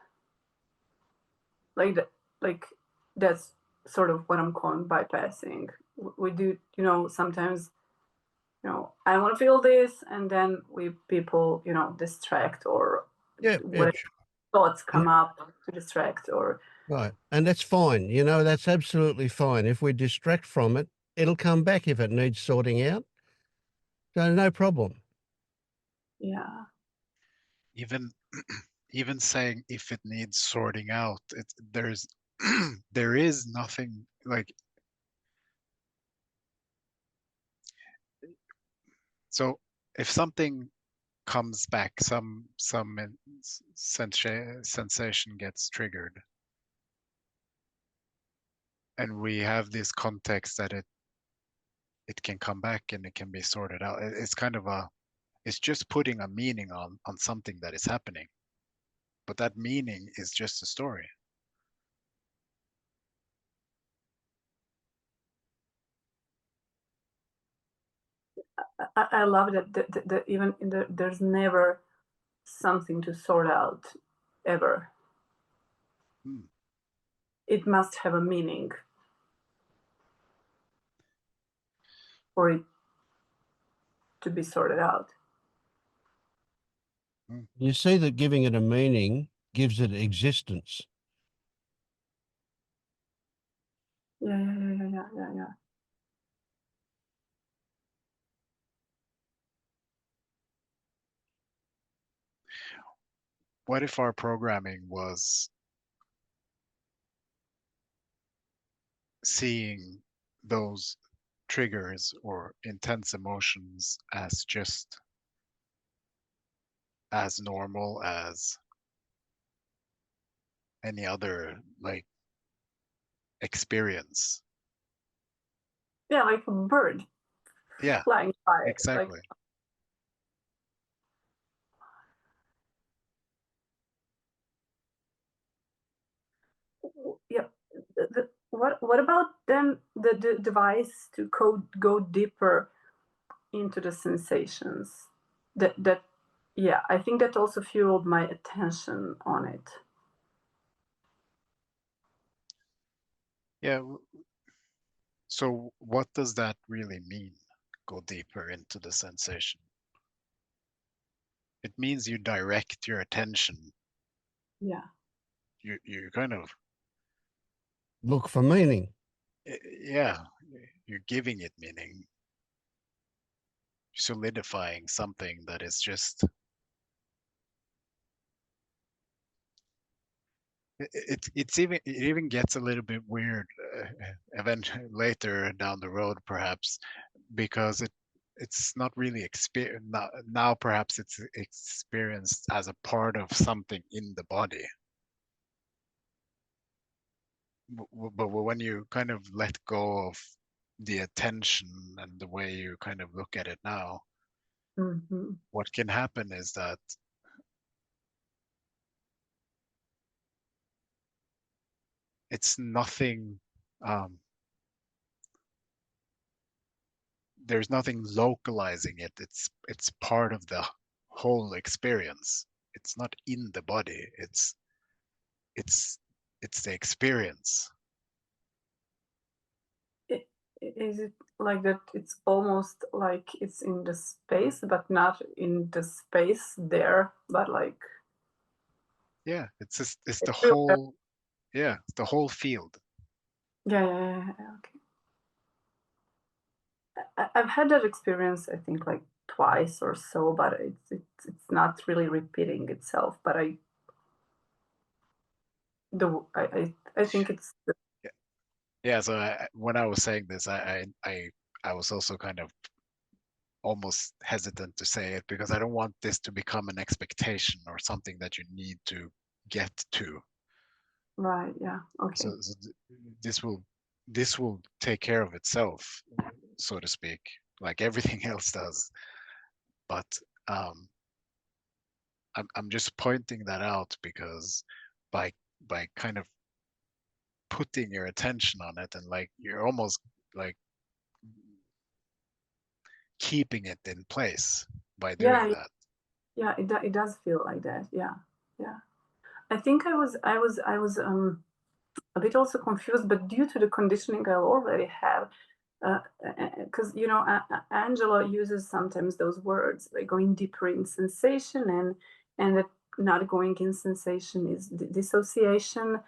Like that's sort of what I'm calling bypassing. We do, sometimes, I want to feel this, and then people, distract, or whatever thoughts come up to distract, or. Right. And that's fine. That's absolutely fine. If we distract from it, it'll come back if it needs sorting out. So no problem. Yeah. Even saying if it needs sorting out, there's there is nothing like. So if something comes back, some sensation gets triggered, and we have this context that it can come back and it can be sorted out. It's kind of it's just putting a meaning on something that is happening, but that meaning is just a story. I love that even there's never something to sort out, ever. It must have a meaning for it to be sorted out. You see that giving it a meaning gives it existence. Yeah. What if our programming was seeing those triggers or intense emotions as just as normal as any other like experience. Yeah, like a bird Yeah, flying by. Like, exactly. yeah. What about then the device to go deeper into the sensations? That yeah, I think that also fueled my attention on it. Yeah. So what does that really mean? Go deeper into the sensation. It means you direct your attention. Yeah. You kind of Look for meaning. yeah, you're giving it meaning, solidifying something that is just it even gets a little bit weird eventually later down the road perhaps, because it's not really now perhaps it's experienced as a part of something in the body. But when you kind of let go of the attention and the way you kind of look at it now, Mm-hmm. what can happen is that it's nothing, there's nothing localizing it. It's part of the whole experience. It's not in the body. It's it's the experience. Is it like that? It's almost like it's in the space, but not in the space there, but like Yeah, it's just it's the it's real. whole yeah, it's the whole field. Yeah. Okay. I've had that experience, I think, like twice or so, but it's not really repeating itself. But I think it's Yeah, so when I was saying this, I was also kind of almost hesitant to say it because I don't want this to become an expectation or something that you need to get to. right. Yeah. Okay. So this will take care of itself, so to speak, like everything else does. But um, I'm just pointing that out because by kind of putting your attention on it and like you're almost like keeping it in place by doing Yeah. that. Yeah. It does feel like that. Yeah. Yeah. I think I was a bit also confused, but due to the conditioning I already have, because Angela uses sometimes those words like going deeper in sensation, and that not going in sensation is dissociation.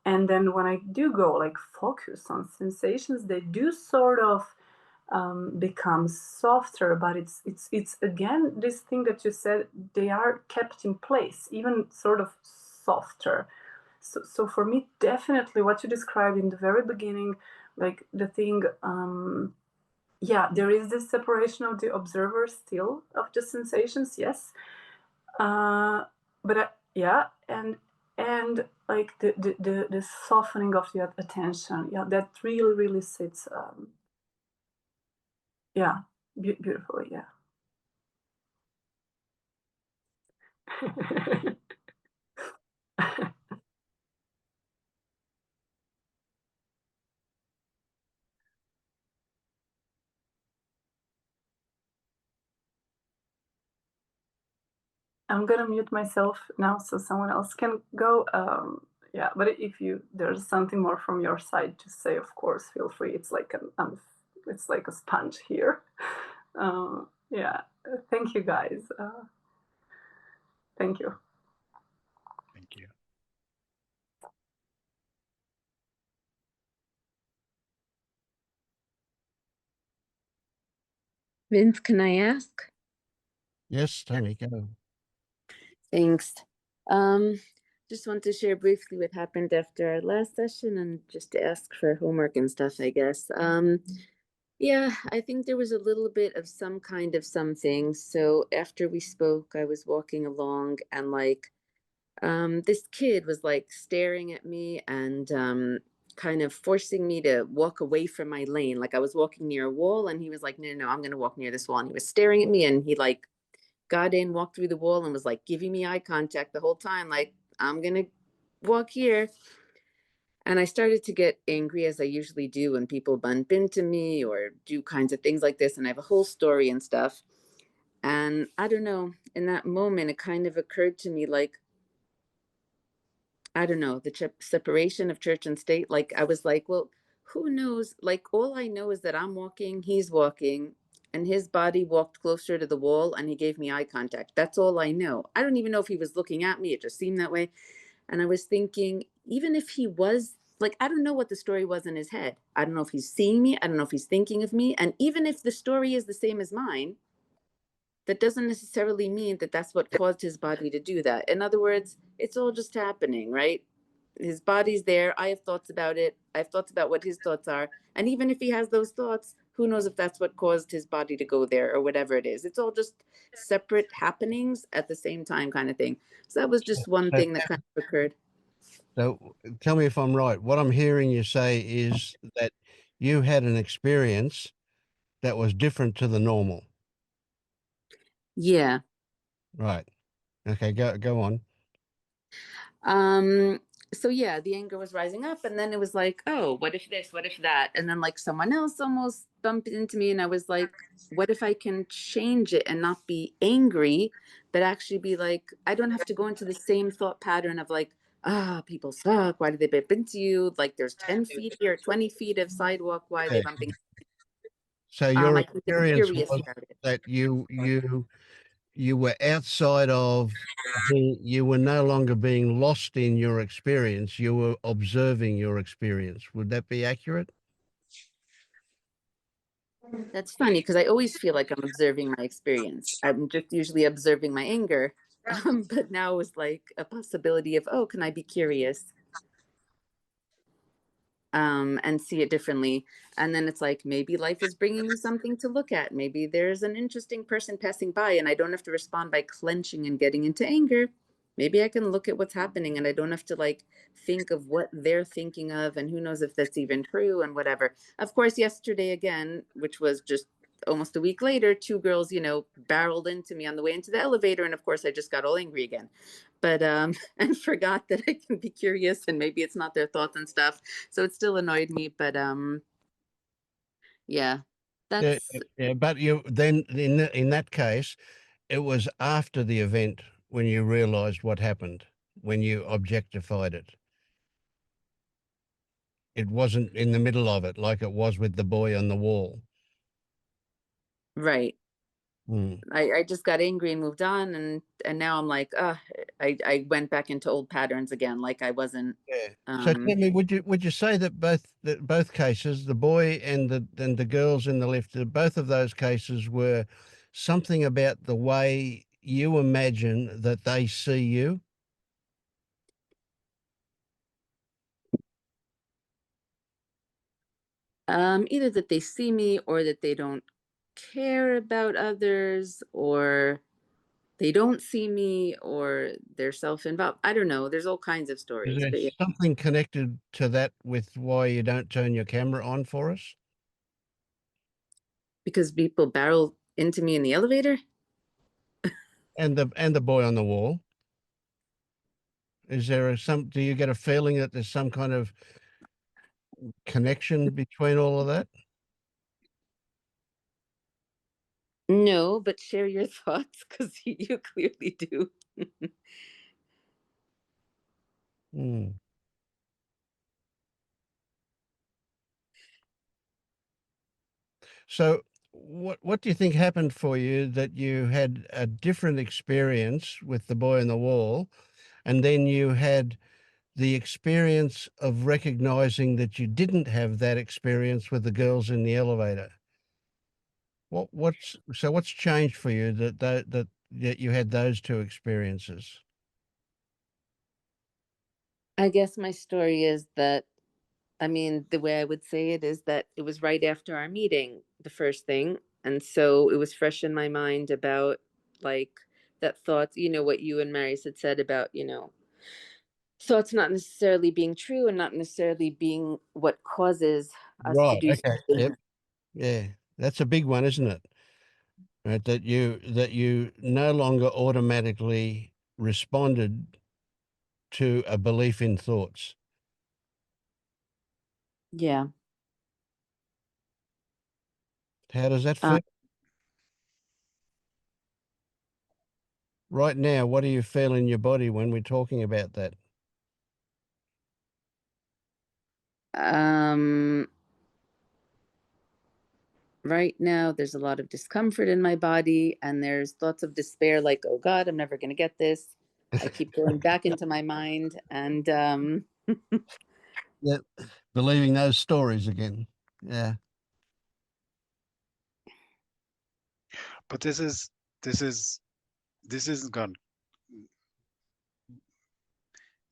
And then when I do go like focus on sensations, they do sort of become softer, but it's again this thing that you said, they are kept in place, even sort of softer. So for me, definitely what you described in the very beginning, like the thing, yeah, there is this separation of the observer still of the sensations, yes, but yeah, and like the softening of the attention, yeah, that really sits, yeah, beautifully, yeah. I'm gonna mute myself now so someone else can go. Yeah, but if there's something more from your side to say, of course, feel free. It's like it's like a sponge here. Yeah, thank you guys. Thank you. Thank you. Vince, can I ask? Yes, Tony, go. Thanks. Just want to share briefly what happened after our last session and just to ask for homework and stuff, I guess. Yeah, I think there was a little bit of some kind of something. So after we spoke, I was walking along and like this kid was like staring at me and kind of forcing me to walk away from my lane. Like I was walking near a wall and he was like, no, I'm going to walk near this wall. And he was staring at me and he like got in, walked through the wall and was like giving me eye contact the whole time. Like, I'm going to walk here. And I started to get angry as I usually do when people bump into me or do kinds of things like this. And I have a whole story and stuff. And I don't know, in that moment, it kind of occurred to me like, I don't know, the separation of church and state. Like, I was like, well, who knows? Like, all I know is that I'm walking, he's walking, and his body walked closer to the wall and he gave me eye contact. That's all I know. I don't even know if he was looking at me. It just seemed that way. And I was thinking, even if he was, like, I don't know what the story was in his head. I don't know if he's seeing me. I don't know if he's thinking of me. And even if the story is the same as mine, that doesn't necessarily mean that that's what caused his body to do that. In other words, it's all just happening, right? His body's there. I have thoughts about it. I have thoughts about what his thoughts are. And even if he has those thoughts, who knows if that's what caused his body to go there or whatever it is. It's all just separate happenings at the same time, kind of thing. So that was just one So, thing that kind of occurred. so tell me if I'm right. What I'm hearing you say is that you had an experience that was different to the normal. Yeah. Right. Okay, go on. So yeah, the anger was rising up and then it was like, oh, what if this, what if that? And then like someone else almost bumped into me and I was like, what if I can change it and not be angry, but actually be like, I don't have to go into the same thought pattern of like, people suck. Why did they bump into you? Like there's 10 feet here, 20 feet of sidewalk. Why are they Yeah. bumping? So your I can get experience curious was about it. that you were outside of you were no longer being lost in your experience. You were observing your experience. Would that be accurate? That's funny because I always feel like I'm observing my experience. I'm just usually observing my anger. But now it's like a possibility of, oh, can I be curious? And see it differently. And then it's like maybe life is bringing me something to look at. Maybe there's an interesting person passing by and I don't have to respond by clenching and getting into anger. Maybe I can look at what's happening and I don't have to like think of what they're thinking of and who knows if that's even true and whatever. Of course, yesterday again, which was just almost a week later, two girls, barreled into me on the way into the elevator. And of course, I just got all angry again. But and forgot that I can be curious and maybe it's not their thoughts and stuff. So it still annoyed me, but yeah, Yeah, that's yeah. But you then in that case, it was after the event when you realized what happened, when you objectified it. It wasn't in the middle of it like it was with the boy on the wall. right. Hmm. I just got angry and moved on and now I'm like, I went back into old patterns again, like I wasn't Yeah. So tell me, would you say that both cases, the boy and the girls in the lift, that both of those cases were something about the way you imagine that they see you? either that they see me or that they don't care about others or they don't see me or they're self-involved. I don't know. There's all kinds of Is stories, there but yeah, something connected to that with why you don't turn your camera on for us? because people barrel into me in the elevator. And the boy on the wall. Is there do you get a feeling that there's some kind of connection between all of that? No, but share your thoughts because you clearly do. Hmm. So what do you think happened for you that you had a different experience with the boy on the wall, and then you had the experience of recognizing that you didn't have that experience with the girls in the elevator? What's changed for you that you had those two experiences? I guess my story is that, I mean, the way I would say it is that it was right after our meeting, the first thing. And so it was fresh in my mind about like that thought, what you and Marius had said about, thoughts not necessarily being true and not necessarily being what causes us to Right. do Okay. something. Yep. Yeah. That's a big one, isn't it? Right. That you no longer automatically responded to a belief in thoughts. Yeah. How does that feel? Right now, what do you feel in your body when we're talking about that? Right now there's a lot of discomfort in my body and there's thoughts of despair, like, oh God, I'm never going to get this. I keep going back into my mind and Yeah. Believing those stories again. Yeah. But this is this isn't gone.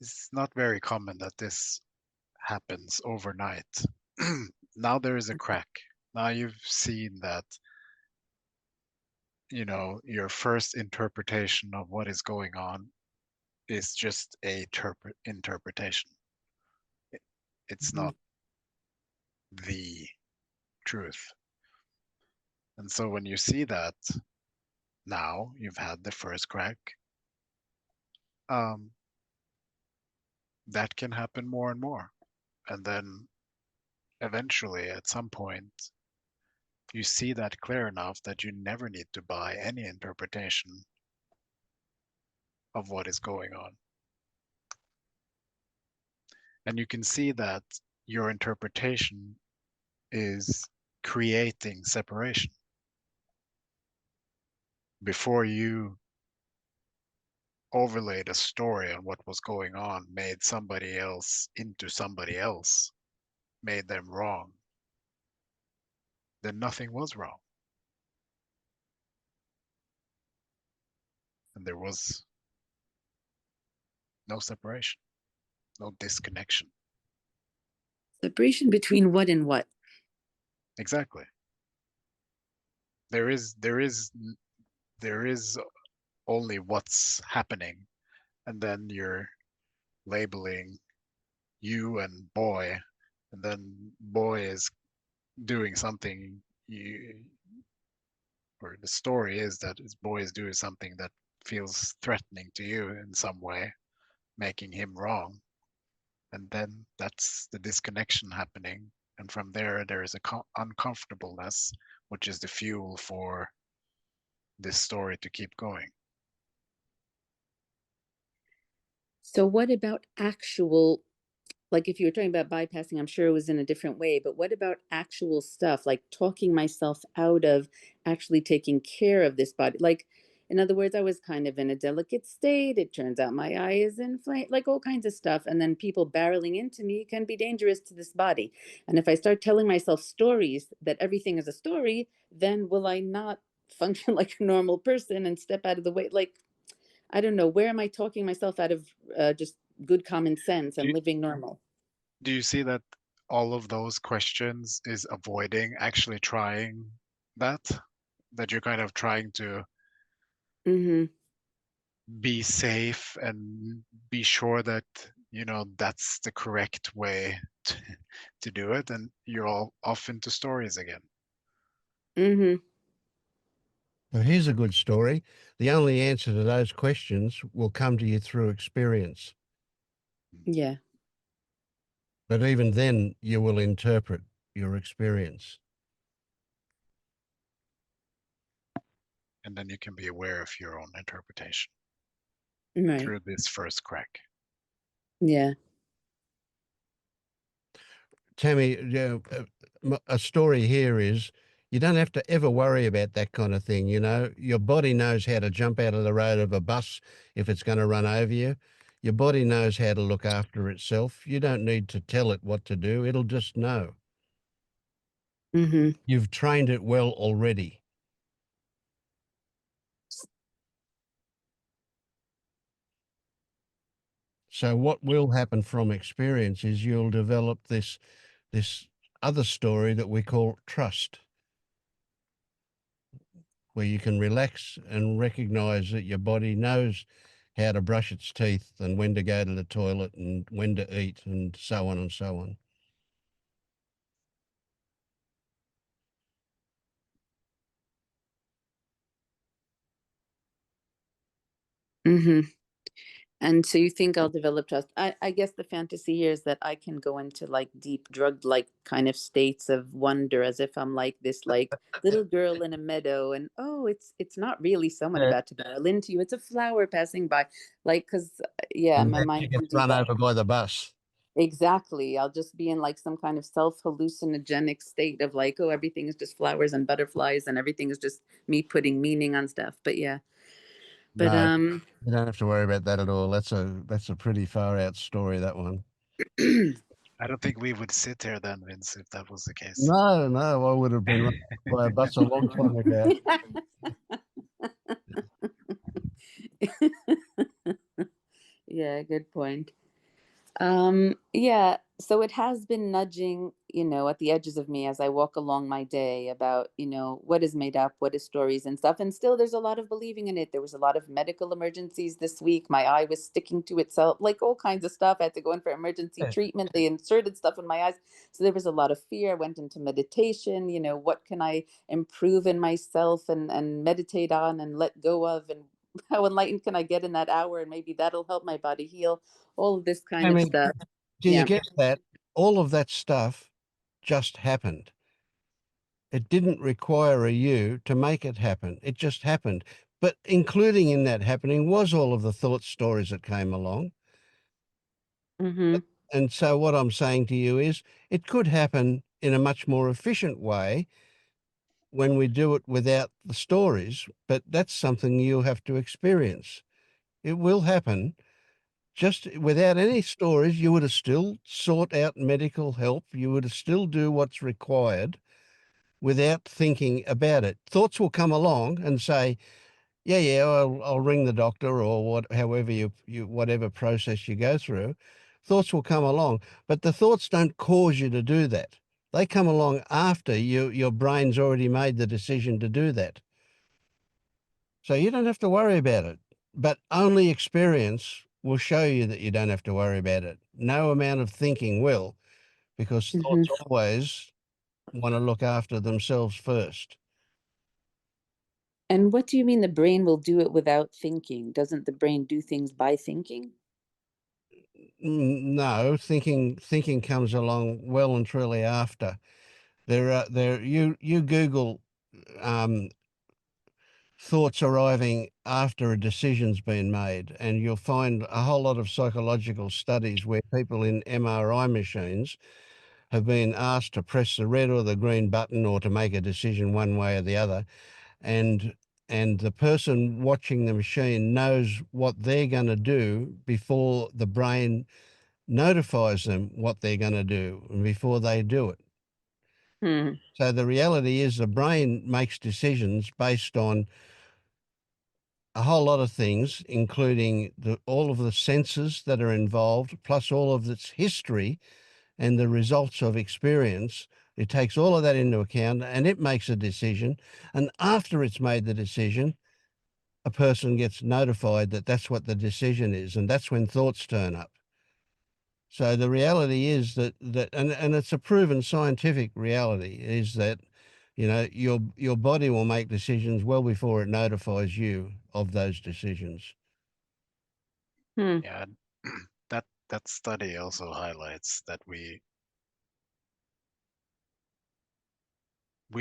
It's not very common that this happens overnight. Now there is a crack. Now you've seen that, your first interpretation of what is going on is just a interpretation. It's Mhm. not the truth. And so when you see that, now you've had the first crack, um, that can happen more and more. And then eventually, at some point, you see that clear enough that you never need to buy any interpretation of what is going on. And you can see that your interpretation is creating separation. Before you overlaid a story on what was going on, made somebody else into somebody else, made them wrong, then nothing was wrong. And there was no separation, no disconnection. Separation between what and what? Exactly. There is only what's happening, and then you're labeling you and boy, and then boy is doing something or the story is that his boy is doing something that feels threatening to you in some way, making him wrong. And then that's the disconnection happening. And from there is a uncomfortableness, which is the fuel for this story to keep going. So what about actual, like if you were talking about bypassing, I'm sure it was in a different way, but what about actual stuff like talking myself out of actually taking care of this body? Like, in other words, I was kind of in a delicate state. It turns out my eye is inflamed, like all kinds of stuff. And then people barreling into me can be dangerous to this body. And if I start telling myself stories that everything is a story, then will I not function like a normal person and step out of the way? Like, I don't know, where am I talking myself out of just good common sense Do and you, living normal? do you see that all of those questions is avoiding actually trying that? That you're kind of trying to Mm-hmm. be safe and be sure that that's the correct way to do it, and you're all off into stories again. Mm-hmm. Well, here's a good story. The only answer to those questions will come to you through experience. Yeah. But even then, you will interpret your experience. And then you can be aware of your own interpretation Right. through this first crack. Yeah. Tammy, a story here is you don't have to ever worry about that kind of thing. Your body knows how to jump out of the road of a bus if it's going to run over you. Your body knows how to look after itself. You don't need to tell it what to do. It'll just know. Mm-hmm. You've trained it well already. So what will happen from experience is you'll develop this other story that we call trust, where you can relax and recognize that your body knows how to brush its teeth and when to go to the toilet and when to eat and so on and so on. Mm-hmm. And so you think I'll develop trust? I guess the fantasy here is that I can go into like deep drug-like kind of states of wonder, as if I'm like this like little girl in a meadow, and oh, it's not really someone about to barrel into you; it's a flower passing by. Like, because yeah, And my then mind you can get do run that. over by the bus. Exactly. I'll just be in like some kind of self-hallucinogenic state of like, oh, everything is just flowers and butterflies, and everything is just me putting meaning on stuff. But yeah, but No, you don't have to worry about that at all. That's a pretty far out story, that one. I don't think we would sit here then, Vince, if that was the case. No, I would have been run by a bus a long time ago. Yeah, good point. Yeah, so it has been nudging, at the edges of me as I walk along my day about, what is made up, what is stories and stuff. And still there's a lot of believing in it. There was a lot of medical emergencies this week. My eye was sticking to itself, like all kinds of stuff. I had to go in for emergency Yeah. treatment. They inserted stuff in my eyes. So there was a lot of fear. I went into meditation, what can I improve in myself and meditate on and let go of, and how enlightened can I get in that hour, and maybe that'll help my body heal, all of this kind I of mean, stuff. do you Yeah. get that? All of that stuff just happened. It didn't require a you to make it happen. It just happened. But including in that happening was all of the thought stories that came along. Mm-hmm. And so what I'm saying to you is it could happen in a much more efficient way when we do it without the stories, but that's something you'll have to experience. It will happen. Just without any stories, you would have still sought out medical help. You would have still do what's required without thinking about it. Thoughts will come along and say, yeah, I'll ring the doctor or however you whatever process you go through. Thoughts will come along, but the thoughts don't cause you to do that. They come along after your brain's already made the decision to do that. So you don't have to worry about it, but only experience will show you that you don't have to worry about it. No amount of thinking will, because Mm-hmm. thoughts always want to look after themselves first. And what do you mean the brain will do it without thinking? Doesn't the brain do things by thinking? No, thinking comes along well and truly after. You Google thoughts arriving after a decision's been made, and you'll find a whole lot of psychological studies where people in MRI machines have been asked to press the red or the green button or to make a decision one way or the other, and the person watching the machine knows what they're going to do before the brain notifies them what they're going to do and before they do it. Hmm. So the reality is the brain makes decisions based on a whole lot of things, including all of the senses that are involved, plus all of its history and the results of experience. It takes all of that into account and it makes a decision. And after it's made the decision, a person gets notified that that's what the decision is. And that's when thoughts turn up. So the reality is that and it's a proven scientific reality, is that your body will make decisions well before it notifies you of those decisions. Hmm. Yeah, that study also highlights that we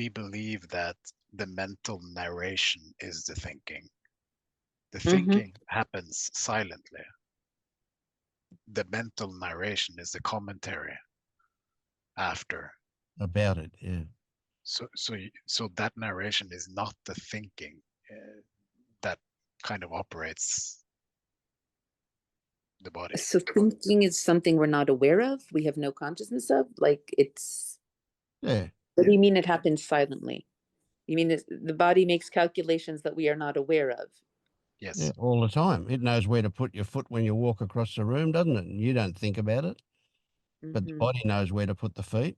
believe that the mental narration is the thinking. The Mm-hmm. thinking happens silently. The mental narration is the commentary after. About it, yeah. So that narration is not the thinking that kind of operates the body. So thinking is something we're not aware of, we have no consciousness of, like it's, Yeah. what do you mean it happens silently? You mean the body makes calculations that we are not aware of? Yeah, Yes. all the time. It knows where to put your foot when you walk across the room, doesn't it? And you don't think about it, but the Mm-hmm. body knows where to put the feet.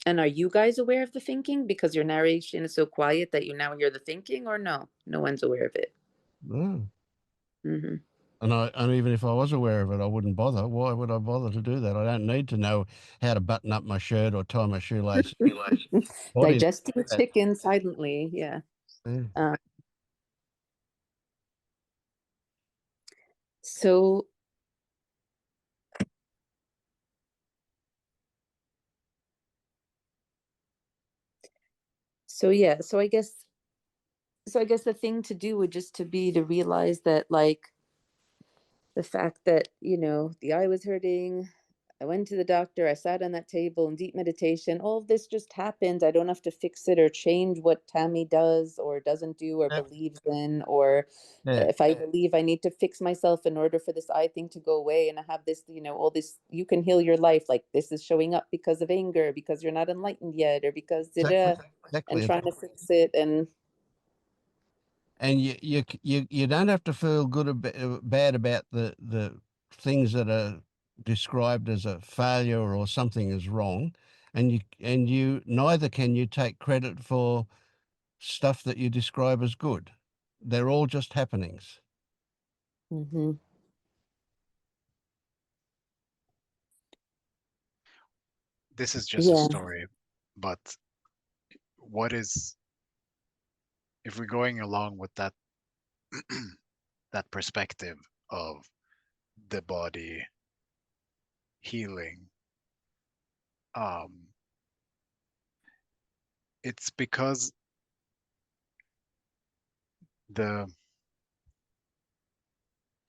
And are you guys aware of the thinking because your narration is so quiet that you now hear the thinking, or no? No one's aware of it. Oh. Hmm. And even if I was aware of it, I wouldn't bother. Why would I bother to do that? I don't need to know how to button up my shirt or tie my shoelaces. Body knows Digesting that. chicken silently. Yeah. Yeah. Um, so yeah, so I guess the thing to do would just to be to realize that, like, the fact that, you know, the eye was hurting, I went to the doctor, I sat on that table in deep meditation, all of this just happened. I don't have to fix it or change what Tammy does or doesn't do or Yeah. believes in, or Yeah. if I believe I need to fix myself in order for this eye thing to go away, and I have this, you know, all this, you can heal your life, like this is showing up because of anger, because you're not enlightened yet, or because Exactly. and Exactly. trying to fix it. And you don't have to feel good or bad about the things that are described as a failure or something is wrong, and you neither can you take credit for stuff that you describe as good. They're all just happenings. Mm-hmm. This is just a Yeah. story, but what is, if we're going along with that that perspective of the body healing, um, it's because the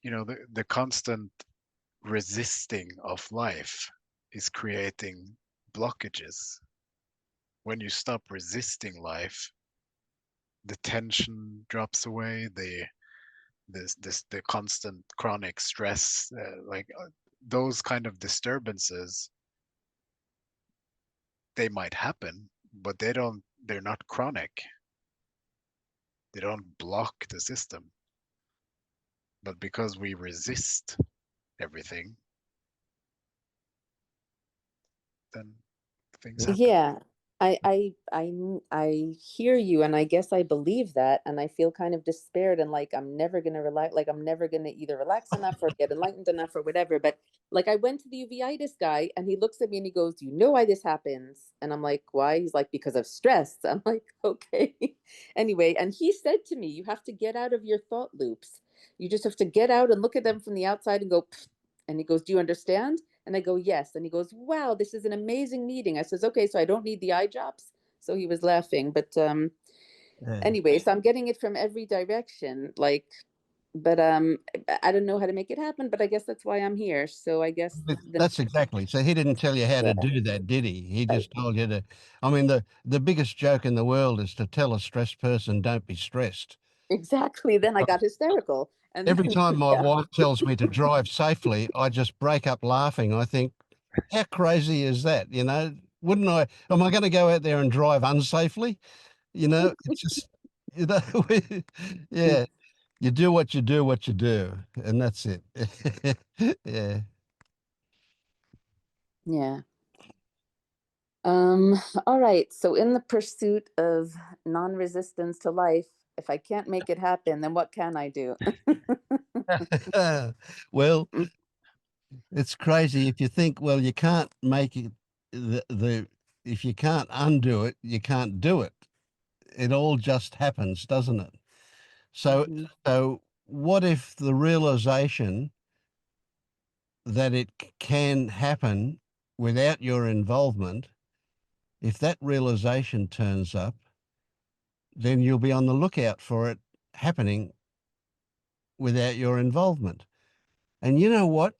the constant resisting of life is creating blockages. When you stop resisting life, the tension drops away, the constant chronic stress, those kind of disturbances, they might happen, but they're not chronic. They don't block the system. But because we resist everything, then things happen. Yeah, I hear you, and I guess I believe that, and I feel kind of despaired and like I'm never gonna relax, like I'm never gonna either relax enough or get enlightened enough or whatever. But like I went to the uveitis guy, and he looks at me and he goes, "You know why this happens?" And I'm like, "Why?" He's like, "Because of stress." I'm like, "Okay." Anyway, and he said to me, "You have to get out of your thought loops. You just have to get out and look at them from the outside and go." "Pfft." And he goes, "Do you understand?" And I go, "Yes." And he goes, "Wow, this is an amazing meeting." I says, "Okay, so I don't need the eye drops." So he was laughing. But Yeah. anyway, so I'm getting it from every direction. Like, but I don't know how to make it happen, but I guess that's why I'm here. So I guess That's exactly. So he didn't tell you how to do that, did he? He just told you to. I mean, the biggest joke in the world is to tell a stressed person, "Don't be stressed." exactly. Then I got hysterical. And Every then, time my yeah, wife tells me to drive safely, I just break up laughing. I think, how crazy is that? You know, wouldn't I? Am I going to go out there and drive unsafely? You know, it's just, you know, yeah, you do what you do, what you do, and that's it. Yeah. yeah. All right. So in the pursuit of non-resistance to life, if I can't make it happen, then what can I do? Well, it's crazy if you think, well, you can't make it, if you can't undo it, you can't do it. It all just happens, doesn't it? So, Mhm. so what if the realization that it can happen without your involvement, if that realization turns up, then you'll be on the lookout for it happening without your involvement. And you know what?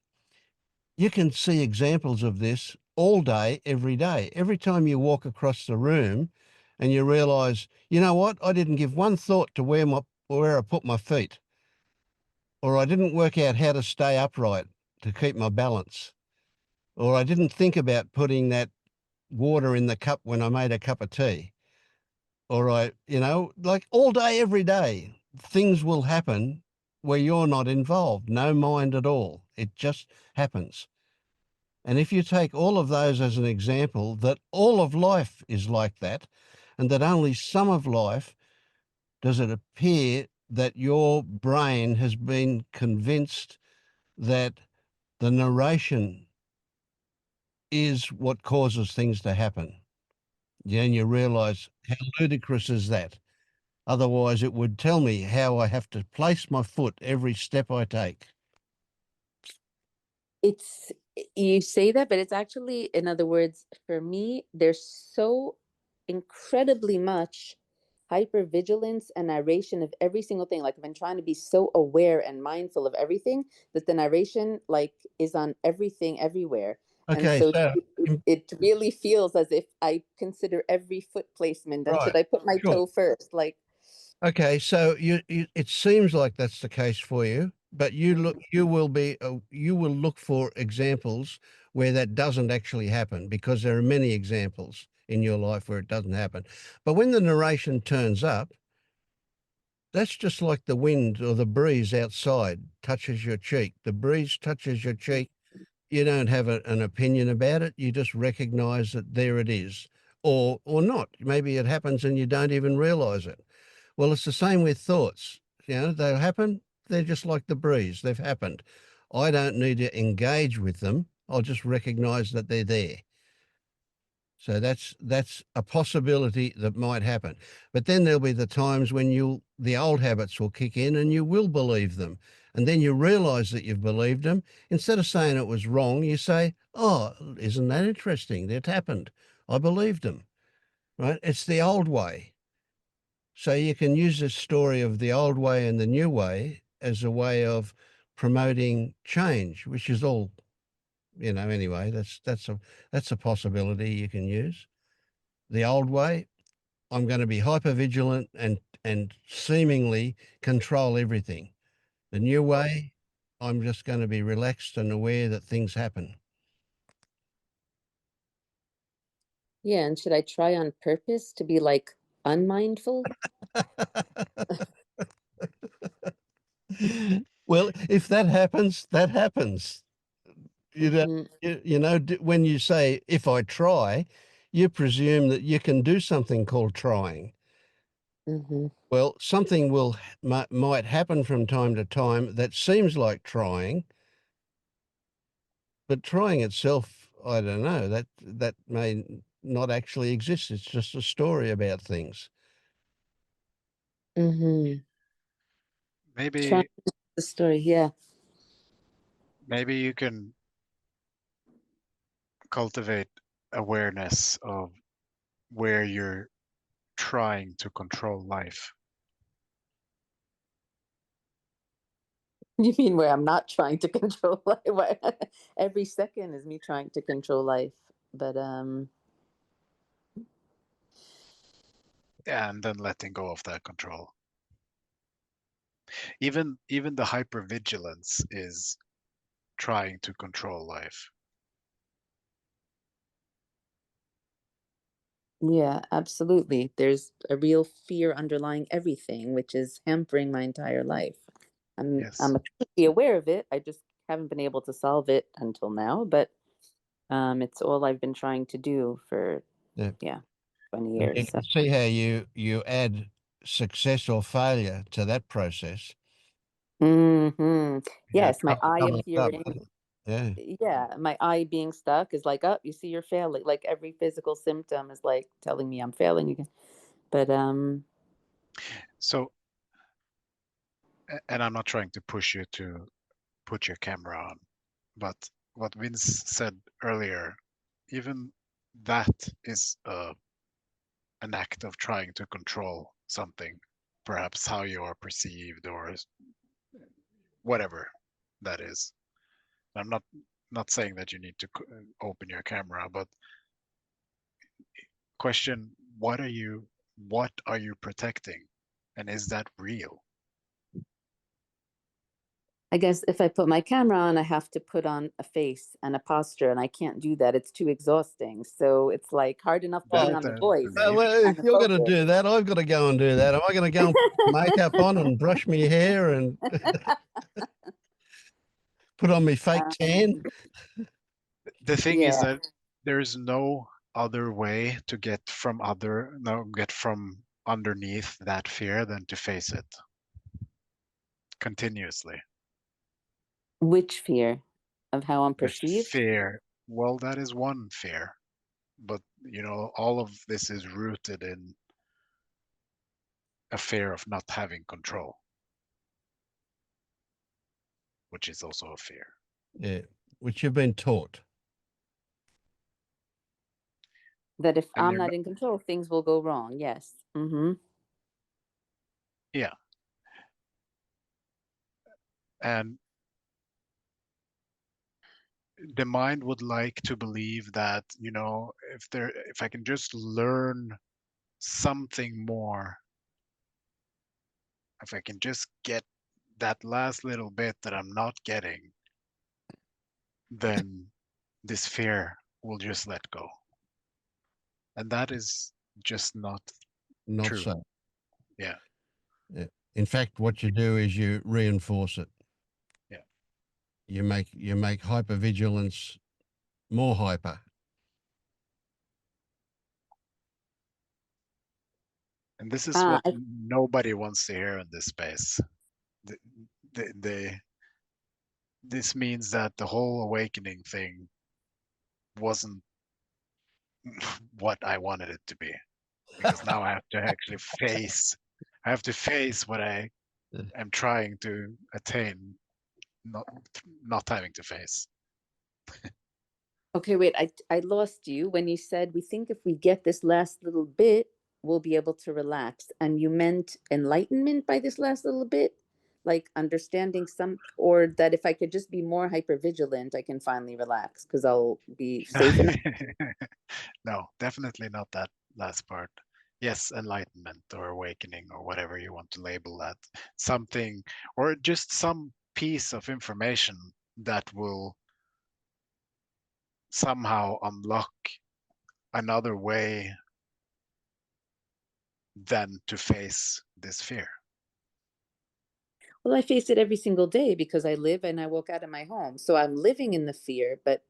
You can see examples of this all day, every day. Every time you walk across the room and you realize, you know what? I didn't give one thought to where I put my feet, or I didn't work out how to stay upright to keep my balance, or I didn't think about putting that water in the cup when I made a cup of tea, or like all day, every day, things will happen where you're not involved, no mind at all. It just happens. And if you take all of those as an example, that all of life is like that, and that only some of life does it appear that your brain has been convinced that the narration is what causes things to happen. Yeah, and you realize how ludicrous is that? Otherwise, it would tell me how I have to place my foot every step I take. It's you say that, but it's actually, in other words, for me, there's so incredibly much hypervigilance and narration of every single thing. Like I've been trying to be so aware and mindful of everything that the narration like is on everything everywhere. And Okay, so so it really feels as if I consider every foot placement and right, should I put my sure. toe first? Like Okay, so you it seems like that's the case for you, but you will look for examples where that doesn't actually happen, because there are many examples in your life where it doesn't happen. But when the narration turns up, that's just like the wind or the breeze outside touches your cheek. The breeze touches your cheek. You don't have an opinion about it. You just recognize that there it is, or not. Maybe it happens and you don't even realize it. Well, it's the same with thoughts. You know, they'll happen. They're just like the breeze. They've happened. I don't need to engage with them. I'll just recognize that they're there. So that's a possibility that might happen. But then there'll be the times when the old habits will kick in and you will believe them. And then you realize that you've believed them. Instead of saying it was wrong, you say, oh, isn't that interesting? It happened. I believed them. Right? It's the old way. So you can use this story of the old way and the new way as a way of promoting change, which is all, anyway, that's a possibility you can use. The old way, I'm going to be hyper vigilant and seemingly control everything. The new way, I'm just going to be relaxed and aware that things happen. yeah, and should I try on purpose to be like unmindful? Well, if that happens, that happens. You know, Mhm, when you say, if I try, you presume that you can do something called trying. mhm, Well, something might happen from time to time that seems like trying, but trying itself, I don't know, that may not actually exist. It's just a story about things. mhm. Trying Maybe the story, yeah. maybe you can cultivate awareness of where you're trying to control life. You mean where I'm not trying to control life? Where every second is me trying to control life. But And then letting go of that control. Even the hypervigilance is trying to control life. yeah, absolutely. There's a real fear underlying everything, which is hampering my entire life. Yes. I'm acutely aware of it. I just haven't been able to solve it until now, but it's all I've been trying to do for Yeah. 20 And years. you So. can see how you add success or failure to that process. Hmm. Yeah, Yes, my eye comes up. appearing. Yeah. Yeah, my eye being stuck is like, oh, you see, you're failing. Like every physical symptom is like telling me I'm failing again. But So, and I'm not trying to push you to put your camera on, but what Vince said earlier, even that is an act of trying to control something, perhaps how you are perceived or whatever that is. I'm not saying that you need to open your camera, but question, what are you protecting, and is that real? I guess if I put my camera on, I have to put on a face and a posture, and I can't do that. It's too exhausting. So it's like hard enough putting Well, on the Then voice leave. well, if and the you're going to focus. do that, I've got to go and do that. Am I going to go and put makeup on and brush my hair and put on my fake tan? Um, The thing is yeah. that there's no other way to get from underneath that fear than to face it. continuously. Which fear? Of how I'm The perceived? fear, well, that is one fear, but all of this is rooted in a fear of not having control, which is also a fear. Yeah, which you've been taught. That if And I'm they're not in control, things will go wrong. Yes. Mm-hmm. yeah, and the mind would like to believe that if I can just learn something more, if I can just get that last little bit that I'm not getting, then this fear will just let go. And that is just not Not true. so. Yeah. Yeah. In fact, what you do is you reinforce it. Yeah. You make hypervigilance more hyper. And this is Ah, what nobody wants to hear in this space. This means that the whole awakening thing wasn't what I wanted it to be, because now I have to actually face what I am trying to attain, not having to face. okay, wait, I lost you when you said we think if we get this last little bit, we'll be able to relax. And you meant enlightenment by this last little bit? Like understanding or that if I could just be more hypervigilant, I can finally relax because I'll be safe enough. No, definitely not that last part. Yes, enlightenment or awakening or whatever you want to label that. Something, or just some piece of information that will somehow unlock another way than to face this fear. Well, I face it every single day because I live and I walk out of my home. So I'm living in the fear, but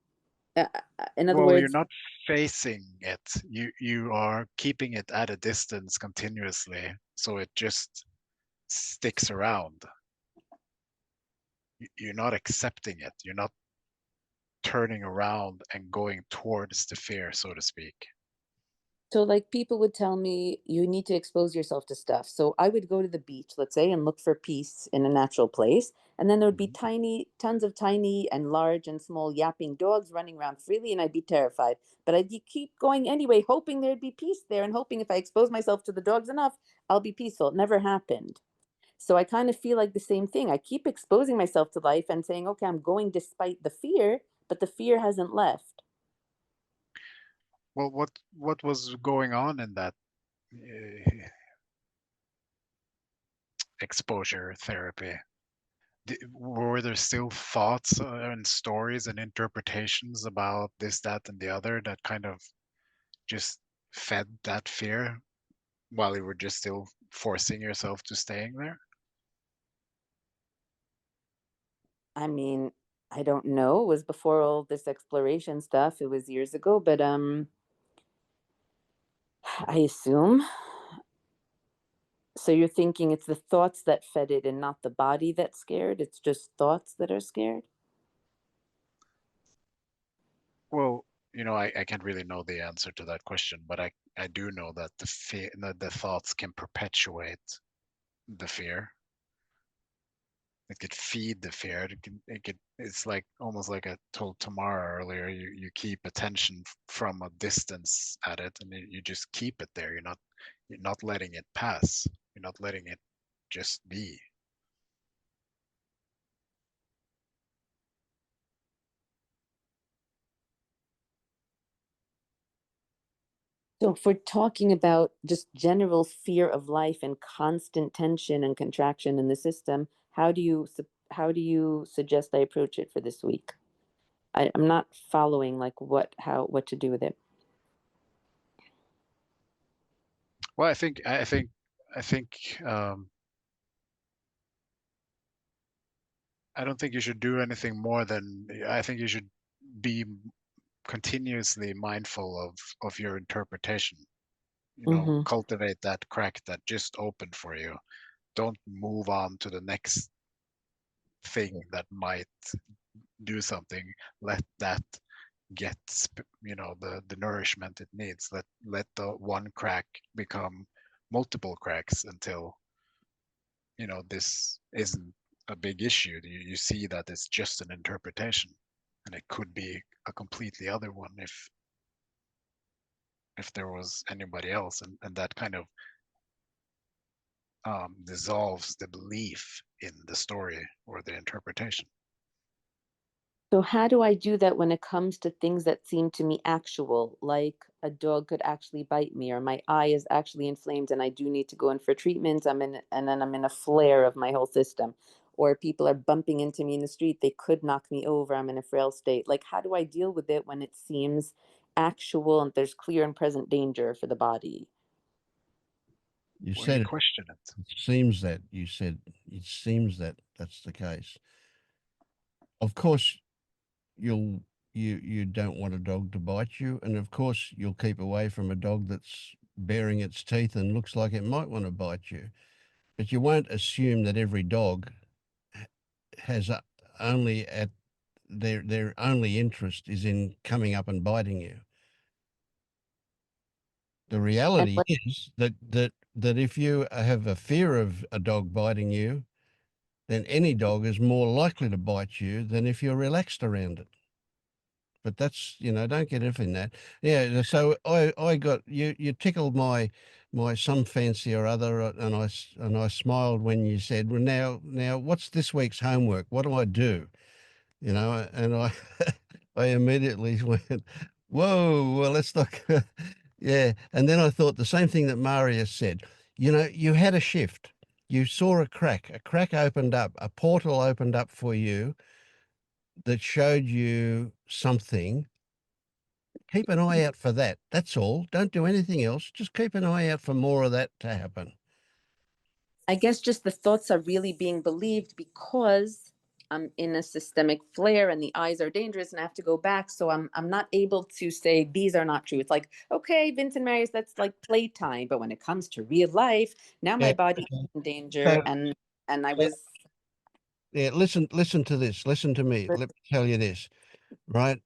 in other Well, you're words, not facing it. You are keeping it at a distance continuously, so it just sticks around. You're not accepting it. You're not turning around and going towards the fear, so to speak. so like people would tell me you need to expose yourself to stuff. So I would go to the beach, let's say, and look for peace in a natural place. And then there would be tons of tiny and large and small yapping dogs running around freely, and I'd be terrified. But I'd keep going anyway, hoping there'd be peace there and hoping if I expose myself to the dogs enough, I'll be peaceful. It never happened. So I kind of feel like the same thing. I keep exposing myself to life and saying, okay, I'm going despite the fear, but the fear hasn't left. Well, what was going on in that exposure therapy? Were there still thoughts and stories and interpretations about this, that, and the other that kind of just fed that fear while you were just still forcing yourself to staying there? I mean, I don't know. It was before all this exploration stuff. It was years ago, but I assume. So you're thinking it's the thoughts that fed it and not the body that's scared? It's just thoughts that are scared? Well, I can't really know the answer to that question, but I do know that the thoughts can perpetuate the fear. It could feed the fear. It's like almost like I told Tamara earlier, you keep attention from a distance at it, and you just keep it there. You're not letting it pass. You're not letting it just be. So if we're talking about just general fear of life and constant tension and contraction in the system, how do you suggest I approach it for this week? I'm not following like what to do with it. Well, I think I don't think you should do anything more than I think you should be continuously mindful of your interpretation. Mm-hmm. Cultivate that crack that just opened for you. Don't move on to the next thing that might do something, let that get the nourishment it needs. Let the one crack become multiple cracks until this isn't a big issue. You see that it's just an interpretation, and it could be a completely other one if there was anybody else, and that kind of dissolves the belief in the story or the interpretation. So how do I do that when it comes to things that seem to me actual, like a dog could actually bite me, or my eye is actually inflamed and I do need to go in for treatment? And then I'm in a flare of my whole system. Or people are bumping into me in the street, they could knock me over, I'm in a frail state. Like, how do I deal with it when it seems actual and there's clear and present danger for the body? You Well, you said question it. it seems that you said it seems that that's the case. Of course, you don't want a dog to bite you, and of course you'll keep away from a dog that's baring its teeth and looks like it might want to bite you. But you won't assume that every dog has only at their only interest is in coming up and biting you. The And reality what, is that if you have a fear of a dog biting you, then any dog is more likely to bite you than if you're relaxed around it. But that's, don't get off in that. Yeah. So I got you tickled my some fancy or other, and I smiled when you said, well, now what's this week's homework? What do I do? And I I immediately went, whoa, well, let's not. Yeah. And then I thought the same thing that Marius said. You had a shift. You saw a crack opened up, a portal opened up for you that showed you something. Keep an eye out for that. That's all. Don't do anything else. Just keep an eye out for more of that to happen. I guess just the thoughts are really being believed because I'm in a systemic flare and the eyes are dangerous and I have to go back. So I'm not able to say these are not true. It's like, okay, Vincent Marius, that's like playtime. But when it comes to real life, now my Yeah. body is in danger. So, And I so was yeah, listen to this. Listen to me. Let me tell you this, right?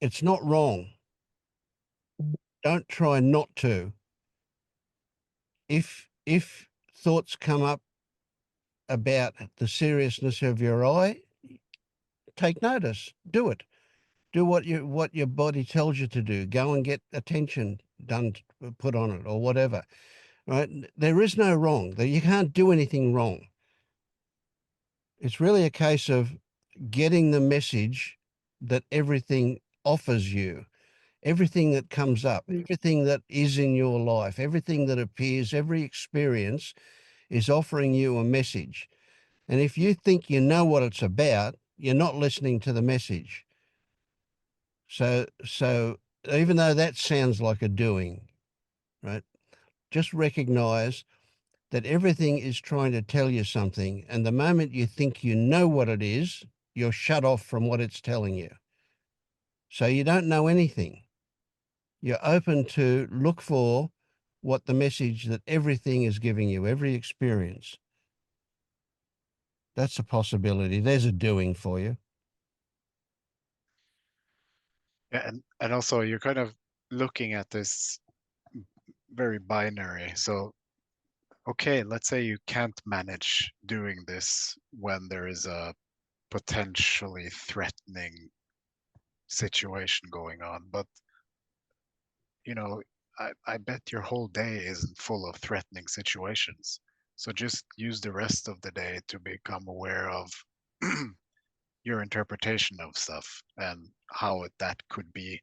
It's not wrong. Don't try not to. If thoughts come up about the seriousness of your eye, take notice. Do it. Do what your body tells you to do. Go and get attention done, put on it, or whatever. Right? There is no wrong. You can't do anything wrong. It's really a case of getting the message that everything offers you, everything that comes up, everything that is in your life, everything that appears, every experience is offering you a message. And if you think you know what it's about, you're not listening to the message. So even though that sounds like a doing, right? Just recognize that everything is trying to tell you something. And the moment you think you know what it is, you're shut off from what it's telling you. So you don't know anything. You're open to look for what the message that everything is giving you, every experience. That's a possibility. There's a doing for you. Yeah, and also you're kind of looking at this very binary. So, okay, let's say you can't manage doing this when there is a potentially threatening situation going on, but you know, I bet your whole day isn't full of threatening situations. So just use the rest of the day to become aware of your interpretation of stuff and how that could be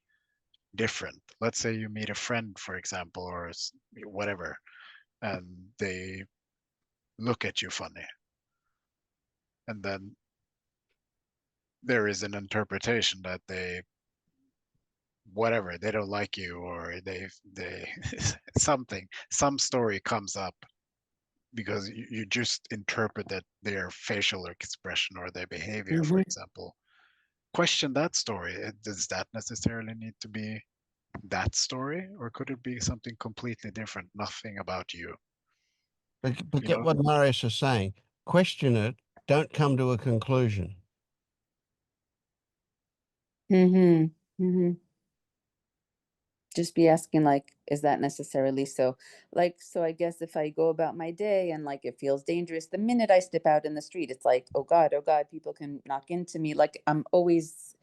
different. Let's say you meet a friend, for example, or whatever, and they look at you funny. And then there is an interpretation that whatever, they don't like you, or they some story comes up because you just interpreted their facial expression or their behavior, for example. Question that story. Does that necessarily need to be that story, or could it be something completely different, nothing about you? But You get know, what Marius is saying. Question it don't come to a conclusion. Mm-hmm. Mm-hmm. Just be asking, like, is that necessarily so? Like, so I guess if I go about my day and like it feels dangerous, the minute I step out in the street, it's like, oh God, people can knock into me. Like I'm always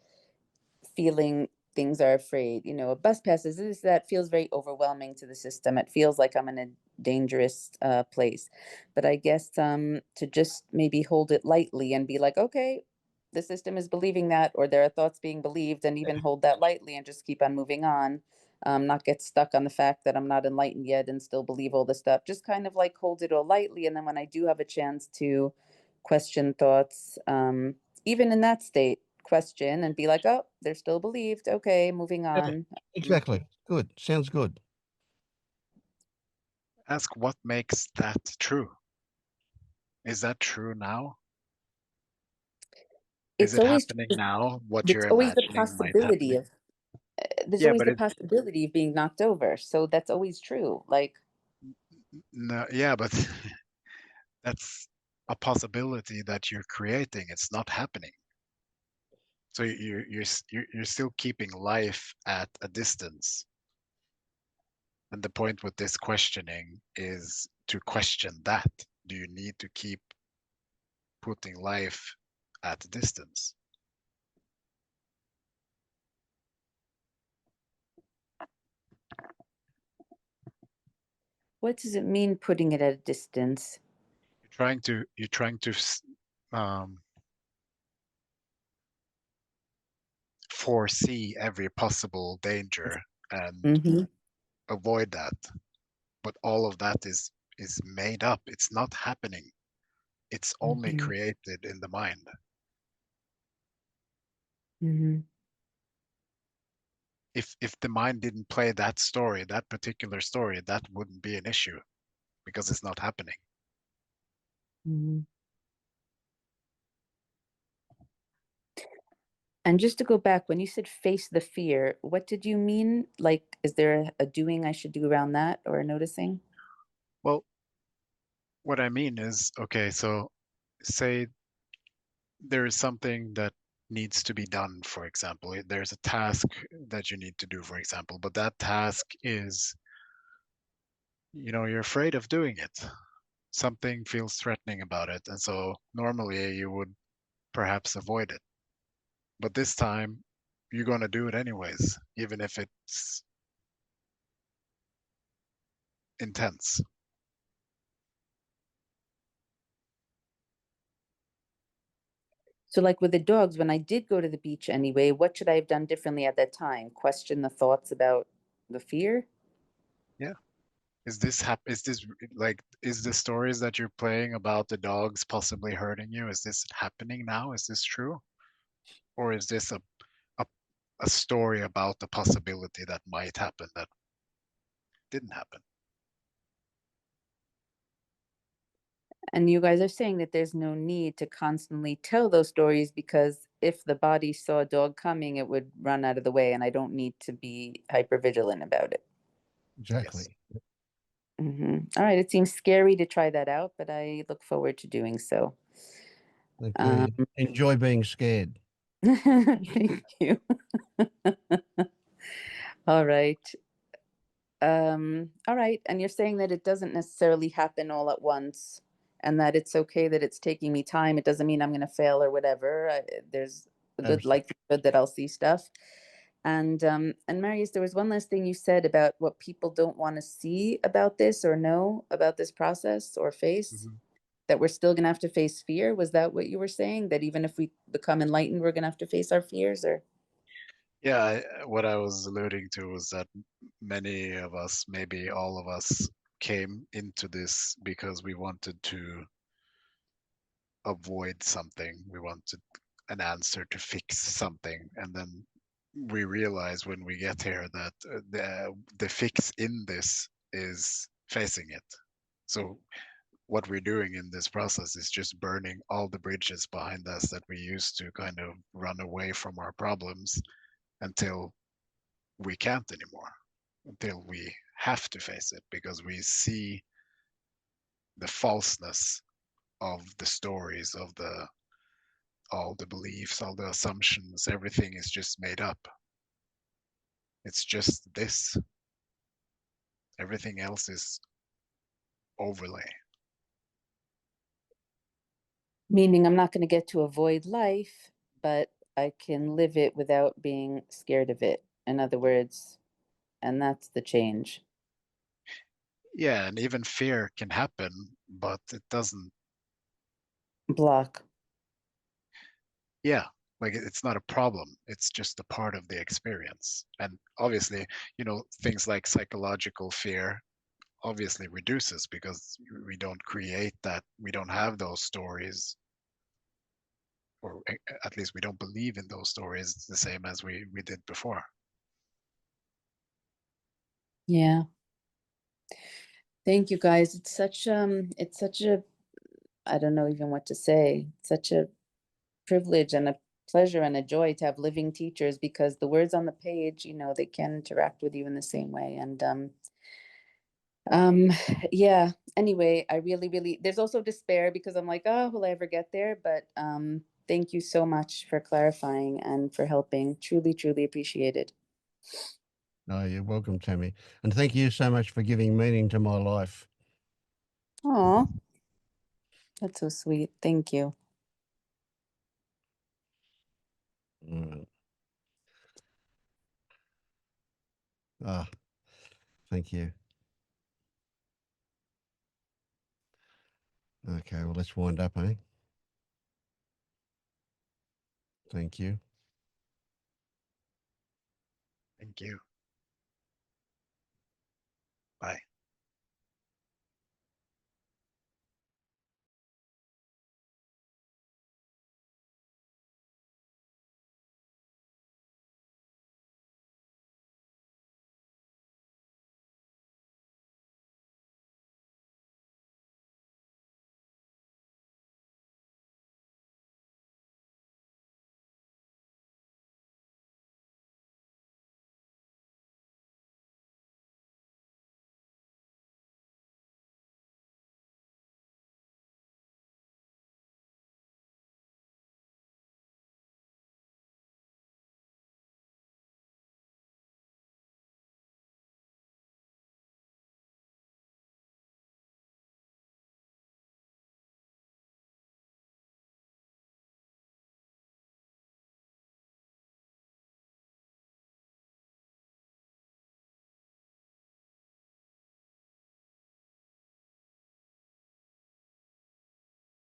feeling things are afraid. You know, a bus passes this, that feels very overwhelming to the system. It feels like I'm in a dangerous place. But I guess to just maybe hold it lightly and be like, okay, the system is believing that, or there are thoughts being believed, and even hold that lightly and just keep on moving on. Not get stuck on the fact that I'm not enlightened yet and still believe all this stuff. Just kind of like hold it all lightly. And then when I do have a chance to question thoughts, even in that state, question and be like, oh, they're still believed. Okay, moving Yeah, on. exactly. Good. Sounds good. Ask what makes that true. Is that true now? Is It's it always happening now? What there's you're always the imagining might possibility happening? of there's Yeah, always but the it possibility of being knocked over. So that's always true. Like, no, yeah, but that's a possibility that you're creating. It's not happening. So you're still keeping life at a distance. And the point with this questioning is to question that. Do you need to keep putting life at a distance? what does it mean putting it at a distance? You're trying to um, foresee every possible danger and Mm-hmm. avoid that. But all of that is made up. It's not happening. It's only Mm-hmm. created in the mind. Mm-hmm. If the mind didn't play that story, that particular story, that wouldn't be an issue because it's not happening. Mm-hmm. And just to go back, when you said face the fear, what did you mean? Like, is there a doing I should do around that or a noticing? Well, what I mean is, okay, so say there is something that needs to be done, for example. There's a task that you need to do, for example, but that task is, you're afraid of doing it. Something feels threatening about it. And so normally you would perhaps avoid it. But this time you're going to do it anyways, even if it's intense. So, like with the dogs, when I did go to the beach anyway, what should I have done differently at that time? Question the thoughts about the fear? Yeah. Is the stories that you're playing about the dogs possibly hurting you? Is this happening now? Is this true? Or is this a, a story about the possibility that might happen that didn't happen? And you guys are saying that there's no need to constantly tell those stories because if the body saw a dog coming, it would run out of the way, and I don't need to be hyper vigilant about it. Yes. Exactly. All right. It seems scary to try that out, but I look forward to doing so. Okay. Enjoy being scared. Thank you. All right. All right. And you're saying that it doesn't necessarily happen all at once and that it's okay that it's taking me time. It doesn't mean I'm going to fail or whatever. There's a good Absolutely. likelihood that I'll see stuff. And Marius, there was one last thing you said about what people don't want to see about this or know about this process or face, Mhm. that we're still going to have to face fear. Was that what you were saying? That even if we become enlightened, we're going to have to face our fears or? Yeah, what I was alluding to was that many of us, maybe all of us, came into this because we wanted to avoid something. We wanted an answer to fix something. And then we realize when we get here that the fix in this is facing it. So what we're doing in this process is just burning all the bridges behind us that we used to kind of run away from our problems until we can't anymore, until we have to face it because we see the falseness of the stories, of all the beliefs, all the assumptions, everything is just made up. It's just this. Everything else is overlay. Meaning I'm not going to get to avoid life, but I can live it without being scared of it. In other words, and that's the change. Yeah, and even fear can happen, but it doesn't. Block. Yeah, like it's not a problem. It's just a part of the experience. And obviously, things like psychological fear obviously reduces because we don't create that. We don't have those stories, or at least we don't believe in those stories the same as we did before. Yeah. Thank you guys. It's such a, I don't know even what to say. Such a privilege and a pleasure and a joy to have living teachers, because the words on the page, they can interact with you in the same way. And yeah, anyway, I really, there's also despair because I'm like, oh, will I ever get there? But thank you so much for clarifying and for helping. Truly, truly appreciated. No, you're welcome, Tammy. And thank you so much for giving meaning to my life. Oh, that's so sweet. Thank you. Mm. Ah, thank you. Okay, well, let's wind up, eh? Thank you. Thank you. Bye.